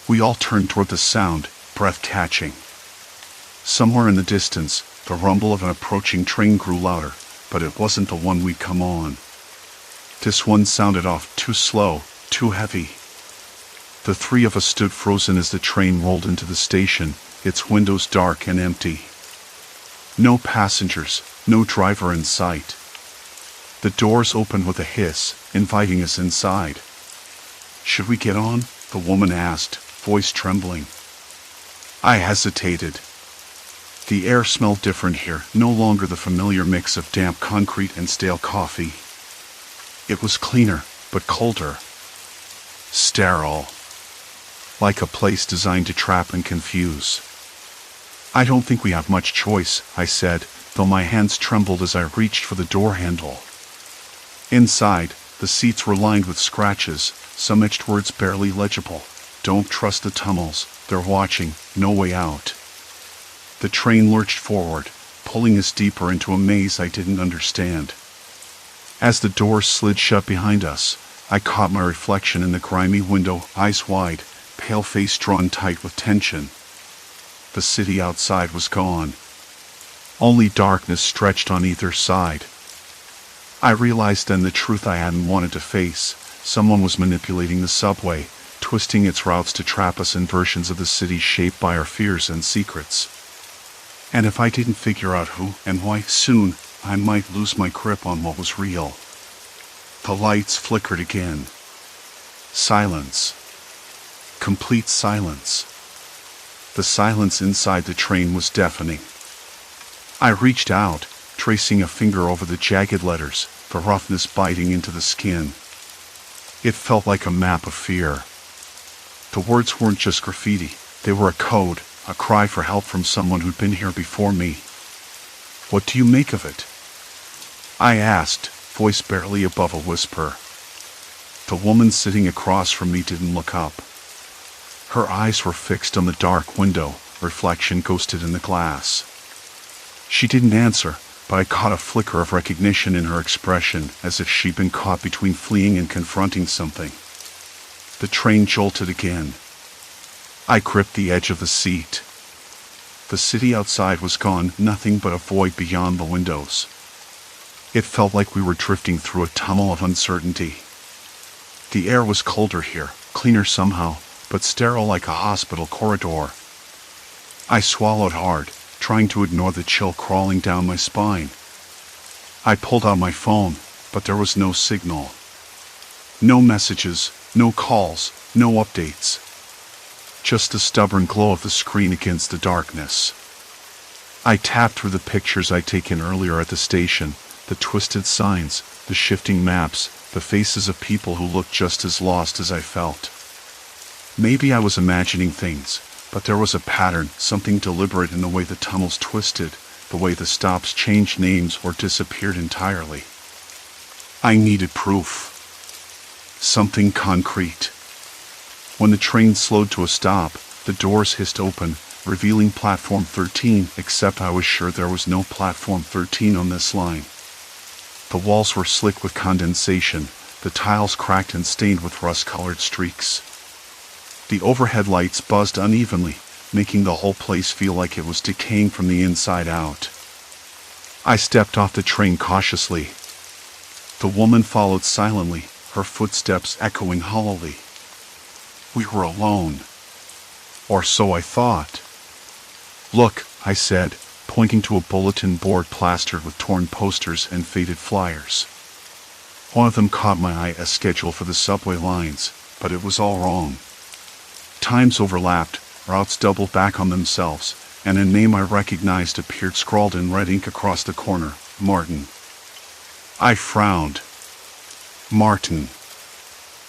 We all turned toward the sound, breath-catching. Somewhere in the distance, the rumble of an approaching train grew louder, but it wasn't the one we'd come on. This one sounded off, too slow, too heavy. The three of us stood frozen as the train rolled into the station, its windows dark and empty. No passengers, no driver in sight. The doors opened with a hiss, inviting us inside. "Should we get on?" the woman asked, voice trembling. I hesitated. The air smelled different here, no longer the familiar mix of damp concrete and stale coffee. It was cleaner, but colder. Sterile. Like a place designed to trap and confuse. "I don't think we have much choice," I said, though my hands trembled as I reached for the door handle. Inside, the seats were lined with scratches, some etched words barely legible. "Don't trust the tunnels, they're watching, no way out." The train lurched forward, pulling us deeper into a maze I didn't understand. As the doors slid shut behind us, I caught my reflection in the grimy window, eyes wide, pale face drawn tight with tension. The city outside was gone. Only darkness stretched on either side. I realized then the truth I hadn't wanted to face. Someone was manipulating the subway, twisting its routes to trap us in versions of the city shaped by our fears and secrets. And if I didn't figure out who and why soon, I might lose my grip on what was real. The lights flickered again. Silence. Complete silence. The silence inside the train was deafening. I reached out, tracing a finger over the jagged letters, the roughness biting into the skin. It felt like a map of fear. The words weren't just graffiti, they were a code, a cry for help from someone who'd been here before me. "What do you make of it?" I asked, voice barely above a whisper. The woman sitting across from me didn't look up. Her eyes were fixed on the dark window, reflection ghosted in the glass. She didn't answer, but I caught a flicker of recognition in her expression, as if she'd been caught between fleeing and confronting something. The train jolted again. I gripped the edge of the seat. The city outside was gone, nothing but a void beyond the windows. It felt like we were drifting through a tunnel of uncertainty. The air was colder here, cleaner somehow, but sterile like a hospital corridor. I swallowed hard, trying to ignore the chill crawling down my spine. I pulled out my phone, but there was no signal. No messages, no calls, no updates. Just the stubborn glow of the screen against the darkness. I tapped through the pictures I'd taken earlier at the station, the twisted signs, the shifting maps, the faces of people who looked just as lost as I felt. Maybe I was imagining things, but there was a pattern, something deliberate in the way the tunnels twisted, the way the stops changed names or disappeared entirely. I needed proof. Something concrete. When the train slowed to a stop, the doors hissed open, revealing Platform 13, except I was sure there was no Platform 13 on this line. The walls were slick with condensation, the tiles cracked and stained with rust-colored streaks. The overhead lights buzzed unevenly, making the whole place feel like it was decaying from the inside out. I stepped off the train cautiously. The woman followed silently, her footsteps echoing hollowly. We were alone. Or so I thought. "Look," I said, pointing to a bulletin board plastered with torn posters and faded flyers. One of them caught my eye, a schedule for the subway lines, but it was all wrong. Times overlapped, routes doubled back on themselves, and a name I recognized appeared scrawled in red ink across the corner, Martin. I frowned. Martin.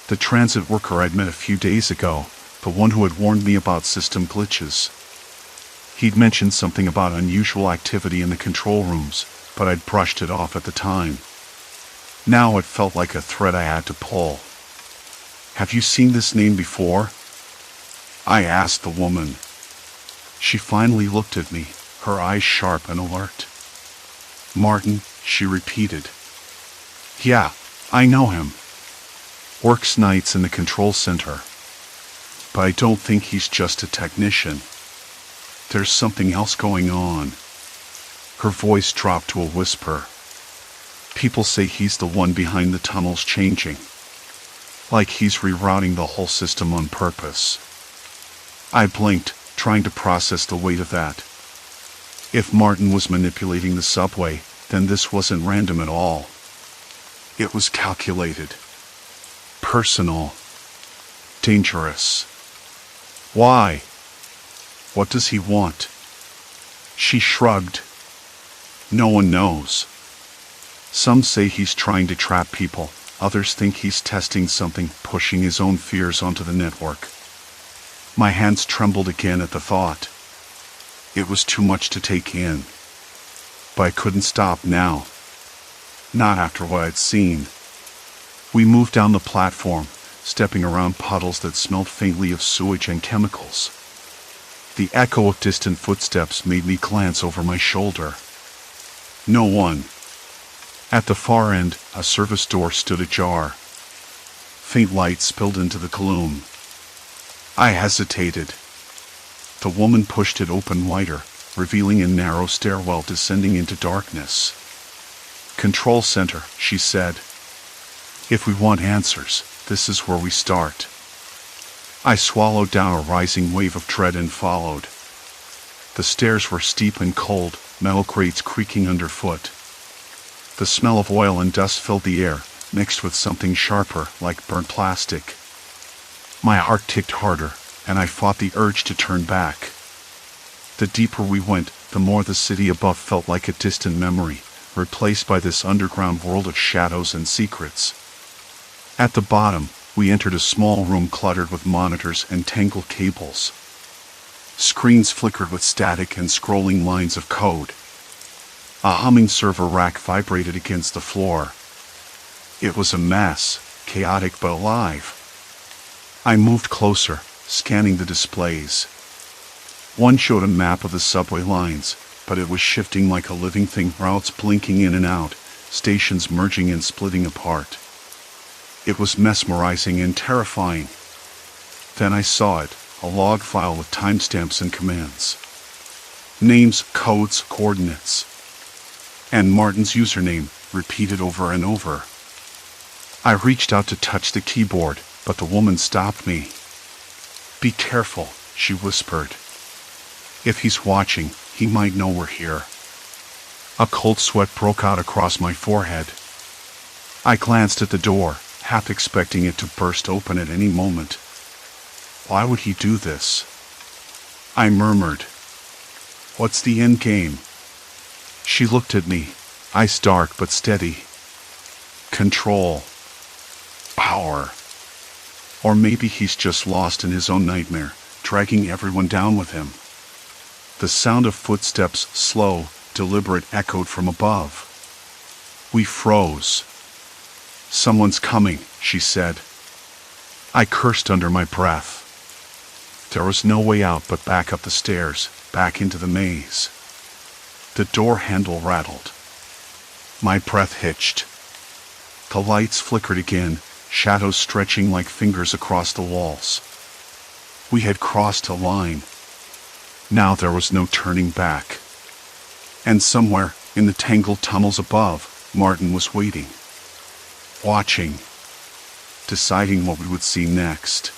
The transit worker I'd met a few days ago, the one who had warned me about system glitches. He'd mentioned something about unusual activity in the control rooms, but I'd brushed it off at the time. Now it felt like a thread I had to pull. "Have you seen this name before?" I asked the woman. She finally looked at me, her eyes sharp and alert. "Martin," she repeated. "Yeah, I know him. Works nights in the control center. But I don't think he's just a technician. There's something else going on." Her voice dropped to a whisper. "People say he's the one behind the tunnels changing. Like he's rerouting the whole system on purpose." I blinked, trying to process the weight of that. If Martin was manipulating the subway, then this wasn't random at all. It was calculated. Personal. Dangerous. Why? What does he want? She shrugged. No one knows. Some say he's trying to trap people, others think he's testing something, pushing his own fears onto the network. My hands trembled again at the thought. It was too much to take in. But I couldn't stop now. Not after what I'd seen. We moved down the platform, stepping around puddles that smelled faintly of sewage and chemicals. The echo of distant footsteps made me glance over my shoulder. No one. At the far end, a service door stood ajar. Faint light spilled into the gloom. I hesitated. The woman pushed it open wider, revealing a narrow stairwell descending into darkness. "Control center," she said. "If we want answers, this is where we start." I swallowed down a rising wave of dread and followed. The stairs were steep and cold, metal grates creaking underfoot. The smell of oil and dust filled the air, mixed with something sharper, like burnt plastic. My heart ticked harder, and I fought the urge to turn back. The deeper we went, the more the city above felt like a distant memory, replaced by this underground world of shadows and secrets. At the bottom, we entered a small room cluttered with monitors and tangled cables. Screens flickered with static and scrolling lines of code. A humming server rack vibrated against the floor. It was a mess, chaotic but alive. I moved closer, scanning the displays. One showed a map of the subway lines, but it was shifting like a living thing, routes blinking in and out, stations merging and splitting apart. It was mesmerizing and terrifying. Then I saw it, a log file with timestamps and commands. Names, codes, coordinates. And Martin's username, repeated over and over. I reached out to touch the keyboard, but the woman stopped me. "Be careful," she whispered. "If he's watching, he might know we're here." A cold sweat broke out across my forehead. I glanced at the door, half expecting it to burst open at any moment. Why would he do this? I murmured, "What's the end game?" She looked at me, eyes dark but steady. Control. Power. Or maybe he's just lost in his own nightmare, dragging everyone down with him. The sound of footsteps, slow, deliberate, echoed from above. We froze. "Someone's coming," she said. I cursed under my breath. There was no way out but back up the stairs, back into the maze. The door handle rattled. My breath hitched. The lights flickered again, shadows stretching like fingers across the walls. We had crossed a line. Now there was no turning back. And somewhere, in the tangled tunnels above, Martin was waiting. Watching. Deciding what we would see next.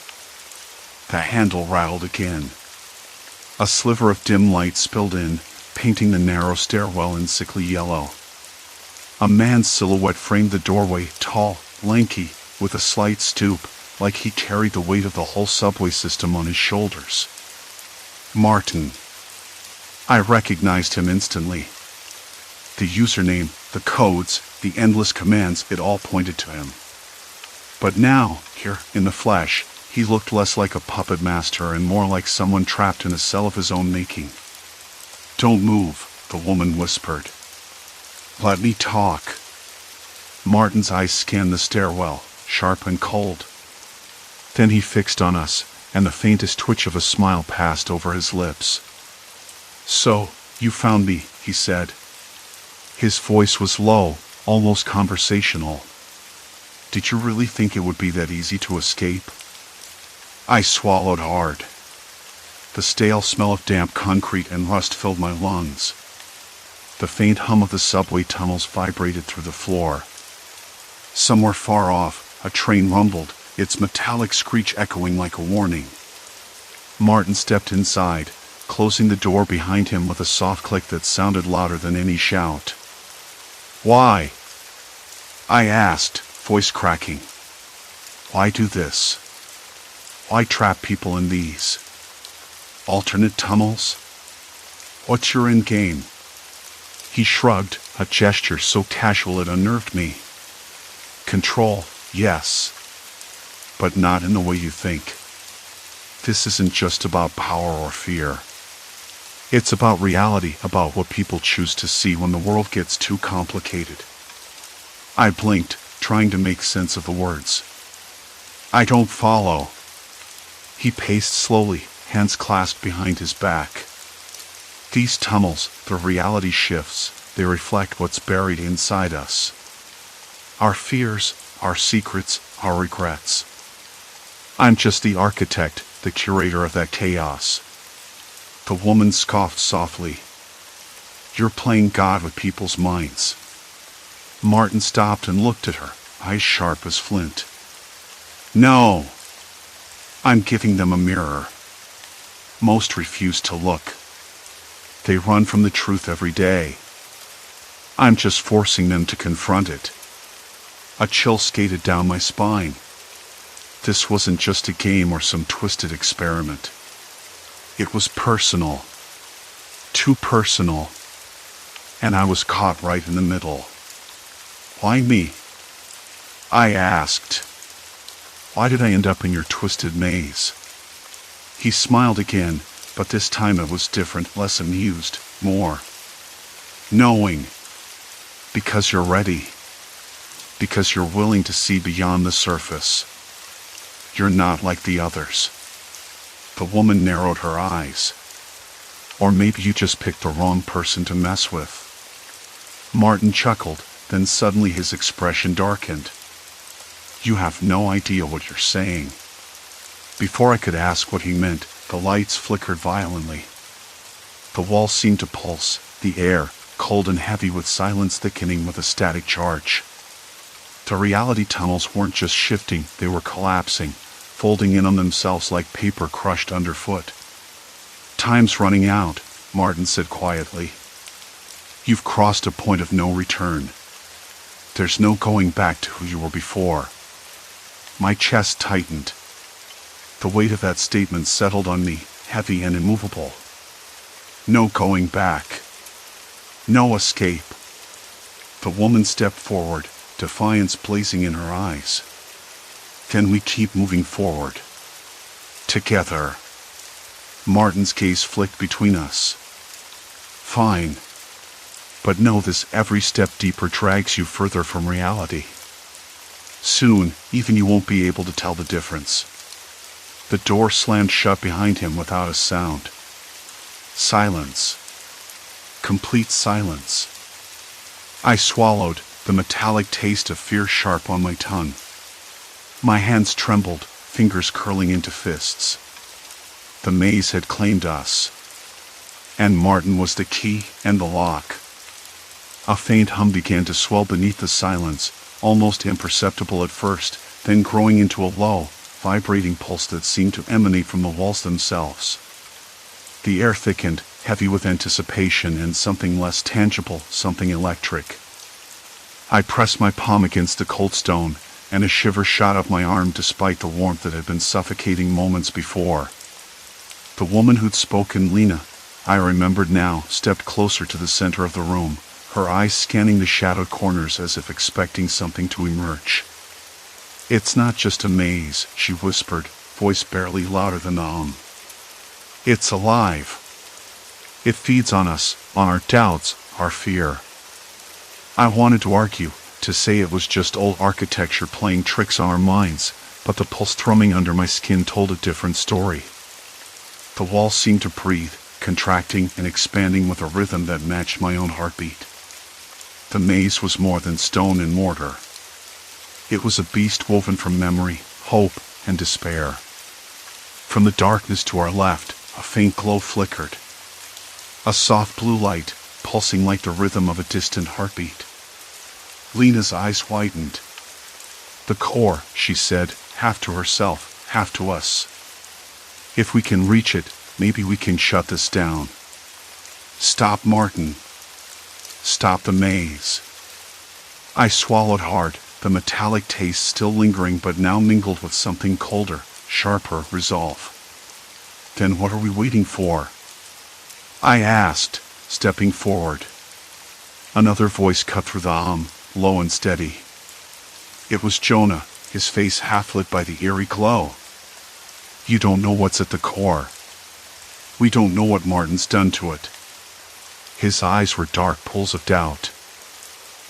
The handle rattled again. A sliver of dim light spilled in, painting the narrow stairwell in sickly yellow. A man's silhouette framed the doorway, tall, lanky, with a slight stoop, like he carried the weight of the whole subway system on his shoulders. Martin. I recognized him instantly. The username, the codes, the endless commands, it all pointed to him. But now, here, in the flesh, he looked less like a puppet master and more like someone trapped in a cell of his own making. "Don't move," the woman whispered. "Let me talk." Martin's eyes scanned the stairwell, sharp and cold. Then he fixed on us, and the faintest twitch of a smile passed over his lips. "So, you found me," he said. His voice was low, almost conversational. "Did you really think it would be that easy to escape?" I swallowed hard. The stale smell of damp concrete and rust filled my lungs. The faint hum of the subway tunnels vibrated through the floor. Somewhere far off, a train rumbled, its metallic screech echoing like a warning. Martin stepped inside, closing the door behind him with a soft click that sounded louder than any shout. "Why?" I asked, voice cracking. "Why do this? Why trap people in these alternate tunnels? What's your end game?" He shrugged, a gesture so casual it unnerved me. "Control, yes. But not in the way you think. This isn't just about power or fear. It's about reality, about what people choose to see when the world gets too complicated." I blinked, trying to make sense of the words. "I don't follow." He paced slowly, hands clasped behind his back. "These tunnels, the reality shifts, they reflect what's buried inside us. Our fears, our secrets, our regrets. I'm just the architect, the curator of that chaos." The woman scoffed softly. "You're playing God with people's minds." Martin stopped and looked at her, eyes sharp as flint. "No. I'm giving them a mirror. Most refuse to look. They run from the truth every day. I'm just forcing them to confront it." A chill skated down my spine. This wasn't just a game or some twisted experiment. It was personal. Too personal. And I was caught right in the middle. "Why me?" I asked. "Why did I end up in your twisted maze?" He smiled again, but this time it was different, less amused, more knowing. "Because you're ready. Because you're willing to see beyond the surface. You're not like the others." The woman narrowed her eyes. "Or maybe you just picked the wrong person to mess with." Martin chuckled, then suddenly his expression darkened. "You have no idea what you're saying." Before I could ask what he meant, The lights flickered violently. The walls seemed to pulse, the air, cold and heavy with silence thickening with a static charge. The reality tunnels weren't just shifting, they were collapsing, folding in on themselves like paper crushed underfoot. "Time's running out," Martin said quietly. "You've crossed a point of no return. There's no going back to who you were before." My chest tightened. The weight of that statement settled on me, heavy and immovable. No going back. No escape. The woman stepped forward, defiance blazing in her eyes. "Then we keep moving forward. Together." Martin's gaze flicked between us. "Fine. But know this: every step deeper drags you further from reality. Soon, even you won't be able to tell the difference." The door slammed shut behind him without a sound. Silence. Complete silence. I swallowed, the metallic taste of fear sharp on my tongue. My hands trembled, fingers curling into fists. The maze had claimed us. And Martin was the key and the lock. A faint hum began to swell beneath the silence, almost imperceptible at first, then growing into a low, vibrating pulse that seemed to emanate from the walls themselves. The air thickened, heavy with anticipation and something less tangible, something electric. I pressed my palm against the cold stone, and a shiver shot up my arm despite the warmth that had been suffocating moments before. The woman who'd spoken, Lena, I remembered now, stepped closer to the center of the room, her eyes scanning the shadowed corners as if expecting something to emerge. "It's not just a maze," she whispered, voice barely louder than the hum. "It's alive. It feeds on us, on our doubts, our fear." I wanted to argue, to say it was just old architecture playing tricks on our minds, but the pulse thrumming under my skin told a different story. The walls seemed to breathe, contracting and expanding with a rhythm that matched my own heartbeat. The maze was more than stone and mortar. It was a beast woven from memory, hope, and despair. From the darkness to our left, a faint glow flickered. A soft blue light, pulsing like the rhythm of a distant heartbeat. Lena's eyes widened. "The core," she said, half to herself, half to us. "If we can reach it, maybe we can shut this down. Stop Martin. Stop the maze." I swallowed hard, the metallic taste still lingering but now mingled with something colder, sharper, resolve. "Then what are we waiting for?" I asked, stepping forward. Another voice cut through the hum, low and steady. It was Jonah, his face half-lit by the eerie glow. "You don't know what's at the core. We don't know what Martin's done to it." His eyes were dark pools of doubt.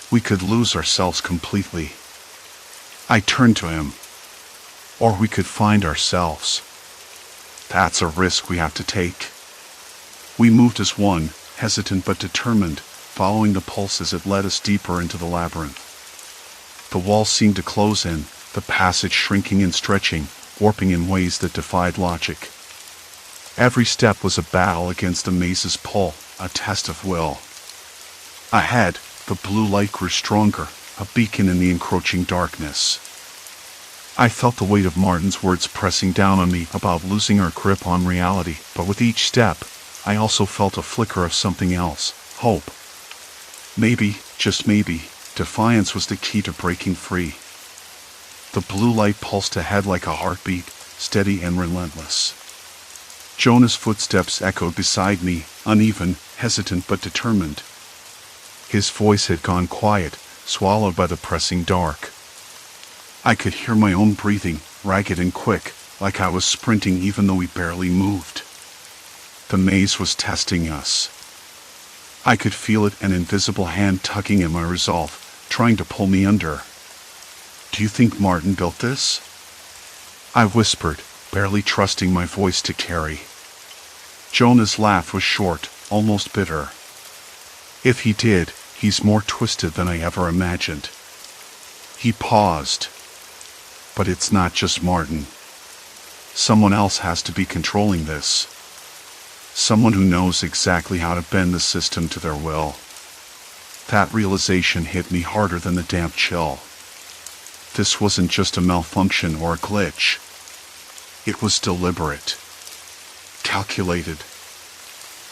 "We could lose ourselves completely." I turned to him. "Or we could find ourselves. That's a risk we have to take." We moved as one, hesitant but determined, following the pulse as it led us deeper into the labyrinth. The walls seemed to close in, the passage shrinking and stretching, warping in ways that defied logic. Every step was a battle against the maze's pull, a test of will. Ahead, the blue light grew stronger, a beacon in the encroaching darkness. I felt the weight of Martin's words pressing down on me about losing our grip on reality, but with each step, I also felt a flicker of something else, hope. Maybe, just maybe, defiance was the key to breaking free. The blue light pulsed ahead like a heartbeat, steady and relentless. Jonah's footsteps echoed beside me, uneven, hesitant but determined. His voice had gone quiet, swallowed by the pressing dark. I could hear my own breathing, ragged and quick, like I was sprinting even though we barely moved. The maze was testing us. I could feel it, an invisible hand tugging at my resolve, trying to pull me under. "Do you think Martin built this?" I whispered, barely trusting my voice to carry. Jonah's laugh was short, almost bitter. "If he did, he's more twisted than I ever imagined." He paused. "But it's not just Martin. Someone else has to be controlling this. Someone who knows exactly how to bend the system to their will. That realization hit me harder than the damp chill. This wasn't just a malfunction or a glitch. It was deliberate. Calculated.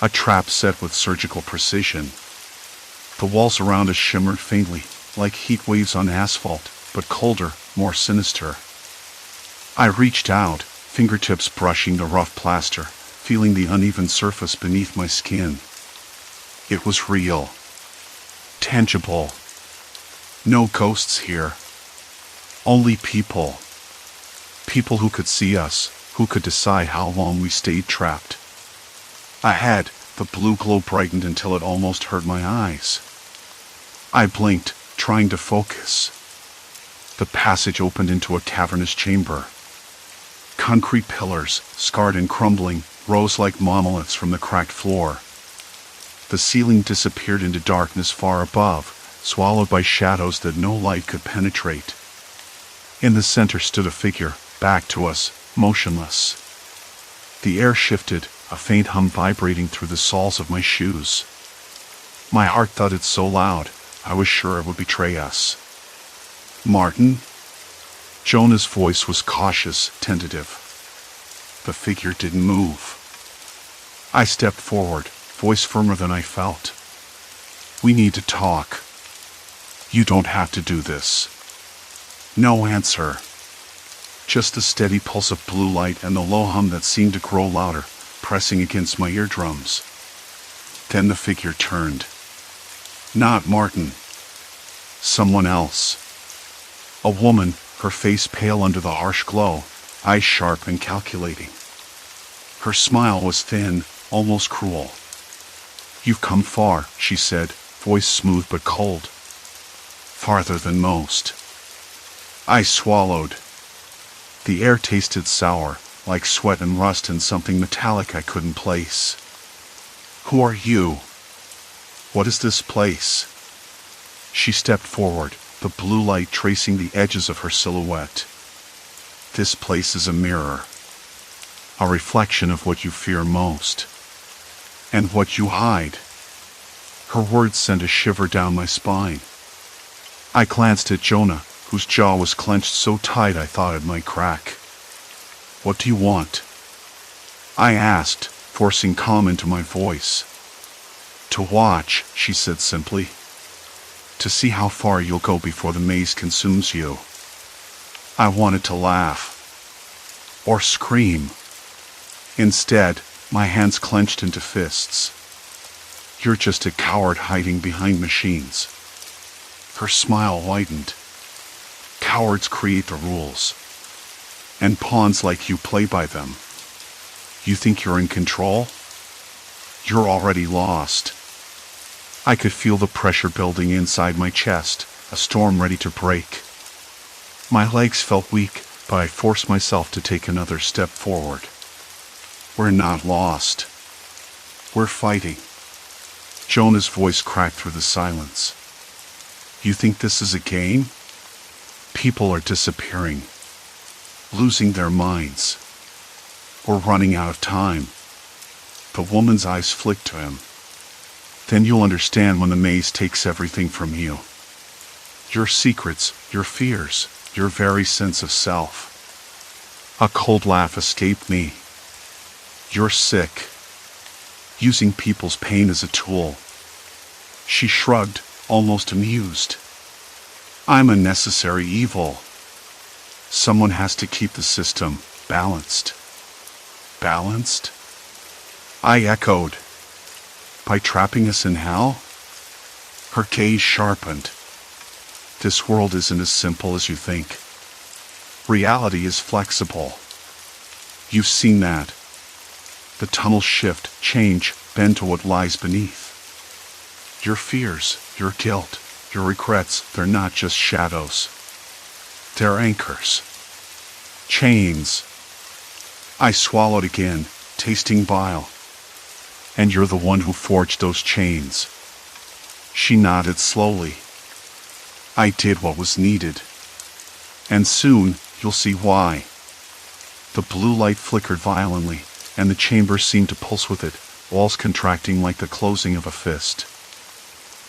A trap set with surgical precision. The walls around us shimmered faintly, like heat waves on asphalt, but colder, more sinister. I reached out, fingertips brushing the rough plaster, feeling the uneven surface beneath my skin. It was real. Tangible. No ghosts here. Only people. People who could see us, who could decide how long we stayed trapped. Ahead, the blue glow brightened until it almost hurt my eyes. I blinked, trying to focus. The passage opened into a cavernous chamber. Concrete pillars, scarred and crumbling, rose like monoliths from the cracked floor. The ceiling disappeared into darkness far above, swallowed by shadows that no light could penetrate. In the center stood a figure, back to us, motionless. The air shifted, a faint hum vibrating through the soles of my shoes. My heart thudded so loud, I was sure it would betray us. Martin? Jonah's voice was cautious, tentative. The figure didn't move. I stepped forward, voice firmer than I felt. We need to talk. You don't have to do this. No answer. Just the steady pulse of blue light and the low hum that seemed to grow louder, pressing against my eardrums. Then the figure turned. Not Martin. Someone else. A woman, her face pale under the harsh glow, eyes sharp and calculating. Her smile was thin, almost cruel. You've come far, she said, voice smooth but cold. Farther than most. I swallowed. The air tasted sour, like sweat and rust and something metallic I couldn't place. Who are you? What is this place? She stepped forward, the blue light tracing the edges of her silhouette. This place is a mirror. A reflection of what you fear most. And what you hide. Her words sent a shiver down my spine. I glanced at Jonah, whose jaw was clenched so tight I thought it might crack. What do you want? I asked, forcing calm into my voice. To watch, she said simply. To see how far you'll go before the maze consumes you. I wanted to laugh. Or scream. Instead, my hands clenched into fists. You're just a coward hiding behind machines. Her smile widened. Cowards create the rules. And pawns like you play by them. You think you're in control? You're already lost. I could feel the pressure building inside my chest, a storm ready to break. My legs felt weak, but I forced myself to take another step forward. We're not lost. We're fighting. Jonah's voice cracked through the silence. You think this is a game? People are disappearing. Losing their minds. We're running out of time. The woman's eyes flicked to him. Then you'll understand when the maze takes everything from you. Your secrets, your fears, your very sense of self. A cold laugh escaped me. You're sick. Using people's pain as a tool. She shrugged, almost amused. I'm a necessary evil. Someone has to keep the system balanced. Balanced? I echoed. By trapping us in hell? Her gaze sharpened. This world isn't as simple as you think. Reality is flexible. You've seen that. The tunnels shift, change, bend to what lies beneath. Your fears, your guilt, your regrets, they're not just shadows. They're anchors. Chains. I swallowed again, tasting bile. And you're the one who forged those chains. She nodded slowly. I did what was needed. And soon, you'll see why. The blue light flickered violently, and the chamber seemed to pulse with it, walls contracting like the closing of a fist.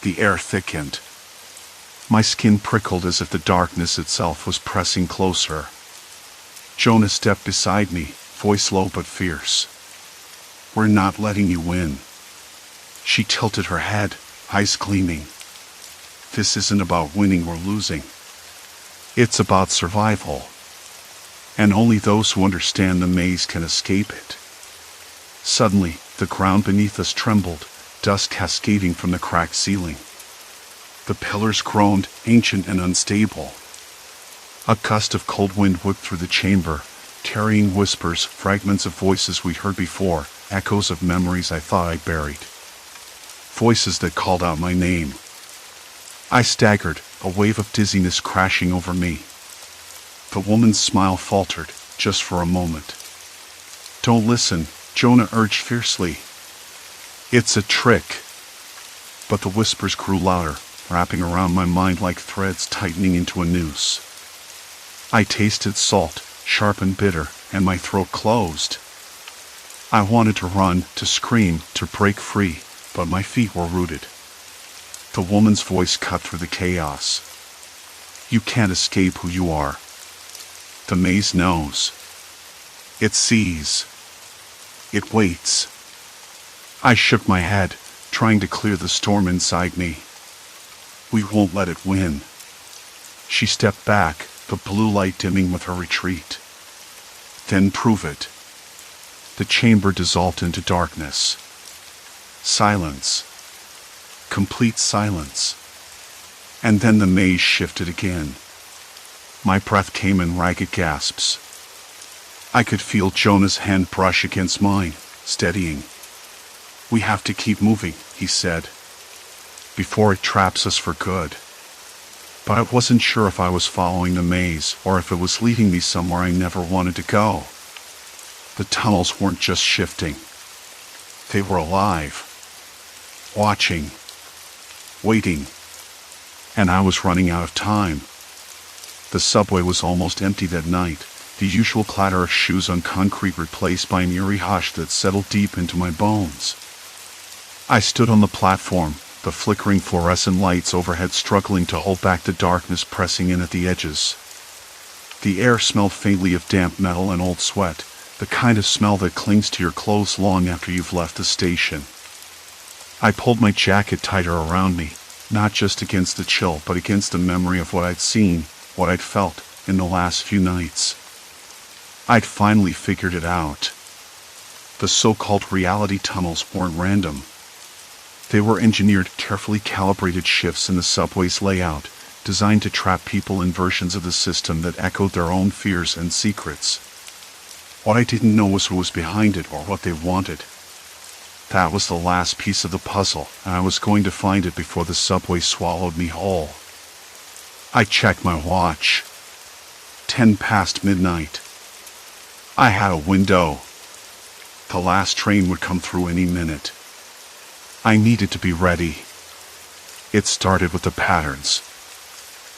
The air thickened. My skin prickled as if the darkness itself was pressing closer. Jonah stepped beside me, voice low but fierce. "We're not letting you win." She tilted her head, eyes gleaming. "This isn't about winning or losing. It's about survival. And only those who understand the maze can escape it." Suddenly, the ground beneath us trembled, dust cascading from the cracked ceiling. The pillars groaned, ancient and unstable. A gust of cold wind whipped through the chamber, carrying whispers, fragments of voices we'd heard before, echoes of memories I thought I'd buried. Voices that called out my name. I staggered, a wave of dizziness crashing over me. The woman's smile faltered, just for a moment. "Don't listen," Jonah urged fiercely. "It's a trick." But the whispers grew louder, wrapping around my mind like threads tightening into a noose. I tasted salt, sharp and bitter, and my throat closed. I wanted to run, to scream, to break free, but my feet were rooted. The woman's voice cut through the chaos. "You can't escape who you are. The maze knows. It sees. It waits." I shook my head, trying to clear the storm inside me. "We won't let it win." She stepped back, the blue light dimming with her retreat. "Then prove it." The chamber dissolved into darkness. Silence. Complete silence. And then the maze shifted again. My breath came in ragged gasps. I could feel Jonah's hand brush against mine, steadying. "We have to keep moving," he said, "before it traps us for good." But I wasn't sure if I was following the maze or if it was leading me somewhere I never wanted to go. The tunnels weren't just shifting. They were alive. Watching. Waiting. And I was running out of time. The subway was almost empty that night, the usual clatter of shoes on concrete replaced by an eerie hush that settled deep into my bones. I stood on the platform, the flickering fluorescent lights overhead struggling to hold back the darkness pressing in at the edges. The air smelled faintly of damp metal and old sweat, the kind of smell that clings to your clothes long after you've left the station. I pulled my jacket tighter around me, not just against the chill but against the memory of what I'd seen, what I'd felt, in the last few nights. I'd finally figured it out. The so-called reality tunnels weren't random. They were engineered, carefully calibrated shifts in the subway's layout, designed to trap people in versions of the system that echoed their own fears and secrets. What I didn't know was who was behind it or what they wanted. That was the last piece of the puzzle, and I was going to find it before the subway swallowed me whole. I checked my watch. 10 past midnight. I had a window. The last train would come through any minute. I needed to be ready. It started with the patterns.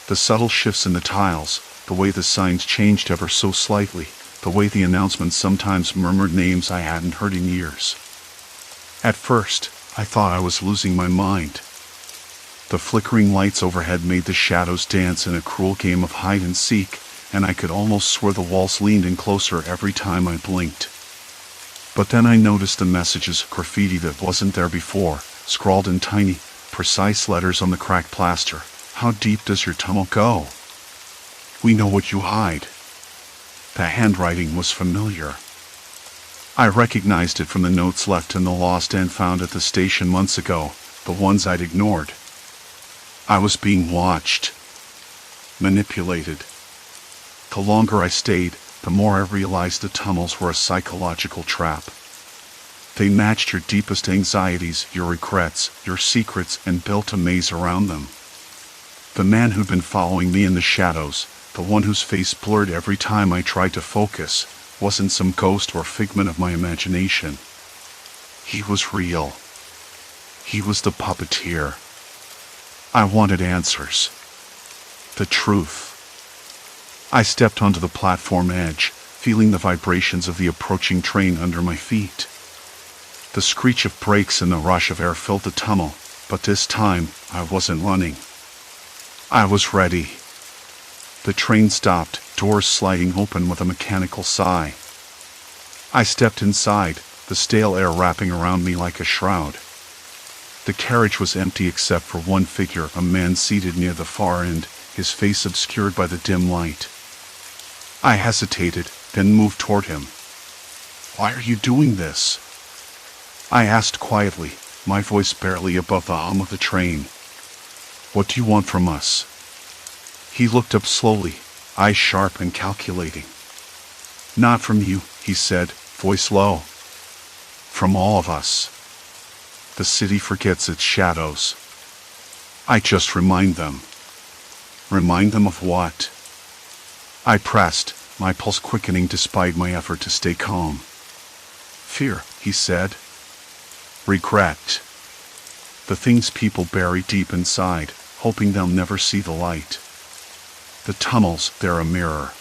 The subtle shifts in the tiles, the way the signs changed ever so slightly, the way the announcements sometimes murmured names I hadn't heard in years. At first, I thought I was losing my mind. The flickering lights overhead made the shadows dance in a cruel game of hide and seek, and I could almost swear the walls leaned in closer every time I blinked. But then I noticed the messages, graffiti that wasn't there before, scrawled in tiny, precise letters on the cracked plaster. "How deep does your tunnel go? We know what you hide." The handwriting was familiar. I recognized it from the notes left in the lost and found at the station months ago, the ones I'd ignored. I was being watched. Manipulated. The longer I stayed, the more I realized the tunnels were a psychological trap. They matched your deepest anxieties, your regrets, your secrets, and built a maze around them. The man who'd been following me in the shadows, the one whose face blurred every time I tried to focus, wasn't some ghost or figment of my imagination. He was real. He was the puppeteer. I wanted answers. The truth. I stepped onto the platform edge, feeling the vibrations of the approaching train under my feet. The screech of brakes and the rush of air filled the tunnel, but this time I wasn't running. I was ready. The train stopped, doors sliding open with a mechanical sigh. I stepped inside, the stale air wrapping around me like a shroud. The carriage was empty except for one figure, a man seated near the far end, his face obscured by the dim light. I hesitated, then moved toward him. "Why are you doing this?" I asked quietly, my voice barely above the hum of the train. "What do you want from us?" He looked up slowly, eyes sharp and calculating. "Not from you," he said, voice low. "From all of us. The city forgets its shadows. I just remind them." "Remind them of what?" I pressed, my pulse quickening despite my effort to stay calm. "Fear," he said. "Regret. The things people bury deep inside, hoping they'll never see the light. The tunnels, they're a mirror.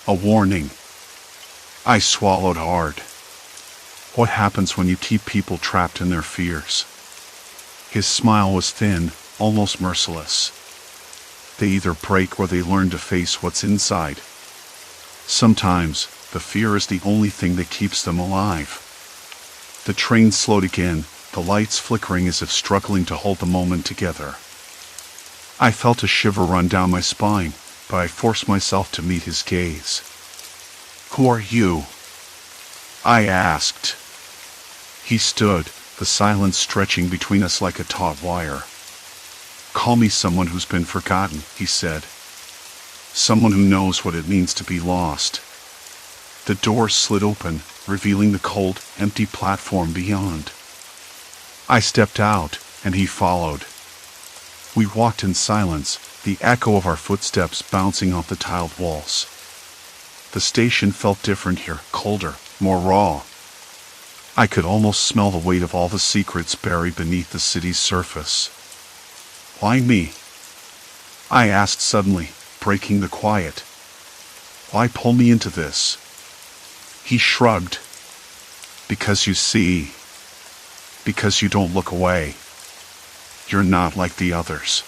A warning." I swallowed hard. What happens when you keep people trapped in their fears? His smile was thin, almost merciless. They either break or they learn to face what's inside. Sometimes, the fear is the only thing that keeps them alive. The train slowed again, the lights flickering as if struggling to hold the moment together. I felt a shiver run down my spine, but I forced myself to meet his gaze. "Who are you?" I asked. He stood, the silence stretching between us like a taut wire. "Call me someone who's been forgotten," he said. "Someone who knows what it means to be lost." The door slid open, revealing the cold, empty platform beyond. I stepped out, and he followed. We walked in silence, the echo of our footsteps bouncing off the tiled walls. The station felt different here, colder, more raw. I could almost smell the weight of all the secrets buried beneath the city's surface. "Why me?" I asked suddenly, breaking the quiet. "Why pull me into this?" He shrugged. "Because you see. Because you don't look away. You're not like the others."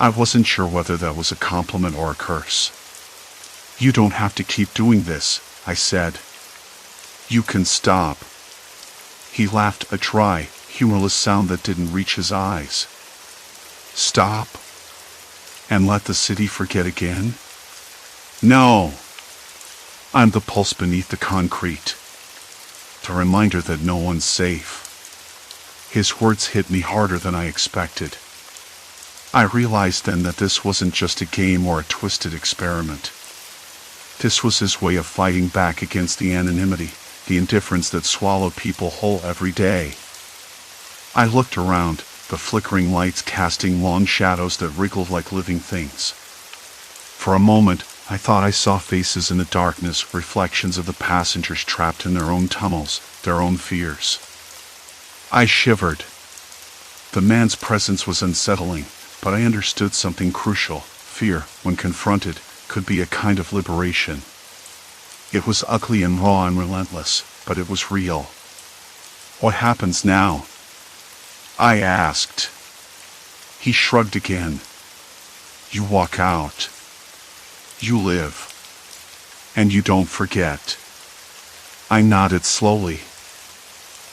I wasn't sure whether that was a compliment or a curse. "You don't have to keep doing this," I said. "You can stop." He laughed, a dry, humorless sound that didn't reach his eyes. "Stop? And let the city forget again?" "No. I'm the pulse beneath the concrete. The reminder that no one's safe." His words hit me harder than I expected. I realized then that this wasn't just a game or a twisted experiment. This was his way of fighting back against the anonymity, the indifference that swallowed people whole every day. I looked around, the flickering lights casting long shadows that wriggled like living things. For a moment, I thought I saw faces in the darkness, reflections of the passengers trapped in their own tunnels, their own fears. I shivered. The man's presence was unsettling, but I understood something crucial. Fear, when confronted, could be a kind of liberation. It was ugly and raw and relentless, but it was real. "What happens now?" I asked. He shrugged again. "You walk out. You live. And you don't forget." I nodded slowly.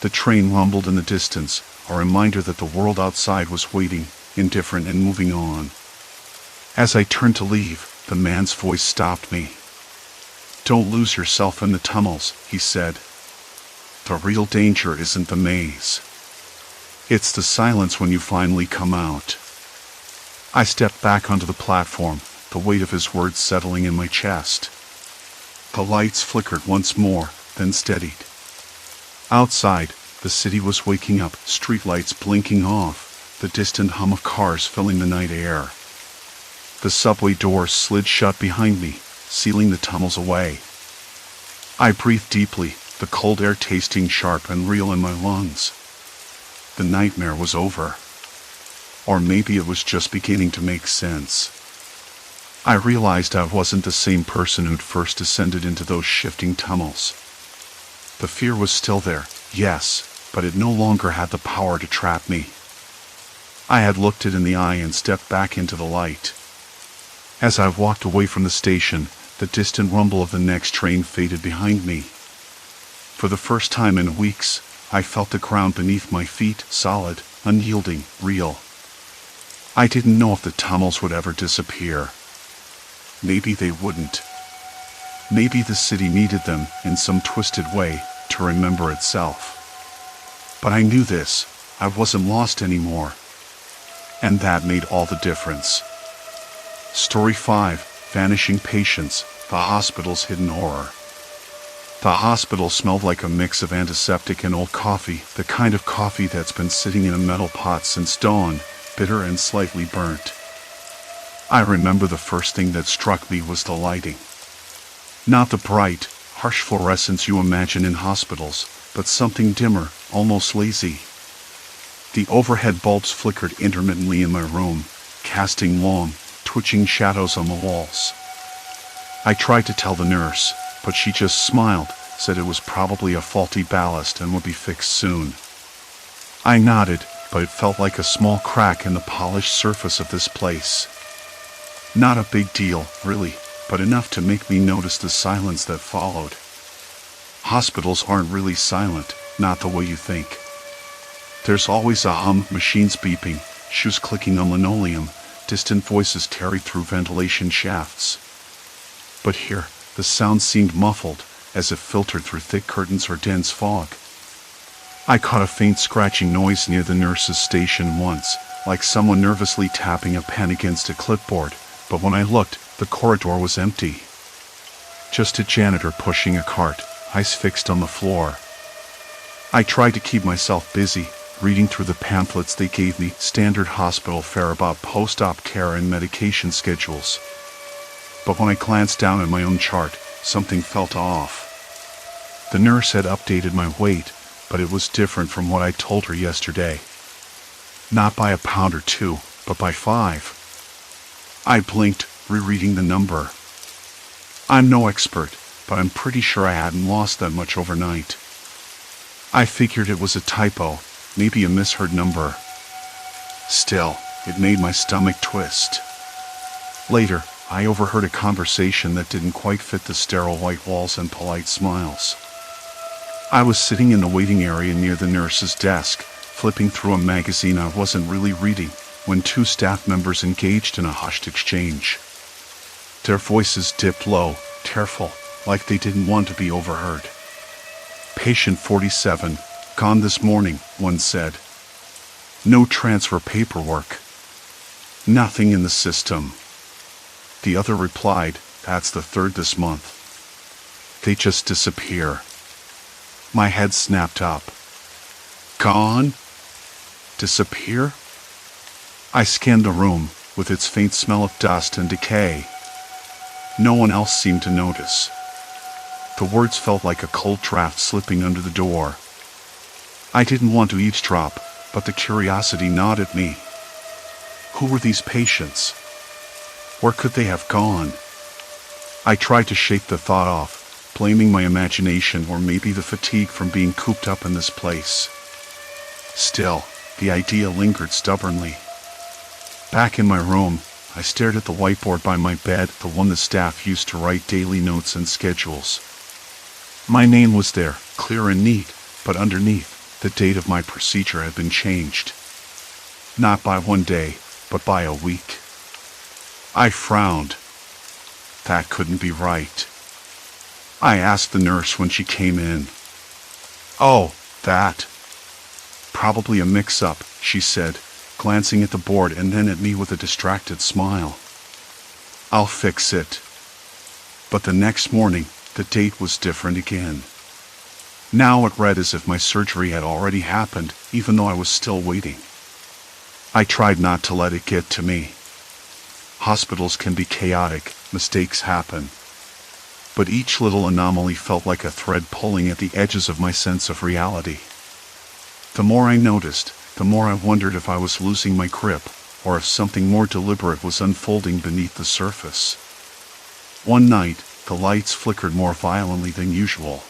The train rumbled in the distance, a reminder that the world outside was waiting, indifferent and moving on. As I turned to leave, the man's voice stopped me. "Don't lose yourself in the tunnels," he said. "The real danger isn't the maze. It's the silence when you finally come out." I stepped back onto the platform, the weight of his words settling in my chest. The lights flickered once more, then steadied. Outside, the city was waking up, streetlights blinking off, the distant hum of cars filling the night air. The subway doors slid shut behind me, sealing the tunnels away. I breathed deeply, the cold air tasting sharp and real in my lungs. The nightmare was over. Or maybe it was just beginning to make sense. I realized I wasn't the same person who'd first descended into those shifting tunnels. The fear was still there, yes, but it no longer had the power to trap me. I had looked it in the eye and stepped back into the light. As I walked away from the station, the distant rumble of the next train faded behind me. For the first time in weeks, I felt the ground beneath my feet solid, unyielding, real. I didn't know if the tunnels would ever disappear. Maybe they wouldn't. Maybe the city needed them in some twisted way to remember itself. But I knew this, I wasn't lost anymore. And that made all the difference. Story 5, Vanishing Patients, the hospital's hidden horror. The hospital smelled like a mix of antiseptic and old coffee, the kind of coffee that's been sitting in a metal pot since dawn, bitter and slightly burnt. I remember the first thing that struck me was the lighting. Not the bright, harsh fluorescence you imagine in hospitals, but something dimmer, almost lazy. The overhead bulbs flickered intermittently in my room, casting long, twitching shadows on the walls. I tried to tell the nurse, but she just smiled, said it was probably a faulty ballast and would be fixed soon. I nodded, but it felt like a small crack in the polished surface of this place. Not a big deal, really, but enough to make me notice the silence that followed. Hospitals aren't really silent, not the way you think. There's always a hum, machines beeping, shoes clicking on linoleum, distant voices tearing through ventilation shafts. But here, the sound seemed muffled, as if filtered through thick curtains or dense fog. I caught a faint scratching noise near the nurse's station once, like someone nervously tapping a pen against a clipboard, but when I looked, the corridor was empty. Just a janitor pushing a cart, eyes fixed on the floor. I tried to keep myself busy, reading through the pamphlets they gave me, standard hospital fare about post-op care and medication schedules. But when I glanced down at my own chart, something felt off. The nurse had updated my weight, but it was different from what I told her yesterday. Not by a pound or two, but by 5. I blinked, rereading the number. I'm no expert, but I'm pretty sure I hadn't lost that much overnight. I figured it was a typo, maybe a misheard number. Still, it made my stomach twist. Later, I overheard a conversation that didn't quite fit the sterile white walls and polite smiles. I was sitting in the waiting area near the nurse's desk, flipping through a magazine I wasn't really reading, when 2 staff members engaged in a hushed exchange. Their voices dipped low, tearful, like they didn't want to be overheard. Patient 47, gone this morning, one said. No transfer paperwork. Nothing in the system. The other replied, that's the 3rd this month. They just disappear. My head snapped up. Gone? Disappear? I scanned the room, with its faint smell of dust and decay. No one else seemed to notice. The words felt like a cold draft slipping under the door. I didn't want to eavesdrop, but the curiosity gnawed at me. Who were these patients? Where could they have gone? I tried to shake the thought off, blaming my imagination or maybe the fatigue from being cooped up in this place. Still, the idea lingered stubbornly. Back in my room, I stared at the whiteboard by my bed, the one the staff used to write daily notes and schedules. My name was there, clear and neat, but underneath, the date of my procedure had been changed. Not by 1 day, but by a week. I frowned. That couldn't be right. I asked the nurse when she came in. Oh, that. Probably a mix-up, she said, glancing at the board and then at me with a distracted smile. I'll fix it. But the next morning, the date was different again. Now it read as if my surgery had already happened, even though I was still waiting. I tried not to let it get to me. Hospitals can be chaotic, mistakes happen. But each little anomaly felt like a thread pulling at the edges of my sense of reality. The more I noticed, the more I wondered if I was losing my grip, or if something more deliberate was unfolding beneath the surface. One night, the lights flickered more violently than usual.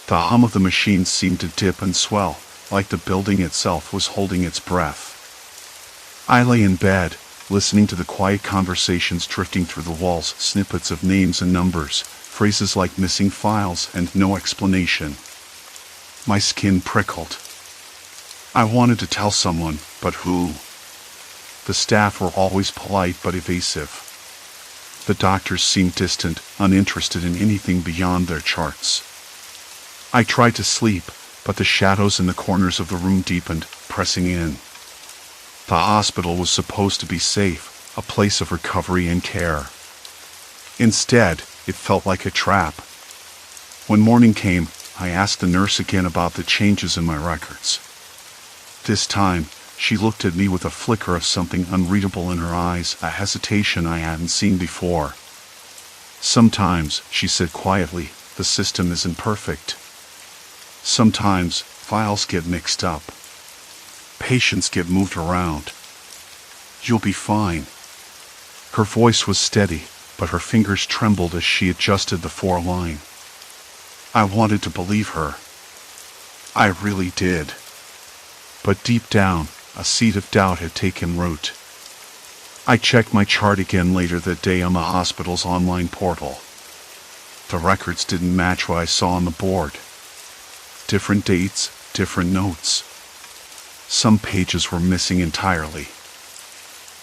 The hum of the machine seemed to dip and swell, like the building itself was holding its breath. I lay in bed, listening to the quiet conversations drifting through the walls, snippets of names and numbers, phrases like missing files and no explanation. My skin prickled. I wanted to tell someone, but who? The staff were always polite but evasive. The doctors seemed distant, uninterested in anything beyond their charts. I tried to sleep, but the shadows in the corners of the room deepened, pressing in. The hospital was supposed to be safe, a place of recovery and care. Instead, it felt like a trap. When morning came, I asked the nurse again about the changes in my records. This time, she looked at me with a flicker of something unreadable in her eyes, a hesitation I hadn't seen before. Sometimes, she said quietly, the system isn't perfect. Sometimes, files get mixed up. Patients get moved around. You'll be fine. Her voice was steady, but her fingers trembled as she adjusted the 4-line. I wanted to believe her. I really did. But deep down, a seed of doubt had taken root. I checked my chart again later that day on the hospital's online portal. The records didn't match what I saw on the board. Different dates, different notes. Some pages were missing entirely.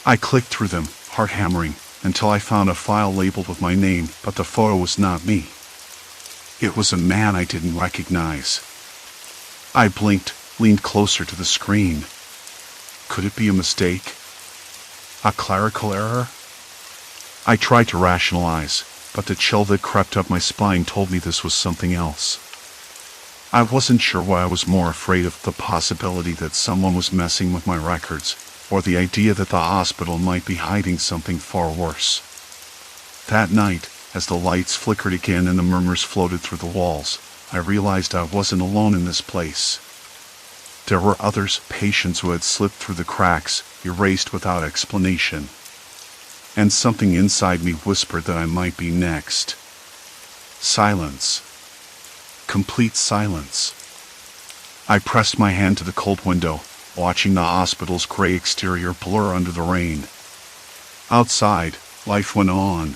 I clicked through them, heart hammering, until I found a file labeled with my name, but the photo was not me. It was a man I didn't recognize. I blinked, leaned closer to the screen. Could it be a mistake? A clerical error? I tried to rationalize, but the chill that crept up my spine told me this was something else. I wasn't sure why I was more afraid of the possibility that someone was messing with my records, or the idea that the hospital might be hiding something far worse. That night, as the lights flickered again and the murmurs floated through the walls, I realized I wasn't alone in this place. There were others, patients who had slipped through the cracks, erased without explanation. And something inside me whispered that I might be next. Silence. Complete silence. I pressed my hand to the cold window, watching the hospital's gray exterior blur under the rain. Outside, life went on.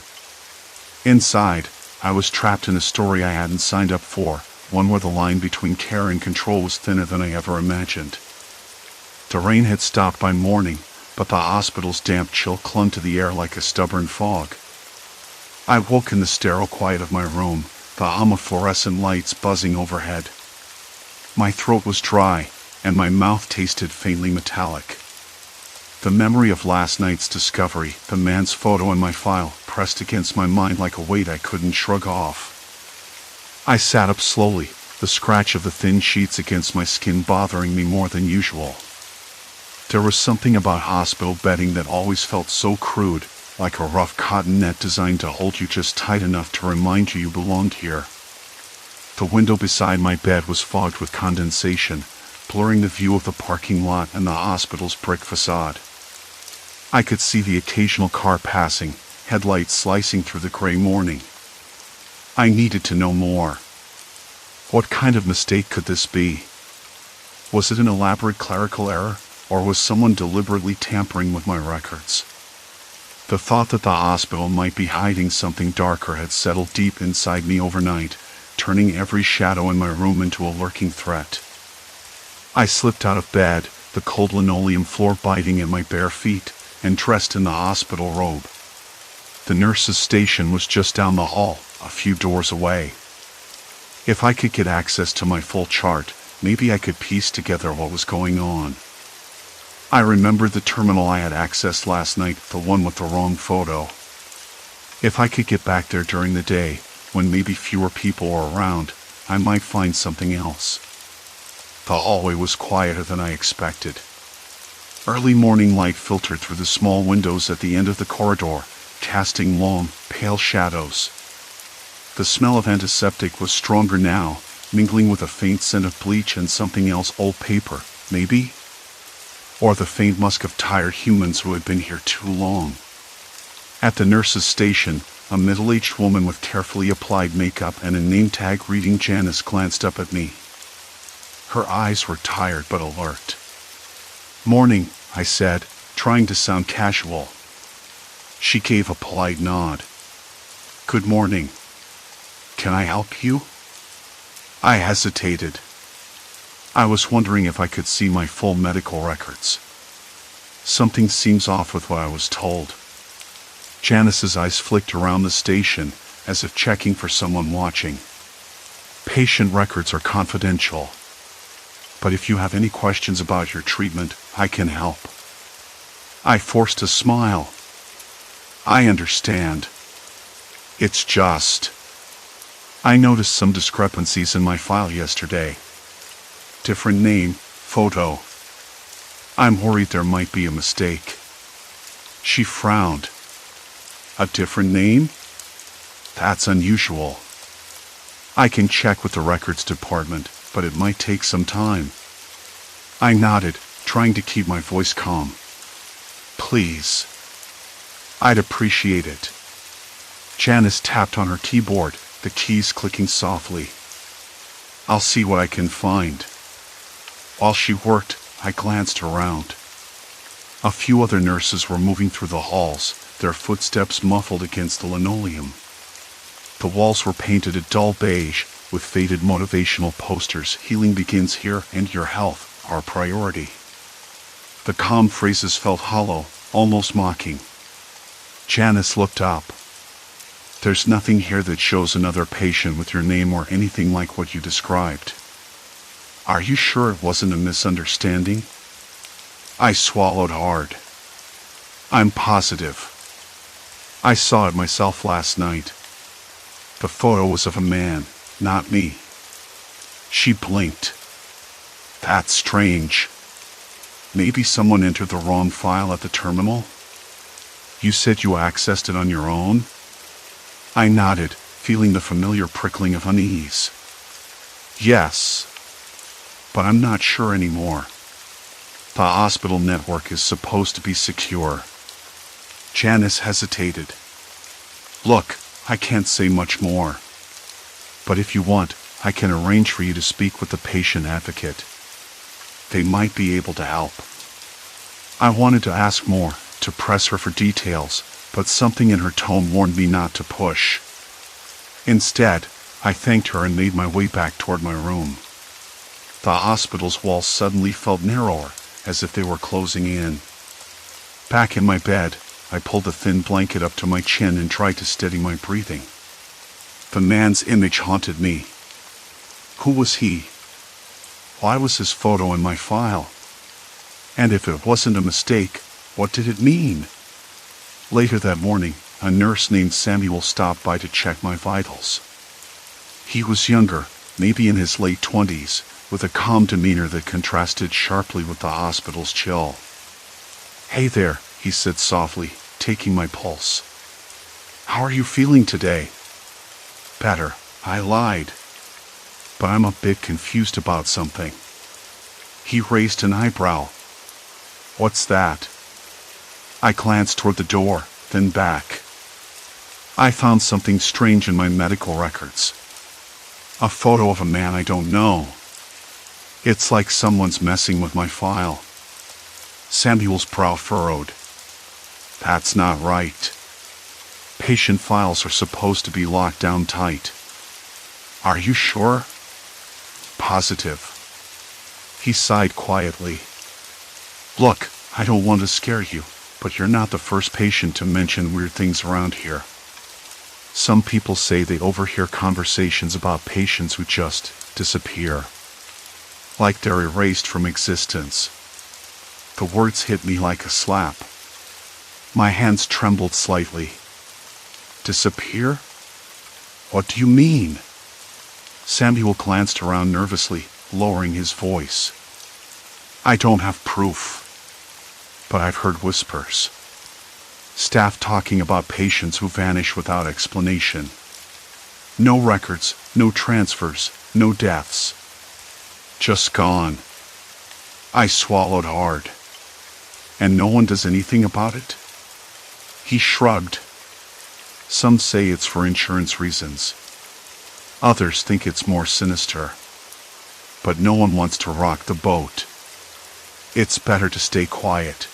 Inside, I was trapped in a story I hadn't signed up for, one where the line between care and control was thinner than I ever imagined. The rain had stopped by morning, but the hospital's damp chill clung to the air like a stubborn fog. I woke in the sterile quiet of my room, the hum of fluorescent lights buzzing overhead. My throat was dry, and my mouth tasted faintly metallic. The memory of last night's discovery, the man's photo in my file, pressed against my mind like a weight I couldn't shrug off. I sat up slowly, the scratch of the thin sheets against my skin bothering me more than usual. There was something about hospital bedding that always felt so crude, like a rough cotton net designed to hold you just tight enough to remind you belonged here. The window beside my bed was fogged with condensation, blurring the view of the parking lot and the hospital's brick facade. I could see the occasional car passing, headlights slicing through the gray morning. I needed to know more. What kind of mistake could this be? Was it an elaborate clerical error, or was someone deliberately tampering with my records? The thought that the hospital might be hiding something darker had settled deep inside me overnight, turning every shadow in my room into a lurking threat. I slipped out of bed, the cold linoleum floor biting at my bare feet, and dressed in the hospital robe. The nurse's station was just down the hall, a few doors away. If I could get access to my full chart, maybe I could piece together what was going on. I remembered the terminal I had accessed last night, the one with the wrong photo. If I could get back there during the day, when maybe fewer people were around, I might find something else. The hallway was quieter than I expected. Early morning light filtered through the small windows at the end of the corridor, casting long, pale shadows. The smell of antiseptic was stronger now, mingling with a faint scent of bleach and something else, old paper, maybe? or the faint musk of tired humans who had been here too long. At the nurse's station, a middle-aged woman with carefully applied makeup and a name tag reading Janice glanced up at me. Her eyes were tired but alert. "Morning," I said, trying to sound casual. She gave a polite nod. "Good morning. Can I help you?" I hesitated. I was wondering if I could see my full medical records. Something seems off with what I was told. Janice's eyes flicked around the station, as if checking for someone watching. "Patient records are confidential. But if you have any questions about your treatment, I can help." I forced a smile. "I understand. It's just, I noticed some discrepancies in my file yesterday. Different name, photo. I'm worried there might be a mistake." She frowned. "A different name? That's unusual. I can check with the records department, but it might take some time." I nodded, trying to keep my voice calm. "Please. I'd appreciate it." Janice tapped on her keyboard, the keys clicking softly. "I'll see what I can find." While she worked, I glanced around. A few other nurses were moving through the halls, their footsteps muffled against the linoleum. The walls were painted a dull beige, with faded motivational posters. "Healing begins here, and your health, our priority." The calm phrases felt hollow, almost mocking. Janice looked up. "There's nothing here that shows another patient with your name or anything like what you described. Are you sure it wasn't a misunderstanding?" I swallowed hard. "I'm positive. I saw it myself last night. The photo was of a man, not me." She blinked. "That's strange. Maybe someone entered the wrong file at the terminal?" "You said you accessed it on your own?" I nodded, feeling the familiar prickling of unease. "Yes. But I'm not sure anymore. The hospital network is supposed to be secure." Janice hesitated. "Look, I can't say much more. But if you want, I can arrange for you to speak with the patient advocate. They might be able to help." I wanted to ask more, to press her for details, but something in her tone warned me not to push. Instead, I thanked her and made my way back toward my room. The hospital's walls suddenly felt narrower, as if they were closing in. Back in my bed, I pulled a thin blanket up to my chin and tried to steady my breathing. The man's image haunted me. Who was he? Why was his photo in my file? And if it wasn't a mistake, what did it mean? Later that morning, a nurse named Samuel stopped by to check my vitals. He was younger, maybe in his late 20s, with a calm demeanor that contrasted sharply with the hospital's chill. "Hey there," he said softly, taking my pulse. "How are you feeling today?" "Better," I lied. "But I'm a bit confused about something." He raised an eyebrow. "What's that?" I glanced toward the door, then back. I found something strange in my medical records. A photo of a man I don't know. It's like someone's messing with my file. Samuel's brow furrowed. "That's not right. Patient files are supposed to be locked down tight." "Are you sure?" "Positive." He sighed quietly. "Look, I don't want to scare you, but you're not the first patient to mention weird things around here. Some people say they overhear conversations about patients who just disappear. Like they're erased from existence." The words hit me like a slap. My hands trembled slightly. "Disappear? What do you mean?" Samuel glanced around nervously, lowering his voice. "I don't have proof, but I've heard whispers. Staff talking about patients who vanish without explanation. No records, no transfers, no deaths. Just gone." I swallowed hard. And no one does anything about it? He shrugged. Some say it's for insurance reasons. Others think it's more sinister. But no one wants to rock the boat. It's better to stay quiet.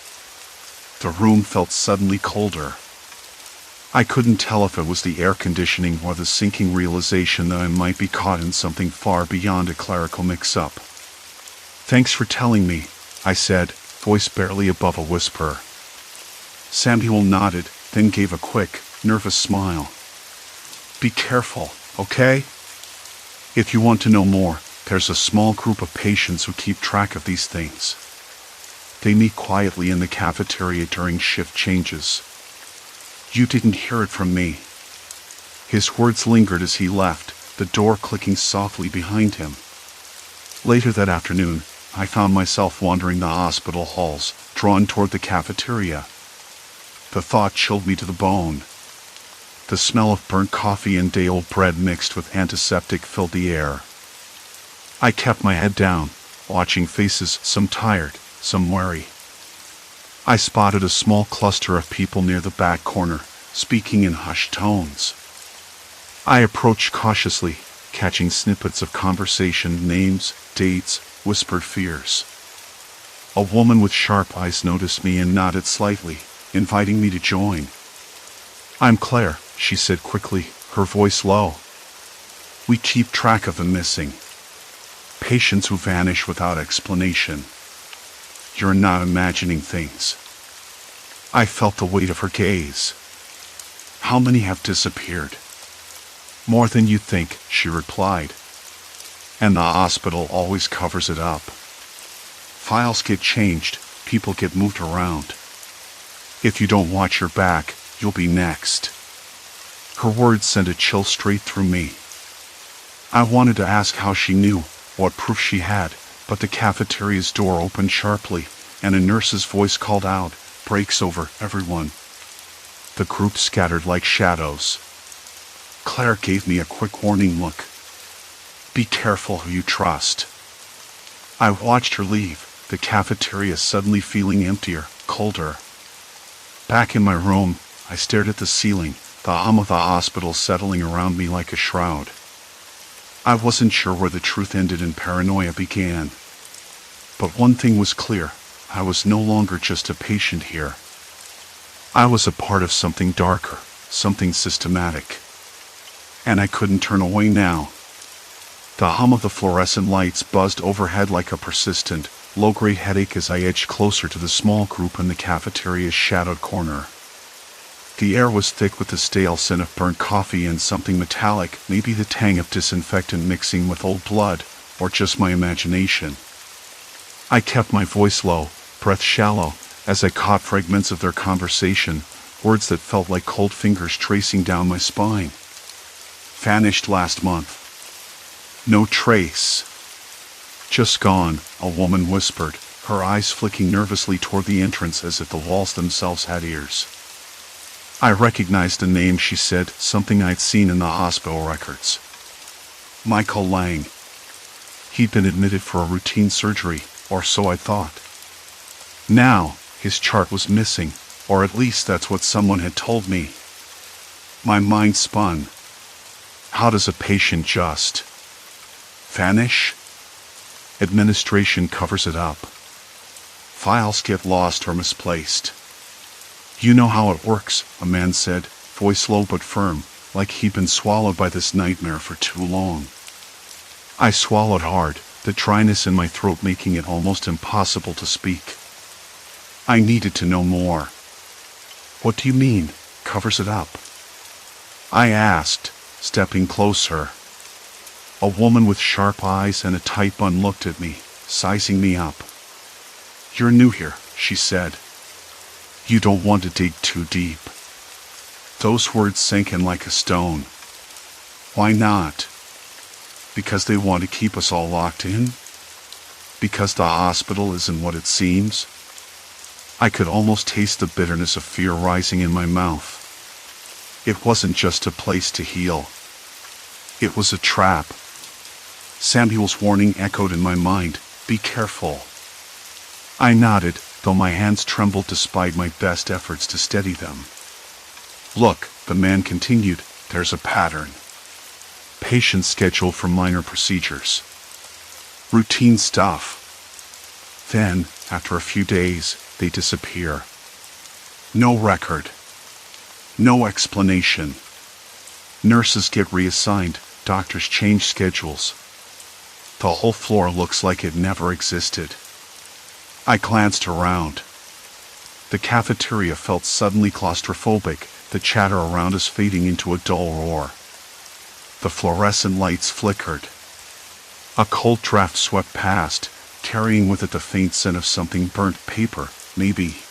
The room felt suddenly colder. I couldn't tell if it was the air conditioning or the sinking realization that I might be caught in something far beyond a clerical mix-up. "Thanks for telling me," I said, voice barely above a whisper. Samuel nodded, then gave a quick, nervous smile. "Be careful, okay? If you want to know more, there's a small group of patients who keep track of these things. They meet quietly in the cafeteria during shift changes. You didn't hear it from me." His words lingered as he left, the door clicking softly behind him. Later that afternoon, I found myself wandering the hospital halls, drawn toward the cafeteria. The thought chilled me to the bone. The smell of burnt coffee and day-old bread mixed with antiseptic filled the air. I kept my head down, watching faces, some tired, some wary. I spotted a small cluster of people near the back corner, speaking in hushed tones. I approached cautiously, catching snippets of conversation, names, dates, whispered fears. A woman with sharp eyes noticed me and nodded slightly, inviting me to join. "I'm Claire," she said quickly, her voice low. "We keep track of the missing. Patients who vanish without explanation. You're not imagining things." I felt the weight of her gaze. "How many have disappeared?" "More than you think," she replied. "And the hospital always covers it up. Files get changed, people get moved around. If you don't watch your back, you'll be next." Her words sent a chill straight through me. I wanted to ask how she knew, what proof she had, but the cafeteria's door opened sharply, and a nurse's voice called out, "Breaks over, everyone." The group scattered like shadows. Claire gave me a quick warning look. "Be careful who you trust." I watched her leave, the cafeteria suddenly feeling emptier, colder. Back in my room, I stared at the ceiling, the hum of the hospital settling around me like a shroud. I wasn't sure where the truth ended and paranoia began. But one thing was clear, I was no longer just a patient here. I was a part of something darker, something systematic. And I couldn't turn away now. The hum of the fluorescent lights buzzed overhead like a persistent, low-grade headache as I edged closer to the small group in the cafeteria's shadowed corner. The air was thick with the stale scent of burnt coffee and something metallic, maybe the tang of disinfectant mixing with old blood, or just my imagination. I kept my voice low, breath shallow, as I caught fragments of their conversation, words that felt like cold fingers tracing down my spine. "Vanished last month. No trace." "Just gone," a woman whispered, her eyes flicking nervously toward the entrance as if the walls themselves had ears. I recognized a name, she said, something I'd seen in the hospital records. Michael Lang. He'd been admitted for a routine surgery, or so I thought. Now, his chart was missing, or at least that's what someone had told me. My mind spun. How does a patient just vanish? Administration covers it up. Files get lost or misplaced. "You know how it works," a man said, voice low but firm, like he'd been swallowed by this nightmare for too long. I swallowed hard, the dryness in my throat making it almost impossible to speak. I needed to know more. "What do you mean, covers it up?" I asked, stepping closer. A woman with sharp eyes and a tight bun looked at me, sizing me up. "You're new here," she said. "You don't want to dig too deep." Those words sank in like a stone. Why not? Because they want to keep us all locked in? Because the hospital isn't what it seems? I could almost taste the bitterness of fear rising in my mouth. It wasn't just a place to heal. It was a trap. Samuel's warning echoed in my mind, "Be careful." I nodded, though my hands trembled despite my best efforts to steady them. "Look," the man continued, "there's a pattern. Patient schedule for minor procedures. Routine stuff. Then, after a few days, they disappear. No record. No explanation. Nurses get reassigned, doctors change schedules. The whole floor looks like it never existed." I glanced around. The cafeteria felt suddenly claustrophobic, the chatter around us fading into a dull roar. The fluorescent lights flickered. A cold draft swept past, carrying with it the faint scent of something burnt paper, maybe.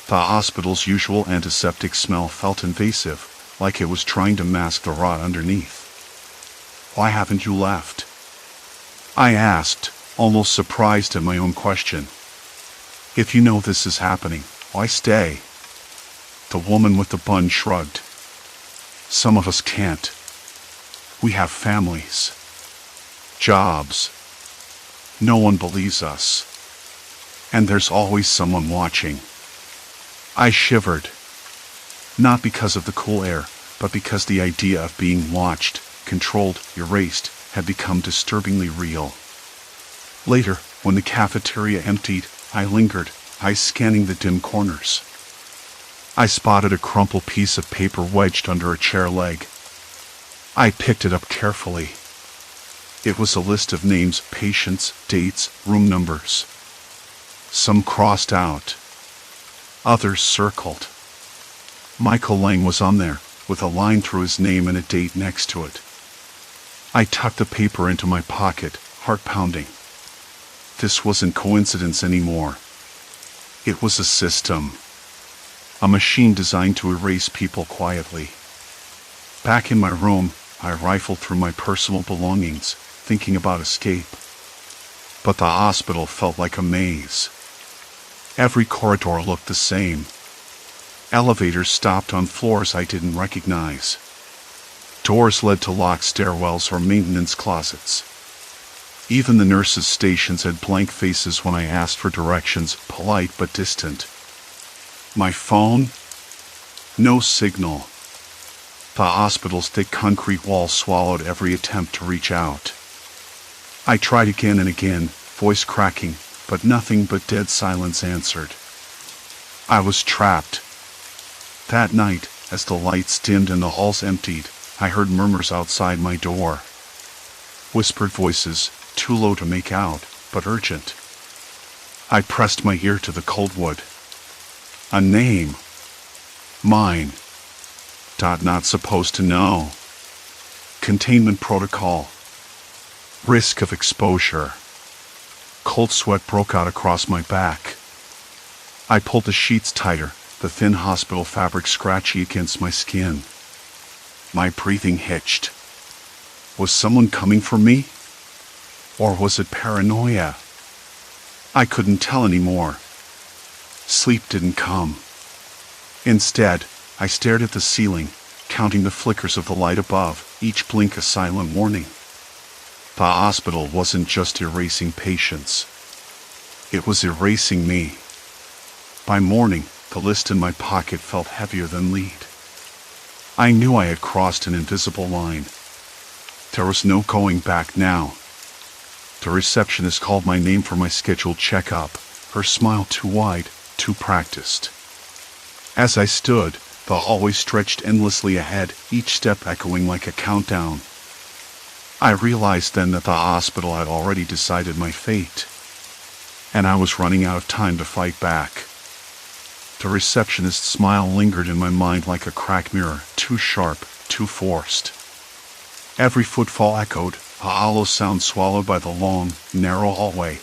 The hospital's usual antiseptic smell felt invasive, like it was trying to mask the rot underneath. "Why haven't you left?" I asked, almost surprised at my own question. "If you know this is happening, why stay?" The woman with the bun shrugged. "Some of us can't. We have families. Jobs. No one believes us. And there's always someone watching." I shivered. Not because of the cool air, but because the idea of being watched, controlled, erased, had become disturbingly real. Later, when the cafeteria emptied, I lingered, eyes scanning the dim corners. I spotted a crumpled piece of paper wedged under a chair leg. I picked it up carefully. It was a list of names, patients, dates, room numbers. Some crossed out. Others circled. Michael Lang was on there, with a line through his name and a date next to it. I tucked the paper into my pocket, heart pounding. This wasn't coincidence anymore. It was a system. A machine designed to erase people quietly. Back in my room, I rifled through my personal belongings, thinking about escape. But the hospital felt like a maze. Every corridor looked the same. Elevators stopped on floors I didn't recognize. Doors led to locked stairwells or maintenance closets. Even the nurses' stations had blank faces when I asked for directions, polite but distant. My phone? No signal. The hospital's thick concrete walls swallowed every attempt to reach out. I tried again and again, voice cracking, but nothing but dead silence answered. I was trapped. That night, as the lights dimmed and the halls emptied, I heard murmurs outside my door. Whispered voices, too low to make out, but urgent. I pressed my ear to the cold wood. A name. Mine. Not supposed to know. Containment protocol. Risk of exposure. Cold sweat broke out across my back. I pulled the sheets tighter, the thin hospital fabric scratchy against my skin. My breathing hitched. Was someone coming for me? Or was it paranoia? I couldn't tell anymore. Sleep didn't come. Instead, I stared at the ceiling, counting the flickers of the light above, each blink a silent warning. The hospital wasn't just erasing patients. It was erasing me. By morning, the list in my pocket felt heavier than lead. I knew I had crossed an invisible line. There was no going back now. The receptionist called my name for my scheduled checkup, her smile too wide, too practiced. As I stood, the hallway stretched endlessly ahead, each step echoing like a countdown. I realized then that the hospital had already decided my fate, and I was running out of time to fight back. The receptionist's smile lingered in my mind like a cracked mirror, too sharp, too forced. Every footfall echoed, a hollow sound swallowed by the long, narrow hallway.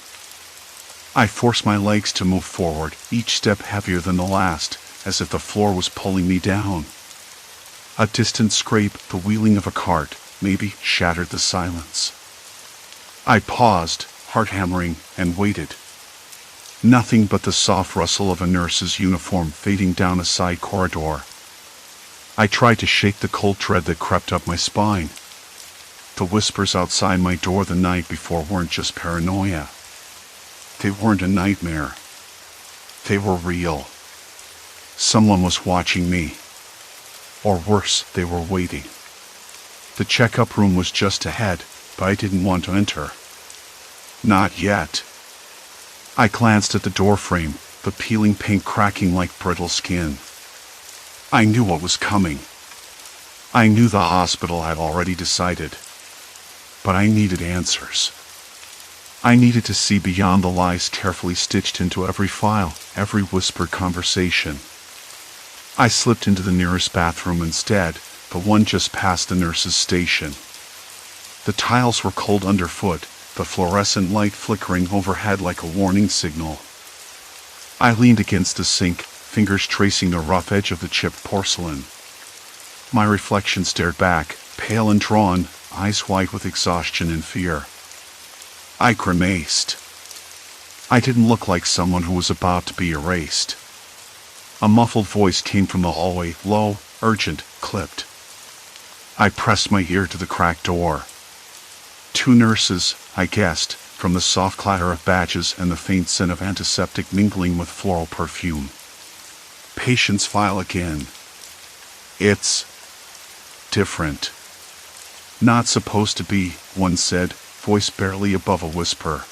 I forced my legs to move forward, each step heavier than the last, as if the floor was pulling me down. A distant scrape, the wheeling of a cart, maybe shattered the silence. I paused, heart hammering, and waited. Nothing but the soft rustle of a nurse's uniform fading down a side corridor. I tried to shake the cold dread that crept up my spine. The whispers outside my door the night before weren't just paranoia. They weren't a nightmare. They were real. Someone was watching me. Or worse, they were waiting. The checkup room was just ahead, but I didn't want to enter. Not yet. I glanced at the doorframe, the peeling paint cracking like brittle skin. I knew what was coming. I knew the hospital had already decided. But I needed answers. I needed to see beyond the lies carefully stitched into every file, every whispered conversation. I slipped into the nearest bathroom instead, the one just past the nurse's station. The tiles were cold underfoot, the fluorescent light flickering overhead like a warning signal. I leaned against the sink, fingers tracing the rough edge of the chipped porcelain. My reflection stared back, pale and drawn, eyes white with exhaustion and fear. I grimaced. I didn't look like someone who was about to be erased. A muffled voice came from the hallway, low, urgent, clipped. I pressed my ear to the cracked door. 2 nurses, I guessed, from the soft clatter of badges and the faint scent of antiseptic mingling with floral perfume. Patient's file again. It's different. Not supposed to be, one said, voice barely above a whisper.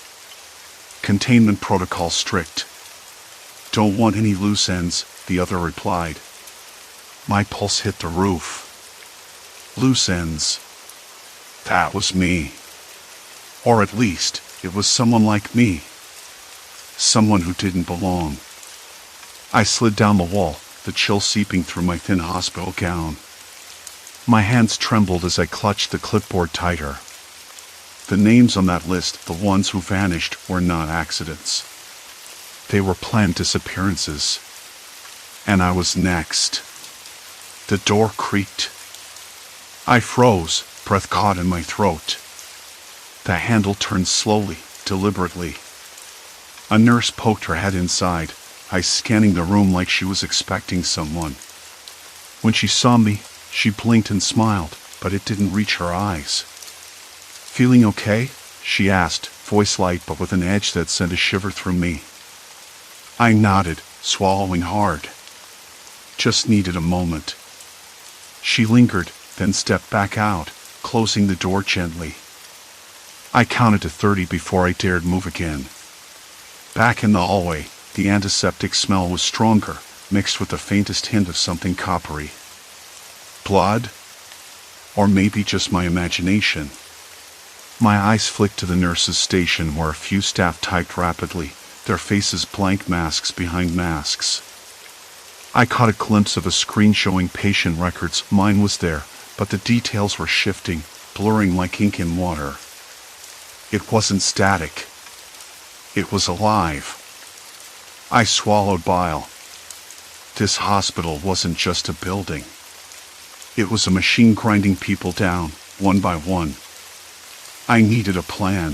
Containment protocol strict. Don't want any loose ends, the other replied. My pulse hit the roof. Loose ends. That was me. Or at least, it was someone like me. Someone who didn't belong. I slid down the wall, the chill seeping through my thin hospital gown. My hands trembled as I clutched the clipboard tighter. The names on that list, the ones who vanished, were not accidents. They were planned disappearances. And I was next. The door creaked. I froze, breath caught in my throat. The handle turned slowly, deliberately. A nurse poked her head inside, eyes scanning the room like she was expecting someone. When she saw me, she blinked and smiled, but it didn't reach her eyes. Feeling okay? She asked, voice light but with an edge that sent a shiver through me. I nodded, swallowing hard. Just needed a moment. She lingered, then stepped back out, closing the door gently. I counted to 30 before I dared move again. Back in the hallway, the antiseptic smell was stronger, mixed with the faintest hint of something coppery. Blood? Or maybe just my imagination. My eyes flicked to the nurse's station where a few staff typed rapidly, their faces blank masks behind masks. I caught a glimpse of a screen showing patient records. Mine was there, but the details were shifting, blurring like ink in water. It wasn't static. It was alive. I swallowed bile. This hospital wasn't just a building. It was a machine grinding people down, one by one. I needed a plan.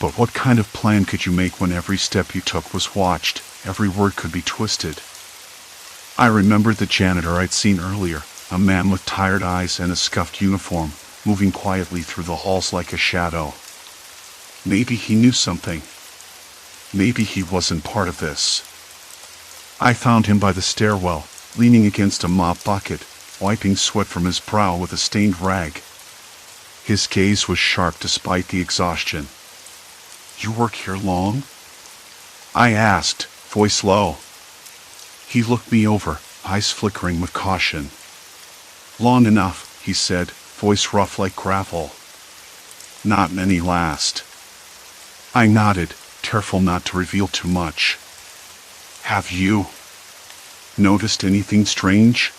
But what kind of plan could you make when every step you took was watched, every word could be twisted? I remembered the janitor I'd seen earlier, a man with tired eyes and a scuffed uniform, moving quietly through the halls like a shadow. Maybe he knew something. Maybe he wasn't part of this. I found him by the stairwell, leaning against a mop bucket, wiping sweat from his brow with a stained rag. His gaze was sharp despite the exhaustion. "You work here long?" I asked, voice low. He looked me over, eyes flickering with caution. "Long enough," he said, voice rough like gravel. "Not many last." I nodded, careful not to reveal too much. "Have you noticed anything strange?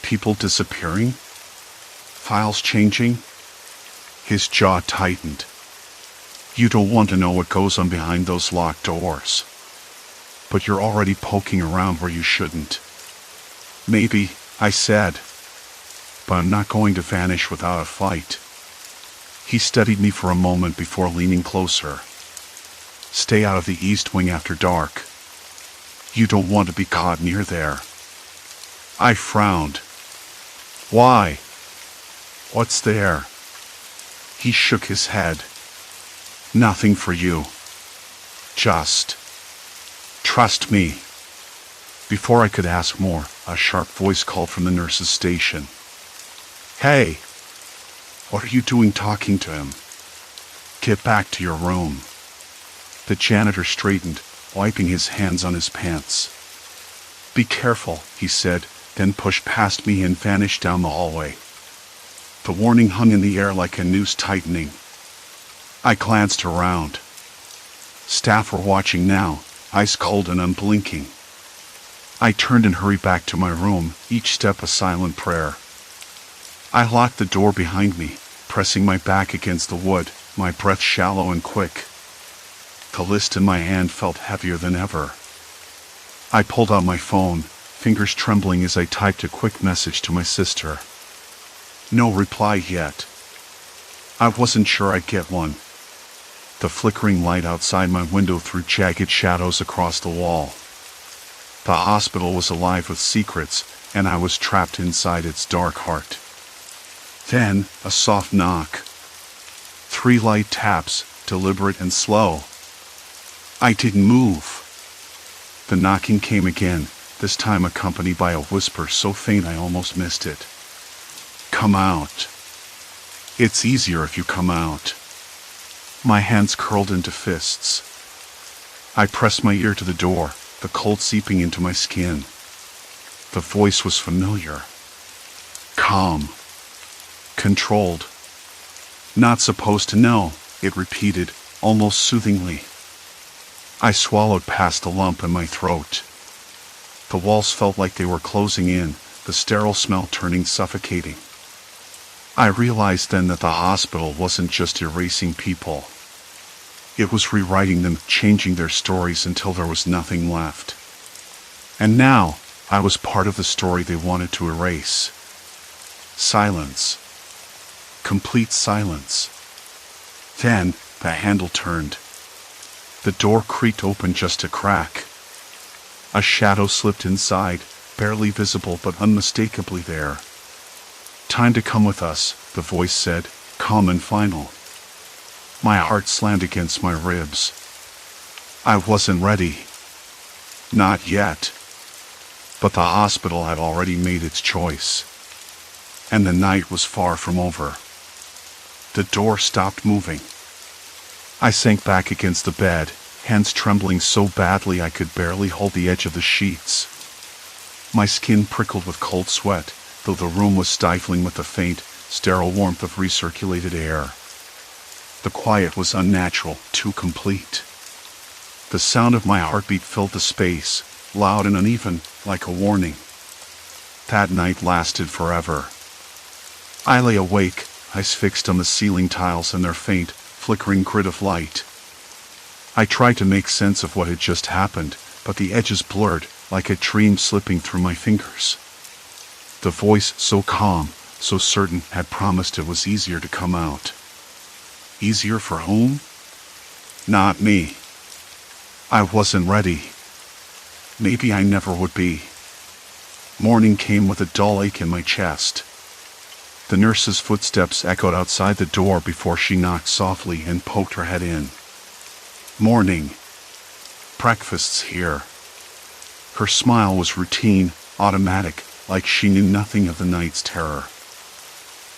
People disappearing? Files changing?" His jaw tightened. "You don't want to know what goes on behind those locked doors. But you're already poking around where you shouldn't." "Maybe," I said. "But I'm not going to vanish without a fight." He studied me for a moment before leaning closer. "Stay out of the East Wing after dark. You don't want to be caught near there." I frowned. "Why? What's there?" He shook his head. "Nothing for you. Just Trust me." Before I could ask more, a sharp voice called from the nurse's station. "Hey, what are you doing talking to him? Get back to your room." The janitor straightened, wiping his hands on his pants. "Be careful," he said, then pushed past me and vanished down the hallway. The warning hung in the air like a noose tightening. I glanced around. Staff were watching now, ice cold and unblinking. I turned and hurried back to my room, each step a silent prayer. I locked the door behind me, pressing my back against the wood, my breath shallow and quick. The list in my hand felt heavier than ever. I pulled out my phone, fingers trembling as I typed a quick message to my sister. No reply yet. I wasn't sure I'd get one. The flickering light outside my window threw jagged shadows across the wall. The hospital was alive with secrets, and I was trapped inside its dark heart. Then, a soft knock. 3 light taps, deliberate and slow. I didn't move. The knocking came again, this time accompanied by a whisper so faint I almost missed it. "Come out. It's easier if you come out." My hands curled into fists. I pressed my ear to the door, the cold seeping into my skin. The voice was familiar. Calm. Controlled. "Not supposed to know," it repeated, almost soothingly. I swallowed past the lump in my throat. The walls felt like they were closing in, the sterile smell turning suffocating. I realized then that the hospital wasn't just erasing people. It was rewriting them, changing their stories until there was nothing left. And now, I was part of the story they wanted to erase. Silence. Complete silence. Then, the handle turned. The door creaked open just a crack. A shadow slipped inside, barely visible but unmistakably there. "Time to come with us," the voice said, calm and final. My heart slammed against my ribs. I wasn't ready. Not yet. But the hospital had already made its choice. And the night was far from over. The door stopped moving. I sank back against the bed, hands trembling so badly I could barely hold the edge of the sheets. My skin prickled with cold sweat, though the room was stifling with the faint, sterile warmth of recirculated air. The quiet was unnatural, too complete. The sound of my heartbeat filled the space, loud and uneven, like a warning. That night lasted forever. I lay awake, eyes fixed on the ceiling tiles and their faint, flickering grid of light. I tried to make sense of what had just happened, but the edges blurred, like a dream slipping through my fingers. The voice, so calm, so certain, had promised it was easier to come out. Easier for whom? Not me. I wasn't ready. Maybe I never would be. Morning came with a dull ache in my chest. The nurse's footsteps echoed outside the door before she knocked softly and poked her head in. "Morning. Breakfast's here." Her smile was routine, automatic, like she knew nothing of the night's terror.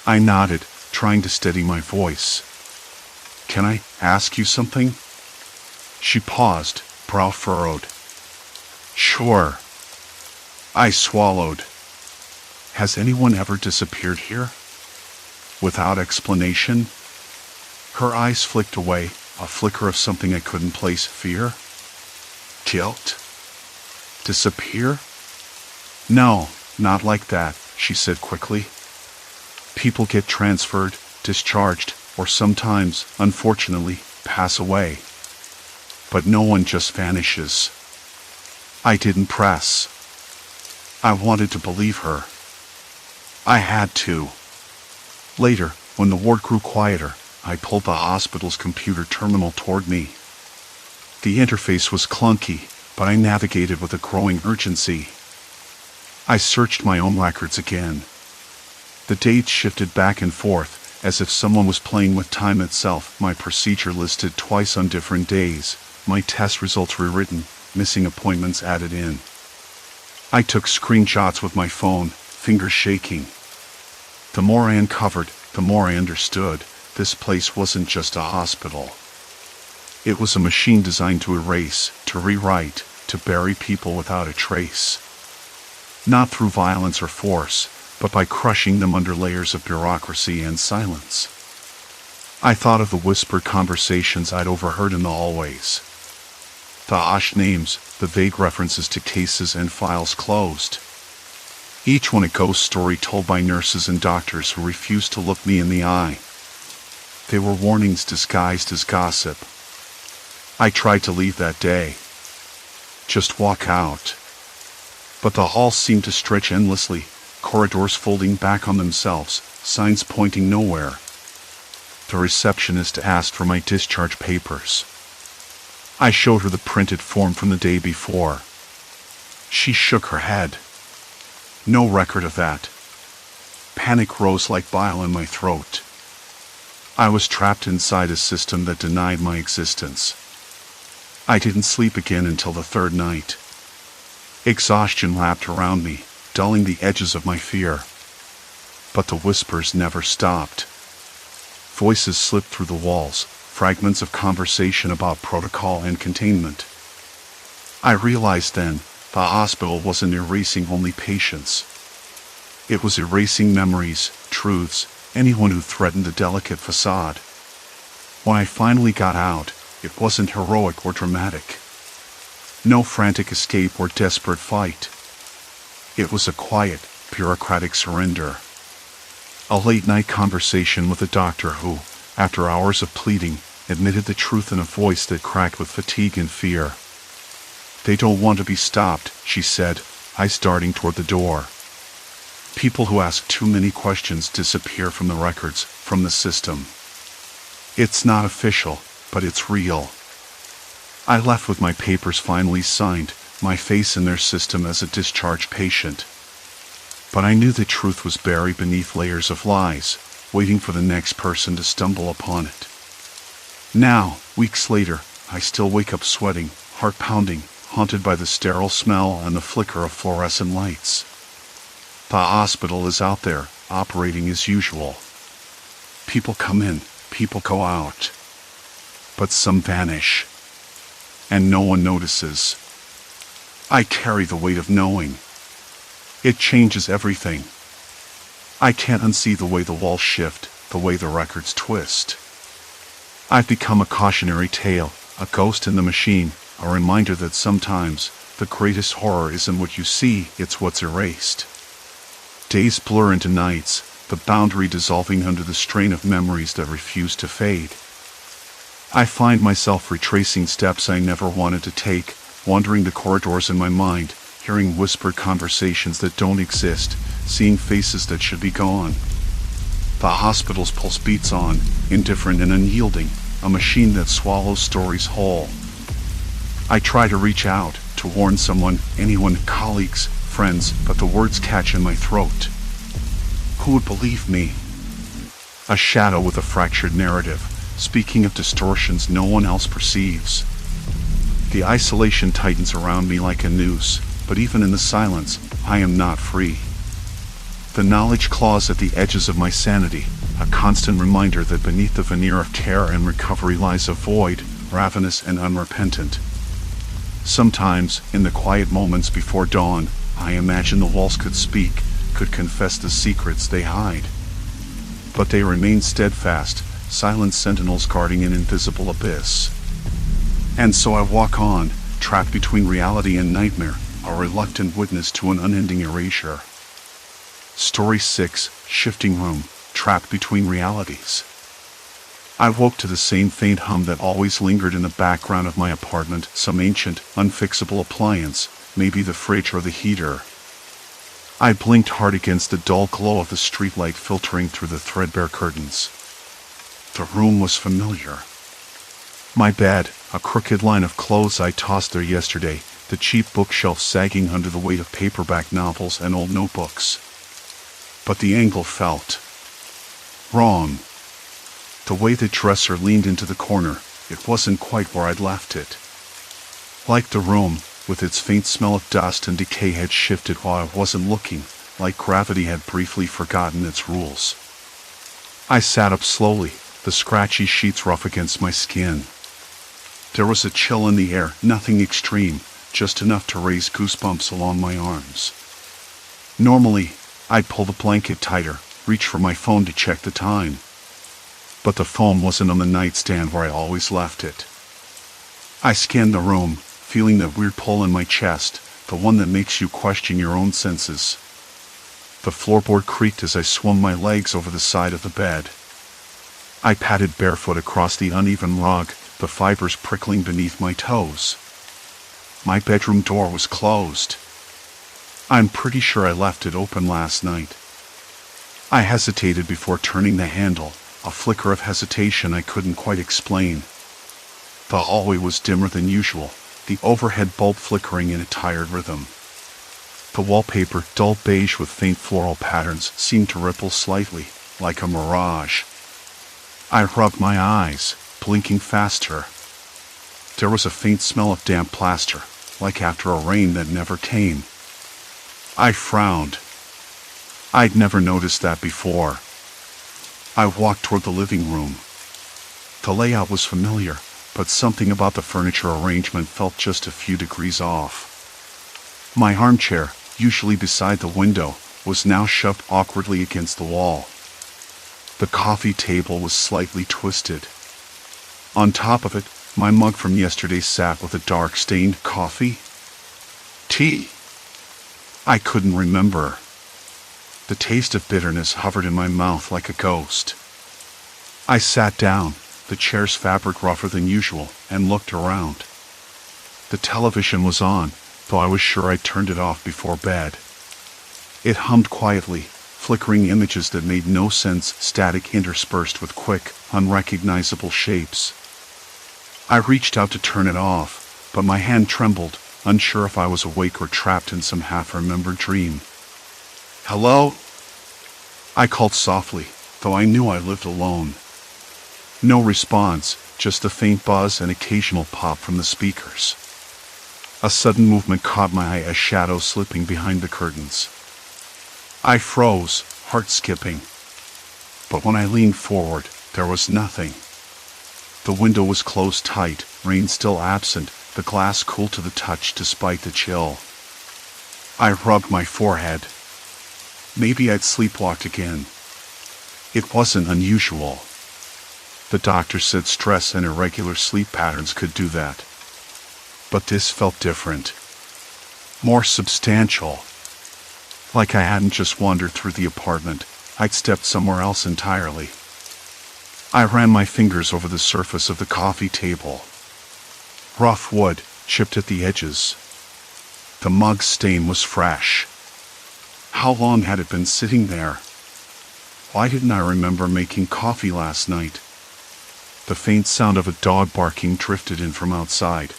I nodded, trying to steady my voice. "Can I ask you something?" She paused, brow furrowed. "Sure." I swallowed. "Has anyone ever disappeared here? Without explanation?" Her eyes flicked away, a flicker of something I couldn't place. Fear? Guilt? Disappear? "No, not like that," she said quickly. "People get transferred, discharged, or sometimes, unfortunately, pass away. But no one just vanishes." I didn't press. I wanted to believe her. I had to. Later, when the ward grew quieter, I pulled the hospital's computer terminal toward me. The interface was clunky, but I navigated with a growing urgency. I searched my own records again. The dates shifted back and forth, as if someone was playing with time itself. My procedure listed twice on different days, my test results rewritten, missing appointments added in. I took screenshots with my phone, fingers shaking. The more I uncovered, the more I understood. This place wasn't just a hospital. It was a machine designed to erase, to rewrite, to bury people without a trace. Not through violence or force, but by crushing them under layers of bureaucracy and silence. I thought of the whispered conversations I'd overheard in the hallways. The hushed names, the vague references to cases and files closed. Each one a ghost story told by nurses and doctors who refused to look me in the eye. They were warnings disguised as gossip. I tried to leave that day. Just walk out. But the hall seemed to stretch endlessly, corridors folding back on themselves, signs pointing nowhere. The receptionist asked for my discharge papers. I showed her the printed form from the day before. She shook her head. No record of that. Panic rose like bile in my throat. I was trapped inside a system that denied my existence. I didn't sleep again until the third night. Exhaustion lapped around me, dulling the edges of my fear. But the whispers never stopped. Voices slipped through the walls, fragments of conversation about protocol and containment. I realized then, the hospital wasn't erasing only patients. It was erasing memories, truths, anyone who threatened the delicate facade. When I finally got out, it wasn't heroic or dramatic. No frantic escape or desperate fight. It was a quiet, bureaucratic surrender. A late-night conversation with a doctor who, after hours of pleading, admitted the truth in a voice that cracked with fatigue and fear. "They don't want to be stopped," she said, eyes darting toward the door. "People who ask too many questions disappear from the records, from the system. It's not official, but it's real." I left with my papers finally signed, my face in their system as a discharged patient. But I knew the truth was buried beneath layers of lies, waiting for the next person to stumble upon it. Now, weeks later, I still wake up sweating, heart pounding, haunted by the sterile smell and the flicker of fluorescent lights. The hospital is out there, operating as usual. People come in, people go out. But some vanish. And no one notices. I carry the weight of knowing. It changes everything. I can't unsee the way the walls shift, the way the records twist. I've become a cautionary tale, a ghost in the machine, a reminder that sometimes the greatest horror isn't what you see, it's what's erased. Days blur into nights, the boundary dissolving under the strain of memories that refuse to fade. I find myself retracing steps I never wanted to take, wandering the corridors in my mind, hearing whispered conversations that don't exist, seeing faces that should be gone. The hospital's pulse beats on, indifferent and unyielding, a machine that swallows stories whole. I try to reach out, to warn someone, anyone, colleagues, friends, but the words catch in my throat. Who would believe me? A shadow with a fractured narrative, speaking of distortions no one else perceives. The isolation tightens around me like a noose, but even in the silence, I am not free. The knowledge claws at the edges of my sanity, a constant reminder that beneath the veneer of care and recovery lies a void, ravenous and unrepentant. Sometimes, in the quiet moments before dawn, I imagine the walls could speak, could confess the secrets they hide. But they remain steadfast, silent sentinels guarding an invisible abyss. And so I walk on, trapped between reality and nightmare, a reluctant witness to an unending erasure. Story 6, Shifting Room, Trapped Between Realities. I woke to the same faint hum that always lingered in the background of my apartment, some ancient, unfixable appliance, maybe the fridge or the heater. I blinked hard against the dull glow of the streetlight filtering through the threadbare curtains. The room was familiar. My bed, a crooked line of clothes I tossed there yesterday, the cheap bookshelf sagging under the weight of paperback novels and old notebooks. But the angle felt wrong. The way the dresser leaned into the corner, it wasn't quite where I'd left it. Like the room, with its faint smell of dust and decay, had shifted while I wasn't looking, like gravity had briefly forgotten its rules. I sat up slowly, the scratchy sheets rough against my skin. There was a chill in the air, nothing extreme, just enough to raise goosebumps along my arms. Normally, I'd pull the blanket tighter, reach for my phone to check the time. But the phone wasn't on the nightstand where I always left it. I scanned the room, feeling that weird pull in my chest, the one that makes you question your own senses. The floorboard creaked as I swung my legs over the side of the bed. I padded barefoot across the uneven rug, the fibers prickling beneath my toes. My bedroom door was closed. I'm pretty sure I left it open last night. I hesitated before turning the handle, a flicker of hesitation I couldn't quite explain. The hallway was dimmer than usual, the overhead bulb flickering in a tired rhythm. The wallpaper, dull beige with faint floral patterns, seemed to ripple slightly, like a mirage. I rubbed my eyes, blinking faster. There was a faint smell of damp plaster, like after a rain that never came. I frowned. I'd never noticed that before. I walked toward the living room. The layout was familiar, but something about the furniture arrangement felt just a few degrees off. My armchair, usually beside the window, was now shoved awkwardly against the wall. The coffee table was slightly twisted. On top of it, my mug from yesterday sat with a dark stained coffee? Tea? I couldn't remember. The taste of bitterness hovered in my mouth like a ghost. I sat down, the chair's fabric rougher than usual, and looked around. The television was on, though I was sure I'd turned it off before bed. It hummed quietly, flickering images that made no sense, static interspersed with quick, unrecognizable shapes. I reached out to turn it off, but my hand trembled, unsure if I was awake or trapped in some half-remembered dream. "Hello?" I called softly, though I knew I lived alone. No response, just a faint buzz and occasional pop from the speakers. A sudden movement caught my eye, a shadow slipping behind the curtains. I froze, heart skipping. But when I leaned forward, there was nothing. The window was closed tight, rain still absent, the glass cool to the touch despite the chill. I rubbed my forehead. Maybe I'd sleepwalked again. It wasn't unusual. The doctor said stress and irregular sleep patterns could do that. But this felt different. More substantial. Like I hadn't just wandered through the apartment, I'd stepped somewhere else entirely. I ran my fingers over the surface of the coffee table. Rough wood, chipped at the edges. The mug stain was fresh. How long had it been sitting there? Why didn't I remember making coffee last night? The faint sound of a dog barking drifted in from outside.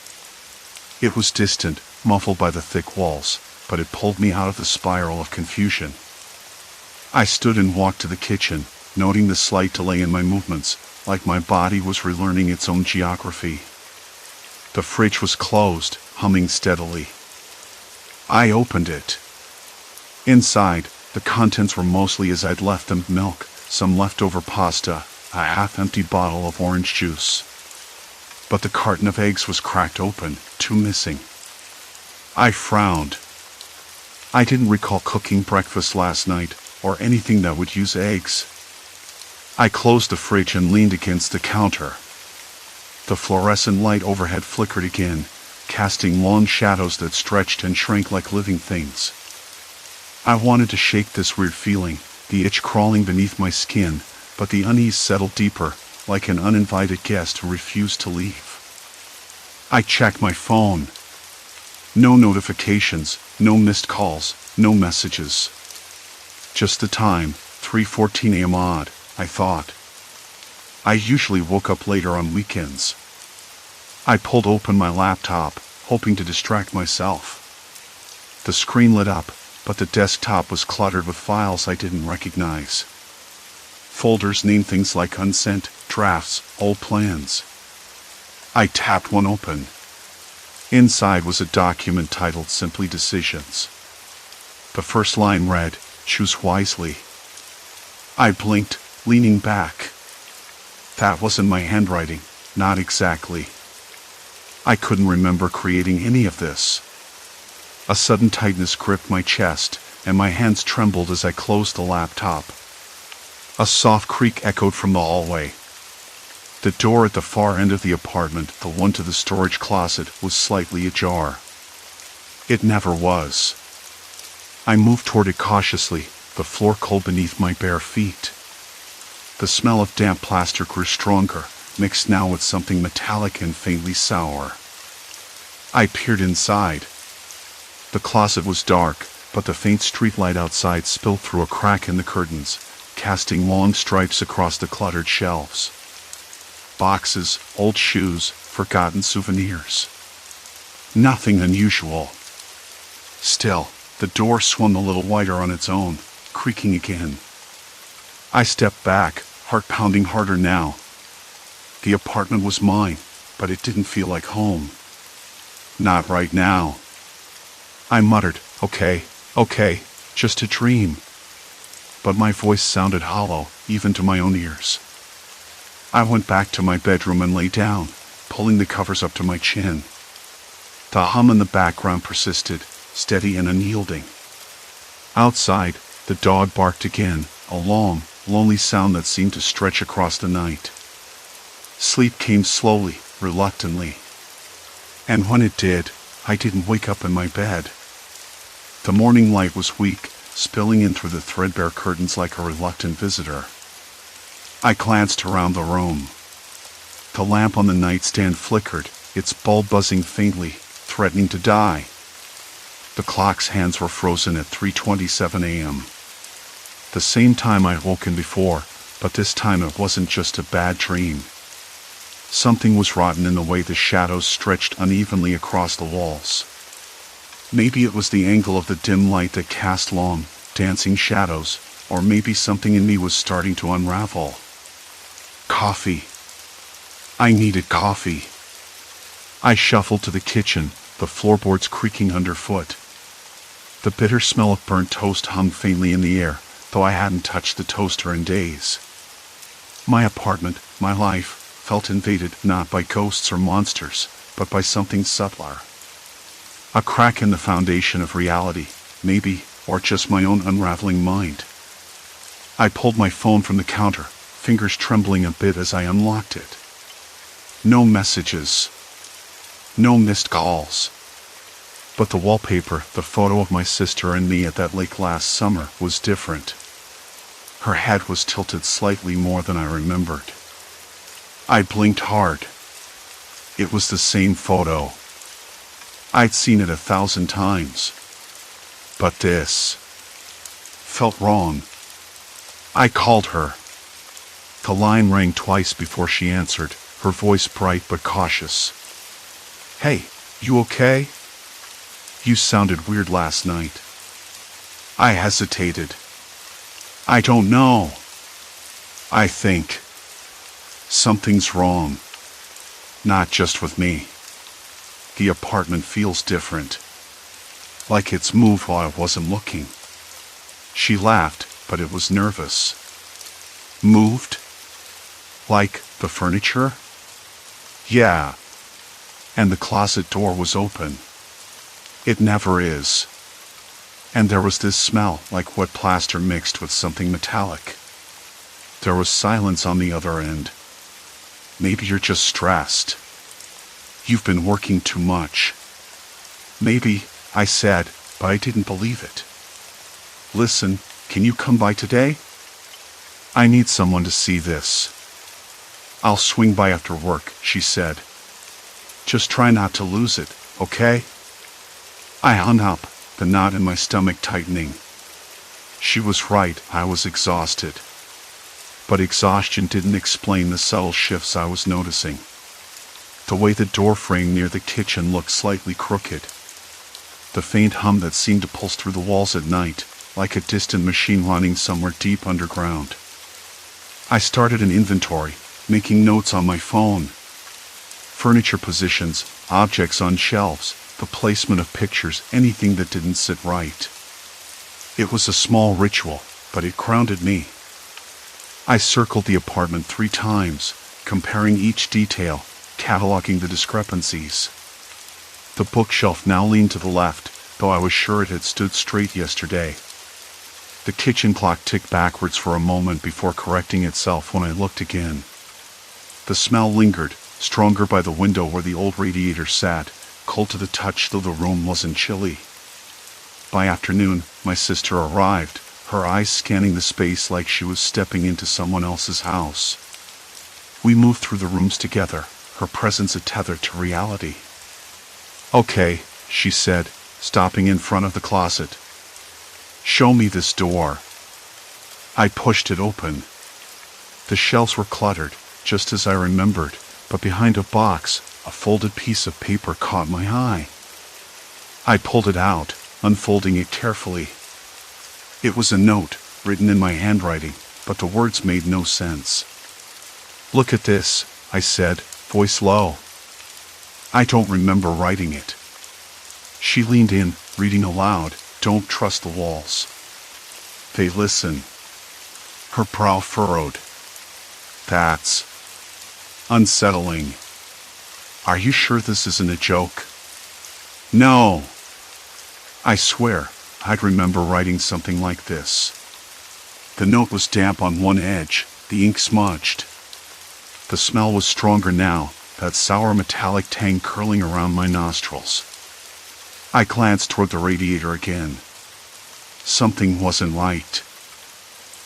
It was distant, muffled by the thick walls, but it pulled me out of the spiral of confusion. I stood and walked to the kitchen, noting the slight delay in my movements, like my body was relearning its own geography. The fridge was closed, humming steadily. I opened it. Inside, the contents were mostly as I'd left them: milk, some leftover pasta, a half-empty bottle of orange juice. But the carton of eggs was cracked open, two missing. I frowned. I didn't recall cooking breakfast last night, or anything that would use eggs. I closed the fridge and leaned against the counter. The fluorescent light overhead flickered again, casting long shadows that stretched and shrank like living things. I wanted to shake this weird feeling, the itch crawling beneath my skin, but the unease settled deeper, like an uninvited guest who refused to leave. I checked my phone. No notifications, no missed calls, no messages. Just the time, 3:14 a.m. odd, I thought. I usually woke up later on weekends. I pulled open my laptop, hoping to distract myself. The screen lit up, but the desktop was cluttered with files I didn't recognize. Folders named things like unsent, drafts, old plans. I tapped one open. Inside was a document titled simply Decisions. The first line read, "Choose wisely." I blinked, leaning back. That wasn't my handwriting, not exactly. I couldn't remember creating any of this. A sudden tightness gripped my chest, and my hands trembled as I closed the laptop. A soft creak echoed from the hallway. The door at the far end of the apartment, the one to the storage closet, was slightly ajar. It never was. I moved toward it cautiously, the floor cold beneath my bare feet. The smell of damp plaster grew stronger, mixed now with something metallic and faintly sour. I peered inside. The closet was dark, but the faint streetlight outside spilled through a crack in the curtains, casting long stripes across the cluttered shelves. Boxes, old shoes, forgotten souvenirs. Nothing unusual. Still, the door swung a little wider on its own, creaking again. I stepped back, heart pounding harder now. The apartment was mine, but it didn't feel like home. Not right now. I muttered, okay, just a dream. But my voice sounded hollow, even to my own ears. I went back to my bedroom and lay down, pulling the covers up to my chin. The hum in the background persisted, steady and unyielding. Outside, the dog barked again, a long, lonely sound that seemed to stretch across the night. Sleep came slowly, reluctantly. And when it did, I didn't wake up in my bed. The morning light was weak, spilling in through the threadbare curtains like a reluctant visitor. I glanced around the room. The lamp on the nightstand flickered, its bulb buzzing faintly, threatening to die. The clock's hands were frozen at 3:27 a.m. The same time I'd woken before, but this time it wasn't just a bad dream. Something was rotten in the way the shadows stretched unevenly across the walls. Maybe it was the angle of the dim light that cast long, dancing shadows, or maybe something in me was starting to unravel. Coffee. I needed coffee. I shuffled to the kitchen, the floorboards creaking underfoot. The bitter smell of burnt toast hung faintly in the air, though I hadn't touched the toaster in days. My apartment, my life, felt invaded not by ghosts or monsters, but by something subtler. A crack in the foundation of reality, maybe, or just my own unraveling mind. I pulled my phone from the counter, fingers trembling a bit as I unlocked it. No messages. No missed calls. But the wallpaper, the photo of my sister and me at that lake last summer, was different. Her head was tilted slightly more than I remembered. I blinked hard. It was the same photo. I'd seen it 1,000 times. But this felt wrong. I called her. The line rang twice before she answered, her voice bright but cautious. "Hey, you okay? You sounded weird last night." I hesitated. "I don't know. I think something's wrong. Not just with me. The apartment feels different. Like it's moved while I wasn't looking." She laughed, but it was nervous. "Moved? Like the furniture?" "Yeah. And the closet door was open. It never is. And there was this smell, like wet plaster mixed with something metallic." There was silence on the other end. "Maybe you're just stressed. You've been working too much." "Maybe," I said, but I didn't believe it. "Listen, can you come by today? I need someone to see this." "I'll swing by after work," she said. "Just try not to lose it, okay?" I hung up, the knot in my stomach tightening. She was right, I was exhausted. But exhaustion didn't explain the subtle shifts I was noticing. The way the door frame near the kitchen looked slightly crooked. The faint hum that seemed to pulse through the walls at night, like a distant machine running somewhere deep underground. I started an inventory, making notes on my phone. Furniture positions, Objects on shelves, the placement of pictures, anything that didn't sit right. It was a small ritual, but it grounded me. I circled the apartment 3 times, comparing each detail, cataloging the discrepancies. The bookshelf now leaned to the left, though I was sure it had stood straight yesterday. The kitchen clock ticked backwards for a moment before correcting itself when I looked again. The smell lingered, stronger by the window where the old radiator sat, cold to the touch though the room wasn't chilly. By afternoon, my sister arrived, her eyes scanning the space like she was stepping into someone else's house. We moved through the rooms together, her presence a tether to reality. "Okay," she said, stopping in front of the closet. "Show me this door." I pushed it open. The shelves were cluttered, just as I remembered, but behind a box, a folded piece of paper caught my eye. I pulled it out, unfolding it carefully. It was a note, written in my handwriting, but the words made no sense. "Look at this," I said, voice low. "I don't remember writing it." She leaned in, reading aloud, "Don't trust the walls. They listen." Her brow furrowed. "That's unsettling. Are you sure this isn't a joke?" "No. I swear, I'd remember writing something like this." The note was damp on one edge, the ink smudged. The smell was stronger now, that sour metallic tang curling around my nostrils. I glanced toward the radiator again. Something wasn't right.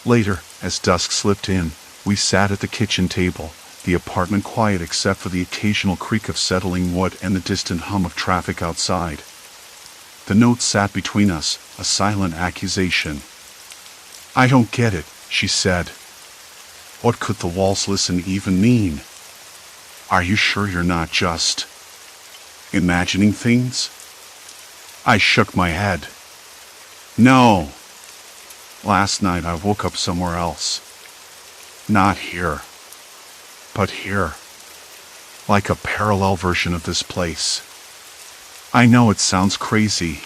Later, as dusk slipped in, we sat at the kitchen table, the apartment quiet except for the occasional creak of settling wood and the distant hum of traffic outside. The note sat between us, a silent accusation. "I don't get it," she said. "What could the walls listen even mean? Are you sure you're not just imagining things?" I shook my head. "No. Last night I woke up somewhere else. Not here. But here. Like a parallel version of this place. I know it sounds crazy.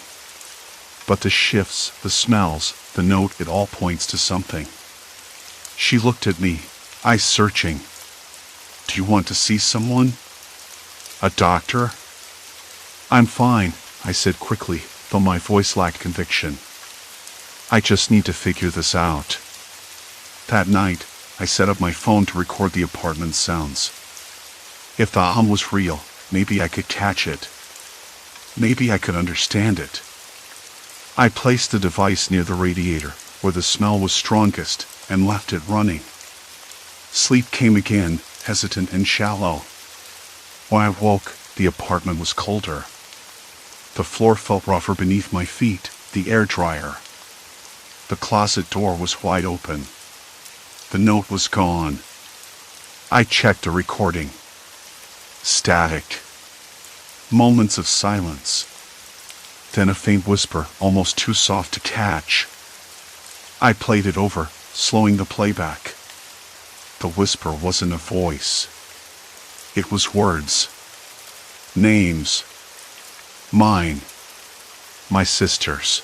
But the shifts, the smells, the note, it all points to something." She looked at me, eyes searching. "Do you want to see someone? A doctor?" "I'm fine," I said quickly, though my voice lacked conviction. "I just need to figure this out." That night, I set up my phone to record the apartment's sounds. If the hum was real, maybe I could catch it. Maybe I could understand it. I placed the device near the radiator, where the smell was strongest, and left it running. Sleep came again, hesitant and shallow. When I woke, the apartment was colder. The floor felt rougher beneath my feet, the air drier. The closet door was wide open. The note was gone. I checked the recording. Static. Moments of silence. Then a faint whisper, almost too soft to catch. I played it over, slowing the playback. The whisper wasn't a voice. It was words. Names. Mine. My sister's.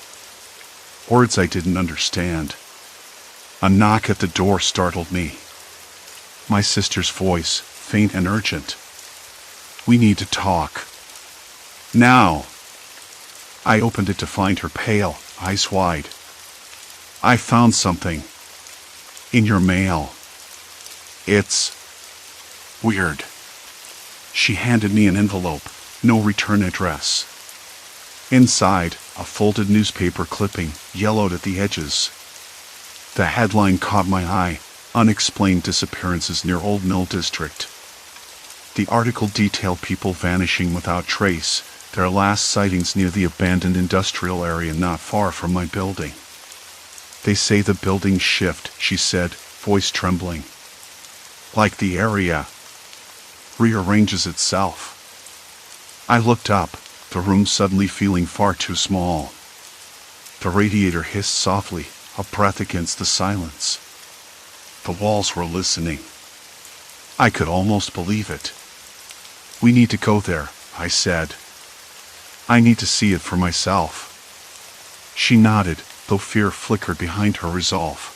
Words I didn't understand. A knock at the door startled me. My sister's voice, faint and urgent. "We need to talk. Now." I opened it to find her pale, eyes wide. "I found something. In your mail. It's weird." She handed me an envelope, no return address. Inside, a folded newspaper clipping, yellowed at the edges. The headline caught my eye, "Unexplained Disappearances Near Old Mill District." The article detailed people vanishing without trace, their last sightings near the abandoned industrial area not far from my building. "They say the buildings shift," she said, voice trembling. "Like the area rearranges itself." I looked up, the room suddenly feeling far too small. The radiator hissed softly, a breath against the silence. The walls were listening. I could almost believe it. "We need to go there," I said. I need to see it for myself. She nodded, though fear flickered behind her resolve.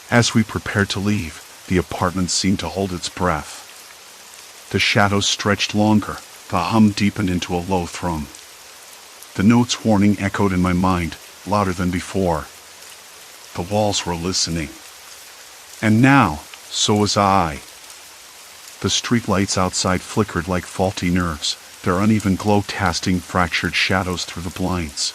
As we prepared to leave, the apartment seemed to hold its breath. The shadows stretched longer, the hum deepened into a low thrum. The note's warning echoed in my mind, louder than before. The walls were listening. And now, so was I. The streetlights outside flickered like faulty nerves, their uneven glow casting fractured shadows through the blinds.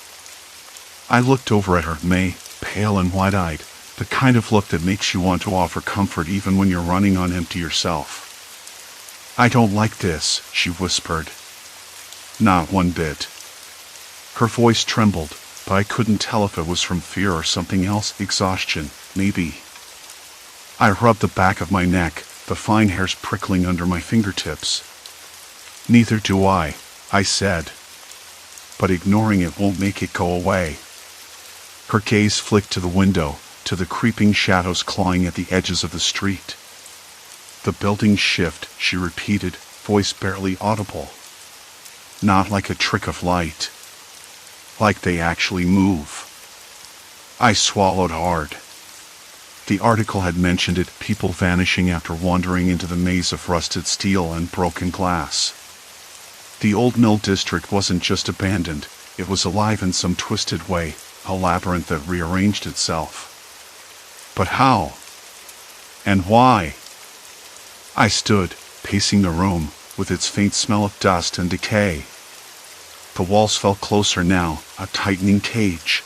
I looked over at her, May, pale and wide-eyed, the kind of look that makes you want to offer comfort even when you're running on empty yourself. I don't like this, she whispered. Not one bit. Her voice trembled, but I couldn't tell if it was from fear or something else, exhaustion, maybe. I rubbed the back of my neck, the fine hairs prickling under my fingertips. Neither do I said. But ignoring it won't make it go away. Her gaze flicked to the window, to the creeping shadows clawing at the edges of the street. The buildings shift, she repeated, voice barely audible. Not like a trick of light. Like they actually move. I swallowed hard. The article had mentioned it, people vanishing after wandering into the maze of rusted steel and broken glass. The old mill district wasn't just abandoned, it was alive in some twisted way, a labyrinth that rearranged itself. But how? And why? I stood, pacing the room, with its faint smell of dust and decay. The walls felt closer now, a tightening cage.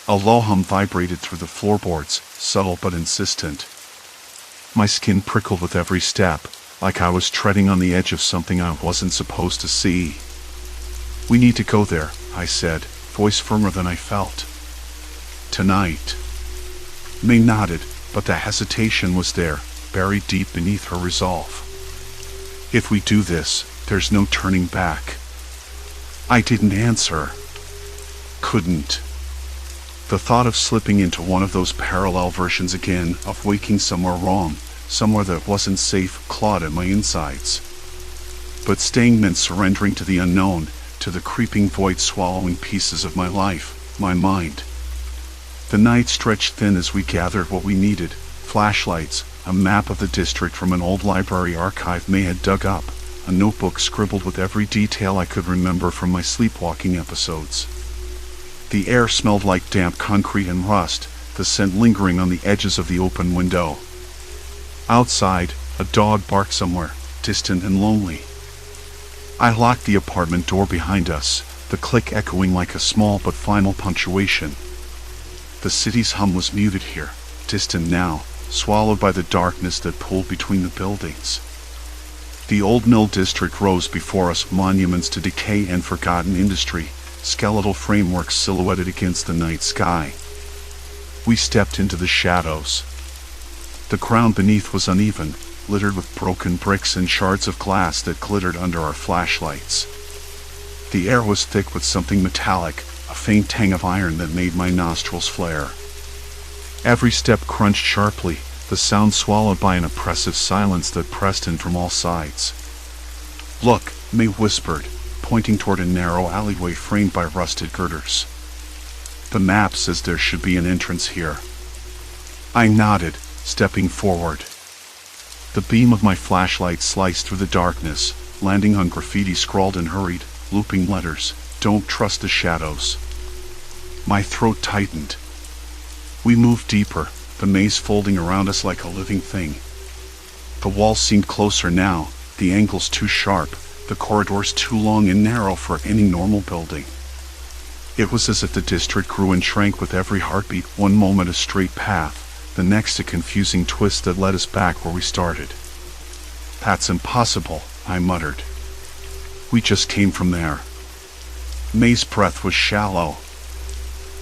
A low hum vibrated through the floorboards, subtle but insistent. My skin prickled with every step, like I was treading on the edge of something I wasn't supposed to see. We need to go there, I said, voice firmer than I felt. Tonight. May nodded, but the hesitation was there, buried deep beneath her resolve. If we do this, there's no turning back. I didn't answer. Couldn't. The thought of slipping into one of those parallel versions again, of waking somewhere wrong, somewhere that wasn't safe, clawed at my insides. But staying meant surrendering to the unknown, to the creeping void swallowing pieces of my life, my mind. The night stretched thin as we gathered what we needed, flashlights, a map of the district from an old library archive May had dug up, a notebook scribbled with every detail I could remember from my sleepwalking episodes. The air smelled like damp concrete and rust, the scent lingering on the edges of the open window. Outside, a dog barked somewhere, distant and lonely. I locked the apartment door behind us, the click echoing like a small but final punctuation. The city's hum was muted here, distant now, swallowed by the darkness that pulled between the buildings. The old mill district rose before us, monuments to decay and forgotten industry, skeletal frameworks silhouetted against the night sky. We stepped into the shadows. The ground beneath was uneven, littered with broken bricks and shards of glass that glittered under our flashlights. The air was thick with something metallic, a faint tang of iron that made my nostrils flare. Every step crunched sharply, the sound swallowed by an oppressive silence that pressed in from all sides. Look, May whispered, pointing toward a narrow alleyway framed by rusted girders. The map says there should be an entrance here. I nodded, stepping forward. The beam of my flashlight sliced through the darkness, landing on graffiti scrawled in hurried, looping letters, "Don't trust the shadows." My throat tightened. We moved deeper, the maze folding around us like a living thing. The walls seemed closer now, the angles too sharp, the corridors too long and narrow for any normal building. It was as if the district grew and shrank with every heartbeat, one moment a straight path, the next a confusing twist that led us back where we started. That's impossible, I muttered. We just came from there. May's breath was shallow.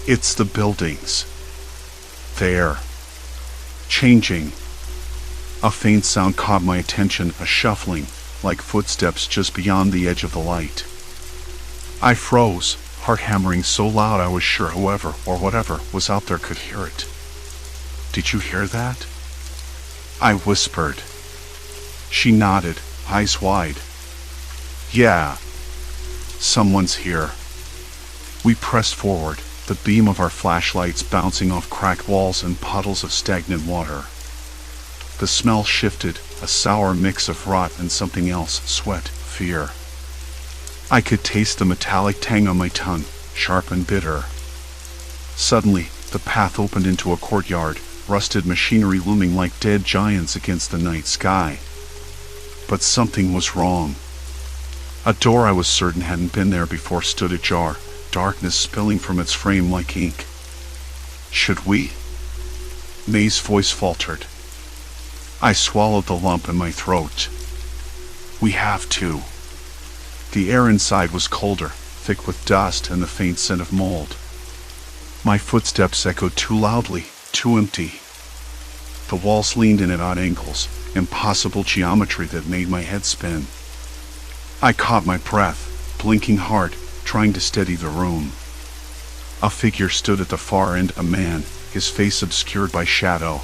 It's the buildings. There. Changing. A faint sound caught my attention, a shuffling, like footsteps just beyond the edge of the light. I froze, heart hammering so loud I was sure whoever or whatever was out there could hear it. Did you hear that? I whispered. She nodded, eyes wide. Yeah, someone's here. We pressed forward, the beam of our flashlights bouncing off cracked walls and puddles of stagnant water. The smell shifted, a sour mix of rot and something else, sweat, fear. I could taste the metallic tang on my tongue, sharp and bitter. Suddenly, the path opened into a courtyard, rusted machinery looming like dead giants against the night sky. But something was wrong. A door I was certain hadn't been there before stood ajar, darkness spilling from its frame like ink. Should we? May's voice faltered. I swallowed the lump in my throat. We have to. The air inside was colder, thick with dust and the faint scent of mold. My footsteps echoed too loudly, too empty. The walls leaned in at odd angles, impossible geometry that made my head spin. I caught my breath, blinking hard, trying to steady the room. A figure stood at the far end, a man, his face obscured by shadow.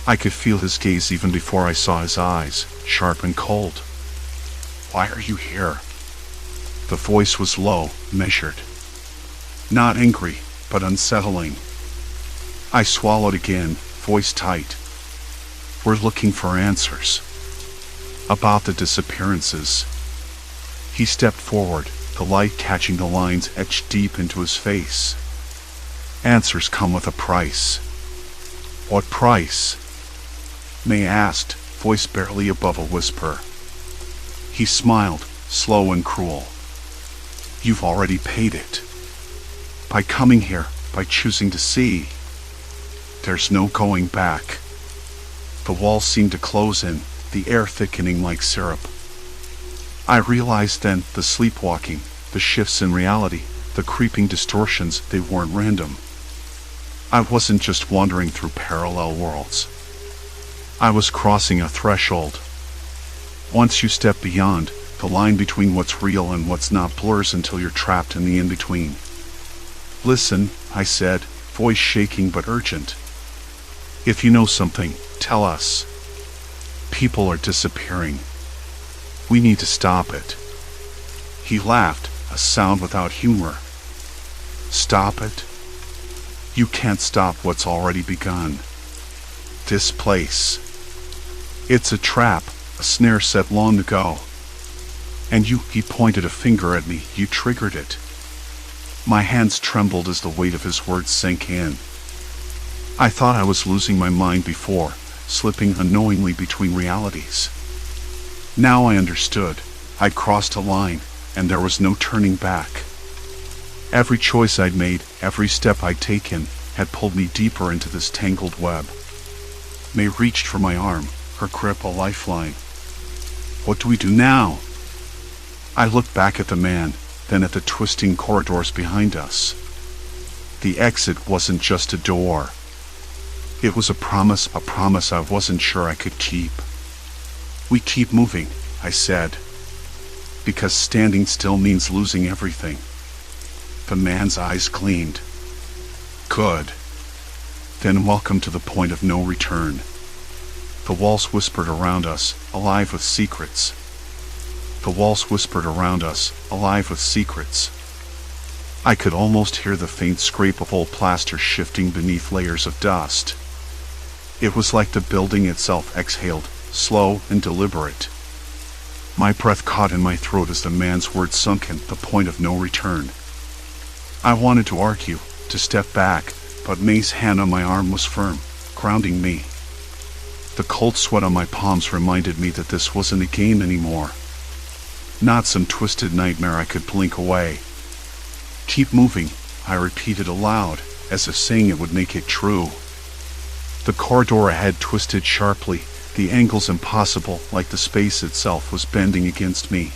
I could feel his gaze even before I saw his eyes, sharp and cold. Why are you here? The voice was low, measured. Not angry, but unsettling. I swallowed again, voice tight. We're looking for answers. About the disappearances. He stepped forward, the light catching the lines etched deep into his face. Answers come with a price. What price? May asked, voice barely above a whisper. He smiled, slow and cruel. You've already paid it. By coming here, by choosing to see. There's no going back. The walls seemed to close in, the air thickening like syrup. I realized then the sleepwalking, the shifts in reality, the creeping distortions, they weren't random. I wasn't just wandering through parallel worlds. I was crossing a threshold. Once you step beyond, the line between what's real and what's not blurs until you're trapped in the in-between. Listen, I said, voice shaking but urgent. If you know something, tell us. People are disappearing. We need to stop it. He laughed, a sound without humor. Stop it? You can't stop what's already begun. This place. It's a trap, a snare set long ago. And you, he pointed a finger at me, you triggered it. My hands trembled as the weight of his words sank in. I thought I was losing my mind before, slipping unknowingly between realities. Now I understood. I'd crossed a line, and there was no turning back. Every choice I'd made, every step I'd taken, had pulled me deeper into this tangled web. May reached for my arm, her grip a lifeline. What do we do now? I looked back at the man, then at the twisting corridors behind us. The exit wasn't just a door. It was a promise I wasn't sure I could keep. We keep moving, I said. Because standing still means losing everything. The man's eyes gleamed. Good. Then welcome to the point of no return. The walls whispered around us, alive with secrets. The walls whispered around us, alive with secrets. I could almost hear the faint scrape of old plaster shifting beneath layers of dust. It was like the building itself exhaled, slow and deliberate. My breath caught in my throat as the man's words sunk in, the point of no return. I wanted to argue, to step back, but May's hand on my arm was firm, grounding me. The cold sweat on my palms reminded me that this wasn't a game anymore. Not some twisted nightmare I could blink away. Keep moving, I repeated aloud, as if saying it would make it true. The corridor ahead twisted sharply, the angles impossible, like the space itself was bending against me.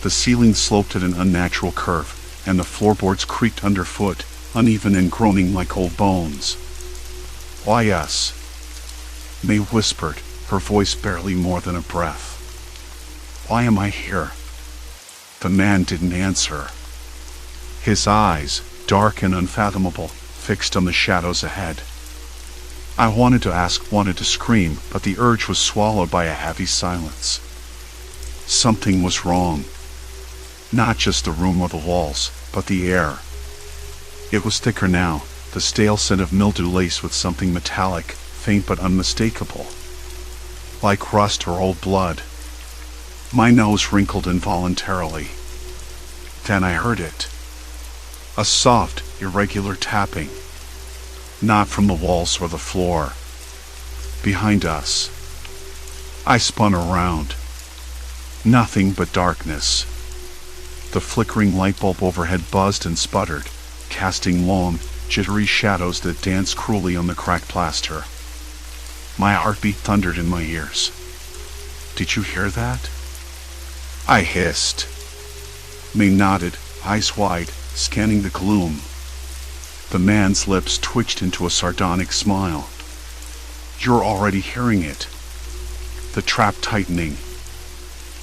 The ceiling sloped at an unnatural curve, and the floorboards creaked underfoot, uneven and groaning like old bones. Why us? May whispered, her voice barely more than a breath. Why am I here? The man didn't answer. His eyes, dark and unfathomable, fixed on the shadows ahead. I wanted to ask, wanted to scream, but the urge was swallowed by a heavy silence. Something was wrong. Not just the room or the walls, but the air. It was thicker now, the stale scent of mildew laced with something metallic, faint but unmistakable. Like rust or old blood. My nose wrinkled involuntarily. Then I heard it. A soft, irregular tapping. Not from the walls or the floor. Behind us. I spun around. Nothing but darkness. The flickering light bulb overhead buzzed and sputtered, casting long, jittery shadows that danced cruelly on the cracked plaster. My heartbeat thundered in my ears. "Did you hear that?" I hissed. May nodded, eyes wide, scanning the gloom. The man's lips twitched into a sardonic smile. "You're already hearing it." The trap tightening.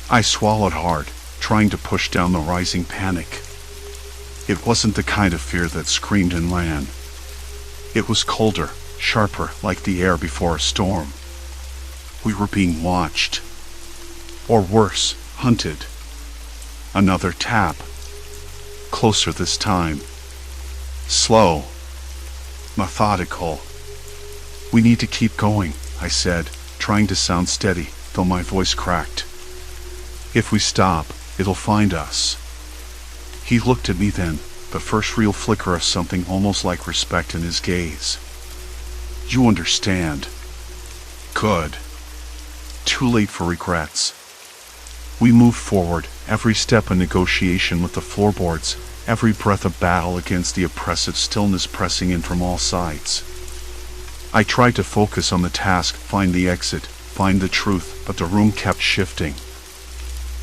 I swallowed hard, trying to push down the rising panic. It wasn't the kind of fear that screamed and ran. It was colder, sharper, like the air before a storm. We were being watched. Or worse, hunted. Another tap. Closer this time. Slow. Methodical. "We need to keep going," I said, trying to sound steady, though my voice cracked. "If we stop, it'll find us." He looked at me then, the first real flicker of something almost like respect in his gaze. "You understand." Good. Too late for regrets. We moved forward, every step a negotiation with the floorboards, every breath a battle against the oppressive stillness pressing in from all sides. I tried to focus on the task, find the exit, find the truth, but the room kept shifting.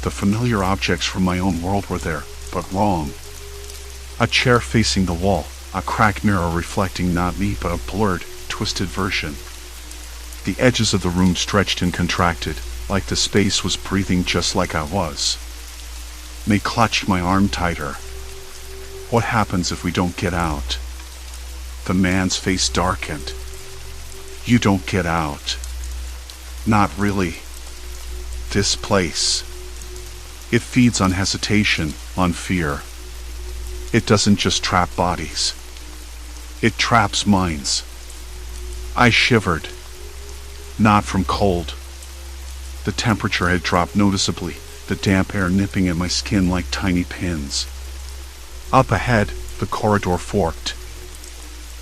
The familiar objects from my own world were there, but wrong. A chair facing the wall, a cracked mirror reflecting not me but a blurred, twisted version. The edges of the room stretched and contracted, like the space was breathing just like I was. May clutched my arm tighter. "What happens if we don't get out?" The man's face darkened. "You don't get out." "Not really. This place. It feeds on hesitation, on fear. It doesn't just trap bodies. It traps minds." I shivered. Not from cold. The temperature had dropped noticeably, the damp air nipping at my skin like tiny pins. Up ahead, the corridor forked.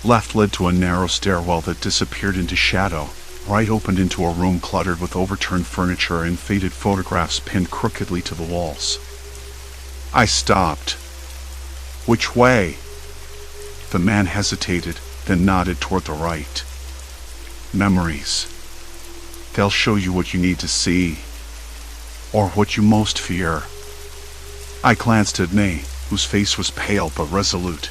Left led to a narrow stairwell that disappeared into shadow. Right opened into a room cluttered with overturned furniture and faded photographs pinned crookedly to the walls. I stopped. "Which way?" The man hesitated, then nodded toward the right. "Memories. They'll show you what you need to see. Or what you most fear." I glanced at May, whose face was pale but resolute.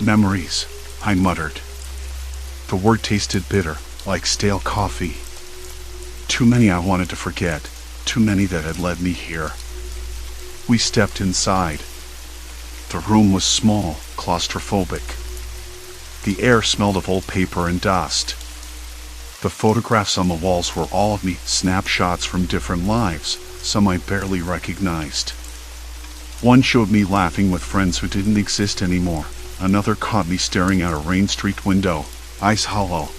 "Memories," I muttered. The word tasted bitter, like stale coffee. Too many I wanted to forget, too many that had led me here. We stepped inside. The room was small, claustrophobic. The air smelled of old paper and dust. The photographs on the walls were all of me, snapshots from different lives, some I barely recognized. One showed me laughing with friends who didn't exist anymore. Another caught me staring out a Rain Street window, eyes hollow.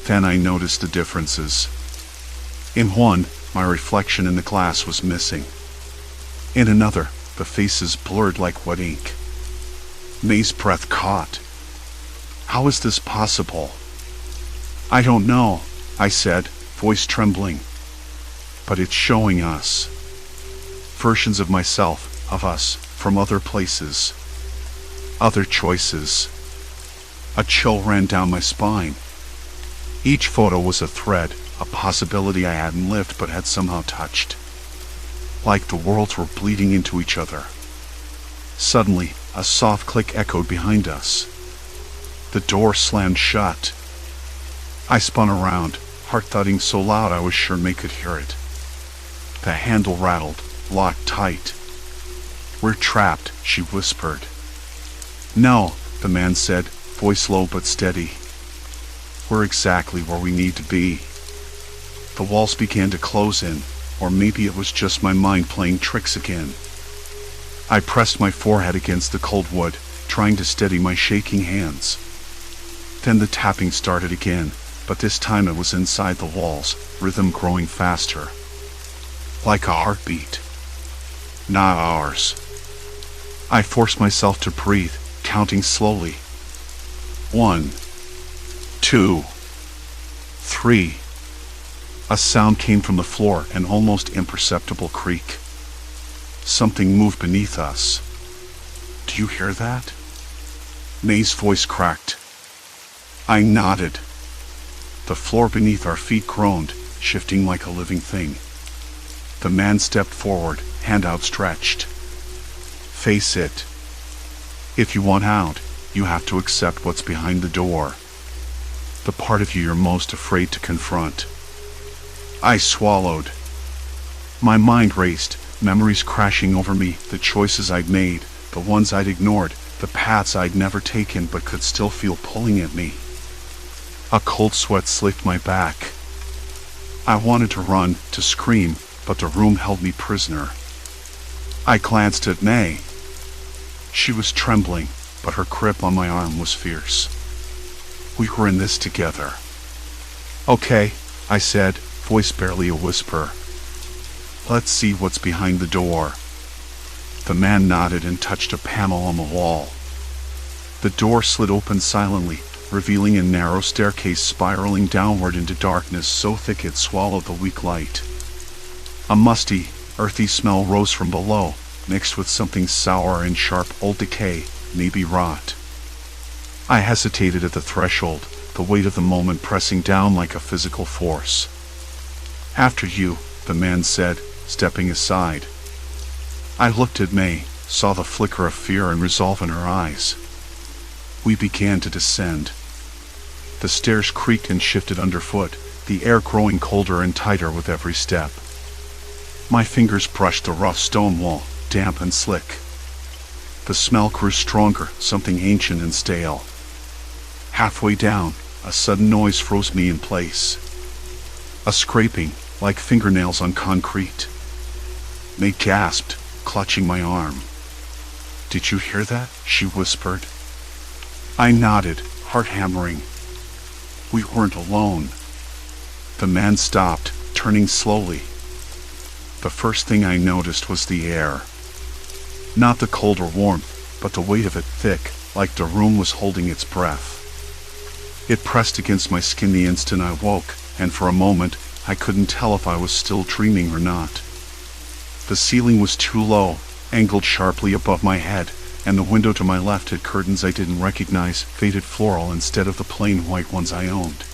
Then I noticed the differences. In one, my reflection in the glass was missing. In another, the faces blurred like wet ink. May's breath caught. "How is this possible?" "I don't know," I said, voice trembling. "But it's showing us. Versions of myself, of us, from other places. Other choices." A chill ran down my spine. Each photo was a thread, a possibility I hadn't lived but had somehow touched. Like the worlds were bleeding into each other. Suddenly, a soft click echoed behind us. The door slammed shut. I spun around, heart thudding so loud I was sure May could hear it. The handle rattled, locked tight. "We're trapped," she whispered. "No," the man said, voice low but steady. "We're exactly where we need to be." The walls began to close in, or maybe it was just my mind playing tricks again. I pressed my forehead against the cold wood, trying to steady my shaking hands. Then the tapping started again, but this time it was inside the walls, rhythm growing faster. Like a heartbeat. Not ours. I forced myself to breathe, counting slowly. 1, 2, 3. A sound came from the floor, an almost imperceptible creak. Something moved beneath us. Do you hear that? May's voice cracked. I nodded. The floor beneath our feet groaned, shifting like a living thing. The man stepped forward, hand outstretched. Face it. If you want out, you have to accept what's behind the door. The part of you you're most afraid to confront. I swallowed. My mind raced, memories crashing over me, the choices I'd made, the ones I'd ignored, the paths I'd never taken but could still feel pulling at me. A cold sweat slicked my back. I wanted to run, to scream, but the room held me prisoner. I glanced at May. She was trembling, but her grip on my arm was fierce. We were in this together. Okay, I said, voice barely a whisper. Let's see what's behind the door. The man nodded and touched a panel on the wall. The door slid open silently, revealing a narrow staircase spiraling downward into darkness so thick it swallowed the weak light. A musty, earthy smell rose from below, mixed with something sour and sharp, old decay, maybe rot. I hesitated at the threshold, the weight of the moment pressing down like a physical force. After you, the man said, stepping aside. I looked at May, saw the flicker of fear and resolve in her eyes. We began to descend. The stairs creaked and shifted underfoot, the air growing colder and tighter with every step. My fingers brushed the rough stone wall, damp and slick. The smell grew stronger, something ancient and stale. Halfway down, a sudden noise froze me in place. A scraping, like fingernails on concrete. May gasped, clutching my arm. Did you hear that? She whispered. I nodded, heart hammering. We weren't alone. The man stopped, turning slowly. The first thing I noticed was the air. Not the cold or warmth, but the weight of it thick, like the room was holding its breath. It pressed against my skin the instant I woke, and for a moment, I couldn't tell if I was still dreaming or not. The ceiling was too low, angled sharply above my head, and the window to my left had curtains I didn't recognize, faded floral instead of the plain white ones I owned.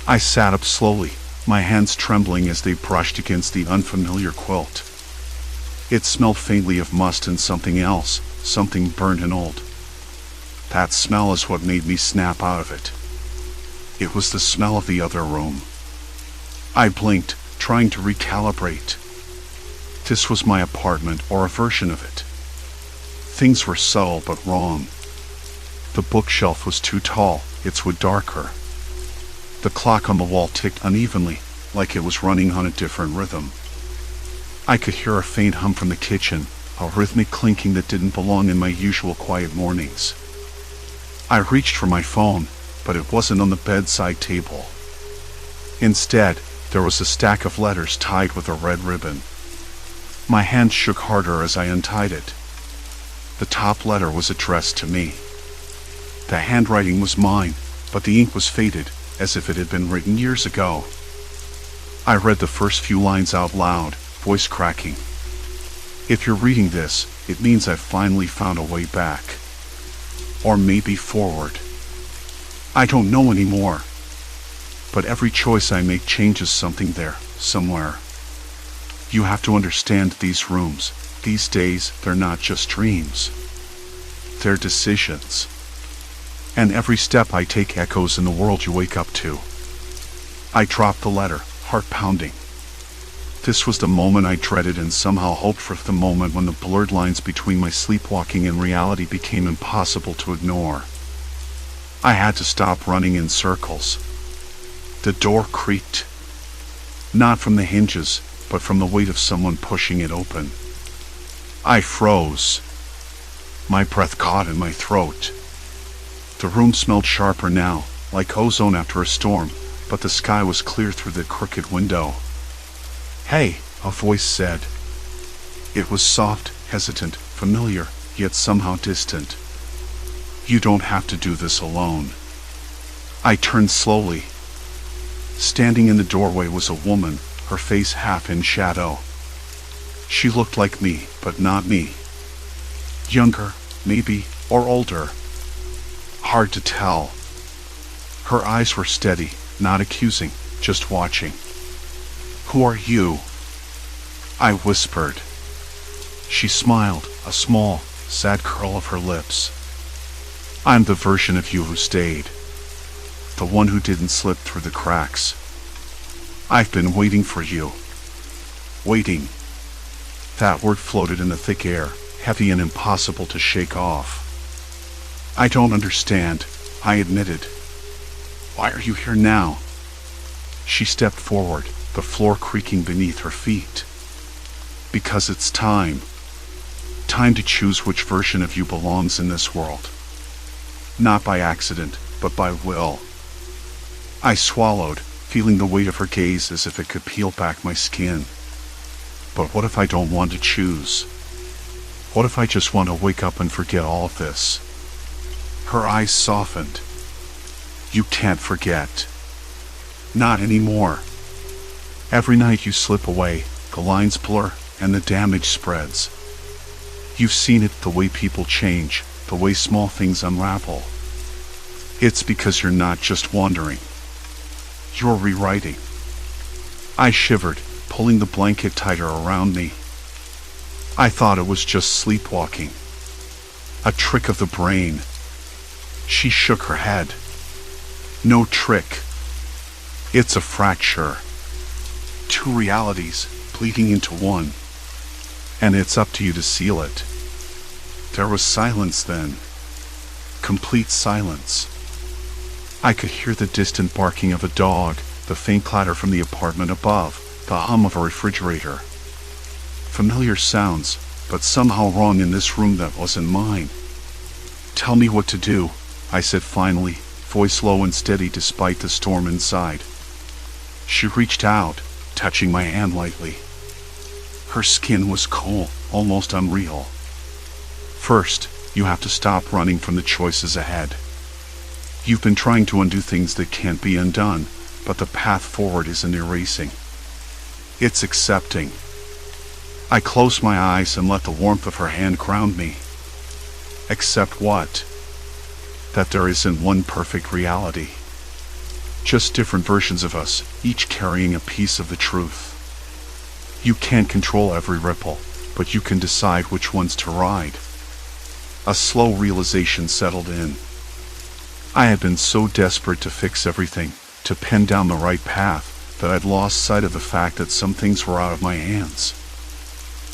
I sat up slowly, my hands trembling as they brushed against the unfamiliar quilt. It smelled faintly of must and something else, something burnt and old. That smell is what made me snap out of it. It was the smell of the other room. I blinked, trying to recalibrate. This was my apartment, or a version of it. Things were subtle but wrong. The bookshelf was too tall, its wood darker. The clock on the wall ticked unevenly, like it was running on a different rhythm. I could hear a faint hum from the kitchen, a rhythmic clinking that didn't belong in my usual quiet mornings. I reached for my phone, but it wasn't on the bedside table. Instead, there was a stack of letters tied with a red ribbon. My hand shook harder as I untied it. The top letter was addressed to me. The handwriting was mine, but the ink was faded, as if it had been written years ago. I read the first few lines out loud, voice cracking. If you're reading this, it means I've finally found a way back. Or maybe forward. I don't know anymore. But every choice I make changes something there, somewhere. You have to understand these rooms. These days, they're not just dreams. They're decisions. And every step I take echoes in the world you wake up to. I dropped the letter, heart pounding. This was the moment I dreaded and somehow hoped for, the moment when the blurred lines between my sleepwalking and reality became impossible to ignore. I had to stop running in circles. The door creaked. Not from the hinges, but from the weight of someone pushing it open. I froze. My breath caught in my throat. The room smelled sharper now, like ozone after a storm, but the sky was clear through the crooked window. "Hey," a voice said. It was soft, hesitant, familiar, yet somehow distant. "You don't have to do this alone." I turned slowly. Standing in the doorway was a woman, her face half in shadow. She looked like me, but not me. Younger, maybe, or older. Hard to tell. Her eyes were steady, not accusing, just watching. "Who are you?" I whispered. She smiled, a small, sad curl of her lips. "I'm the version of you who stayed. The one who didn't slip through the cracks. I've been waiting for you." Waiting. That word floated in the thick air, heavy and impossible to shake off. "I don't understand," I admitted. "Why are you here now?" She stepped forward, the floor creaking beneath her feet. "Because it's time. Time to choose which version of you belongs in this world. Not by accident, but by will." I swallowed, feeling the weight of her gaze as if it could peel back my skin. But what if I don't want to choose? What if I just want to wake up and forget all of this? Her eyes softened. "You can't forget. Not anymore. Every night you slip away, the lines blur, and the damage spreads. You've seen it, the way people change, the way small things unravel. It's because you're not just wandering. You're rewriting." I shivered, pulling the blanket tighter around me. I thought it was just sleepwalking. A trick of the brain. She shook her head. "No trick. It's a fracture. Two realities bleeding into one. And it's up to you to seal it." There was silence then. Complete silence. I could hear the distant barking of a dog, the faint clatter from the apartment above, the hum of a refrigerator. Familiar sounds, but somehow wrong in this room that wasn't mine. "Tell me what to do," I said finally, voice low and steady despite the storm inside. She reached out, touching my hand lightly. Her skin was cool, almost unreal. "First, you have to stop running from the choices ahead. You've been trying to undo things that can't be undone, but the path forward isn't erasing. It's accepting." I closed my eyes and let the warmth of her hand ground me. Accept what? That there isn't one perfect reality. Just different versions of us, each carrying a piece of the truth. You can't control every ripple, but you can decide which ones to ride. A slow realization settled in. I had been so desperate to fix everything, to pin down the right path, that I'd lost sight of the fact that some things were out of my hands.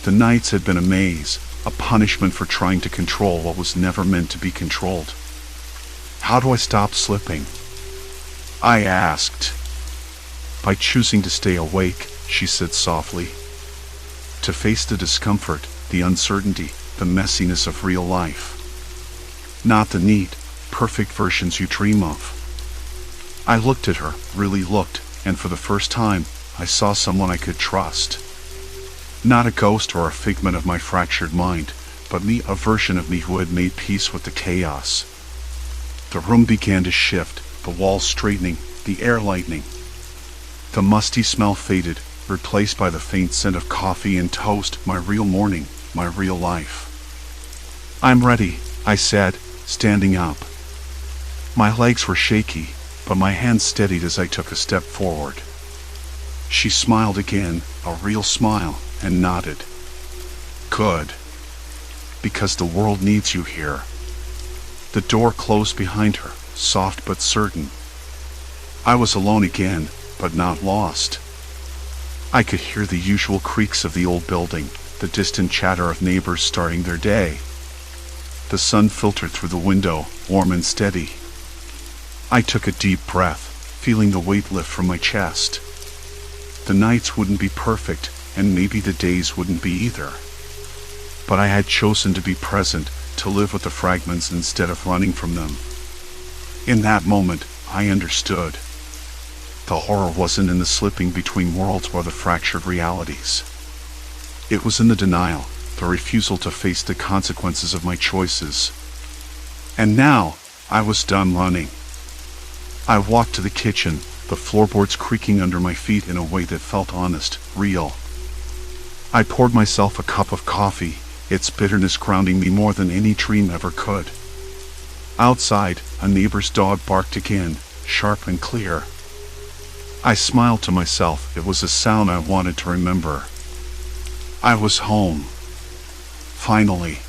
The nights had been a maze, a punishment for trying to control what was never meant to be controlled. "How do I stop slipping?" I asked. "By choosing to stay awake," she said softly. "To face the discomfort, the uncertainty, the messiness of real life. Not the neat, perfect versions you dream of." I looked at her, really looked, and for the first time, I saw someone I could trust. Not a ghost or a figment of my fractured mind, but me, a version of me who had made peace with the chaos. The room began to shift, the walls straightening, the air lightening. The musty smell faded, replaced by the faint scent of coffee and toast, my real morning, my real life. "I'm ready," I said, standing up. My legs were shaky, but my hands steadied as I took a step forward. She smiled again, a real smile, and nodded. "Good. Because the world needs you here." The door closed behind her, soft but certain. I was alone again, but not lost. I could hear the usual creaks of the old building, the distant chatter of neighbors starting their day. The sun filtered through the window, warm and steady. I took a deep breath, feeling the weight lift from my chest. The nights wouldn't be perfect, and maybe the days wouldn't be either. But I had chosen to be present, to live with the fragments instead of running from them. In that moment, I understood. The horror wasn't in the slipping between worlds or the fractured realities. It was in the denial, the refusal to face the consequences of my choices. And now, I was done running. I walked to the kitchen, the floorboards creaking under my feet in a way that felt honest, real. I poured myself a cup of coffee, its bitterness grounding me more than any dream ever could. Outside, a neighbor's dog barked again, sharp and clear. I smiled to myself. It was a sound I wanted to remember. I was home. Finally.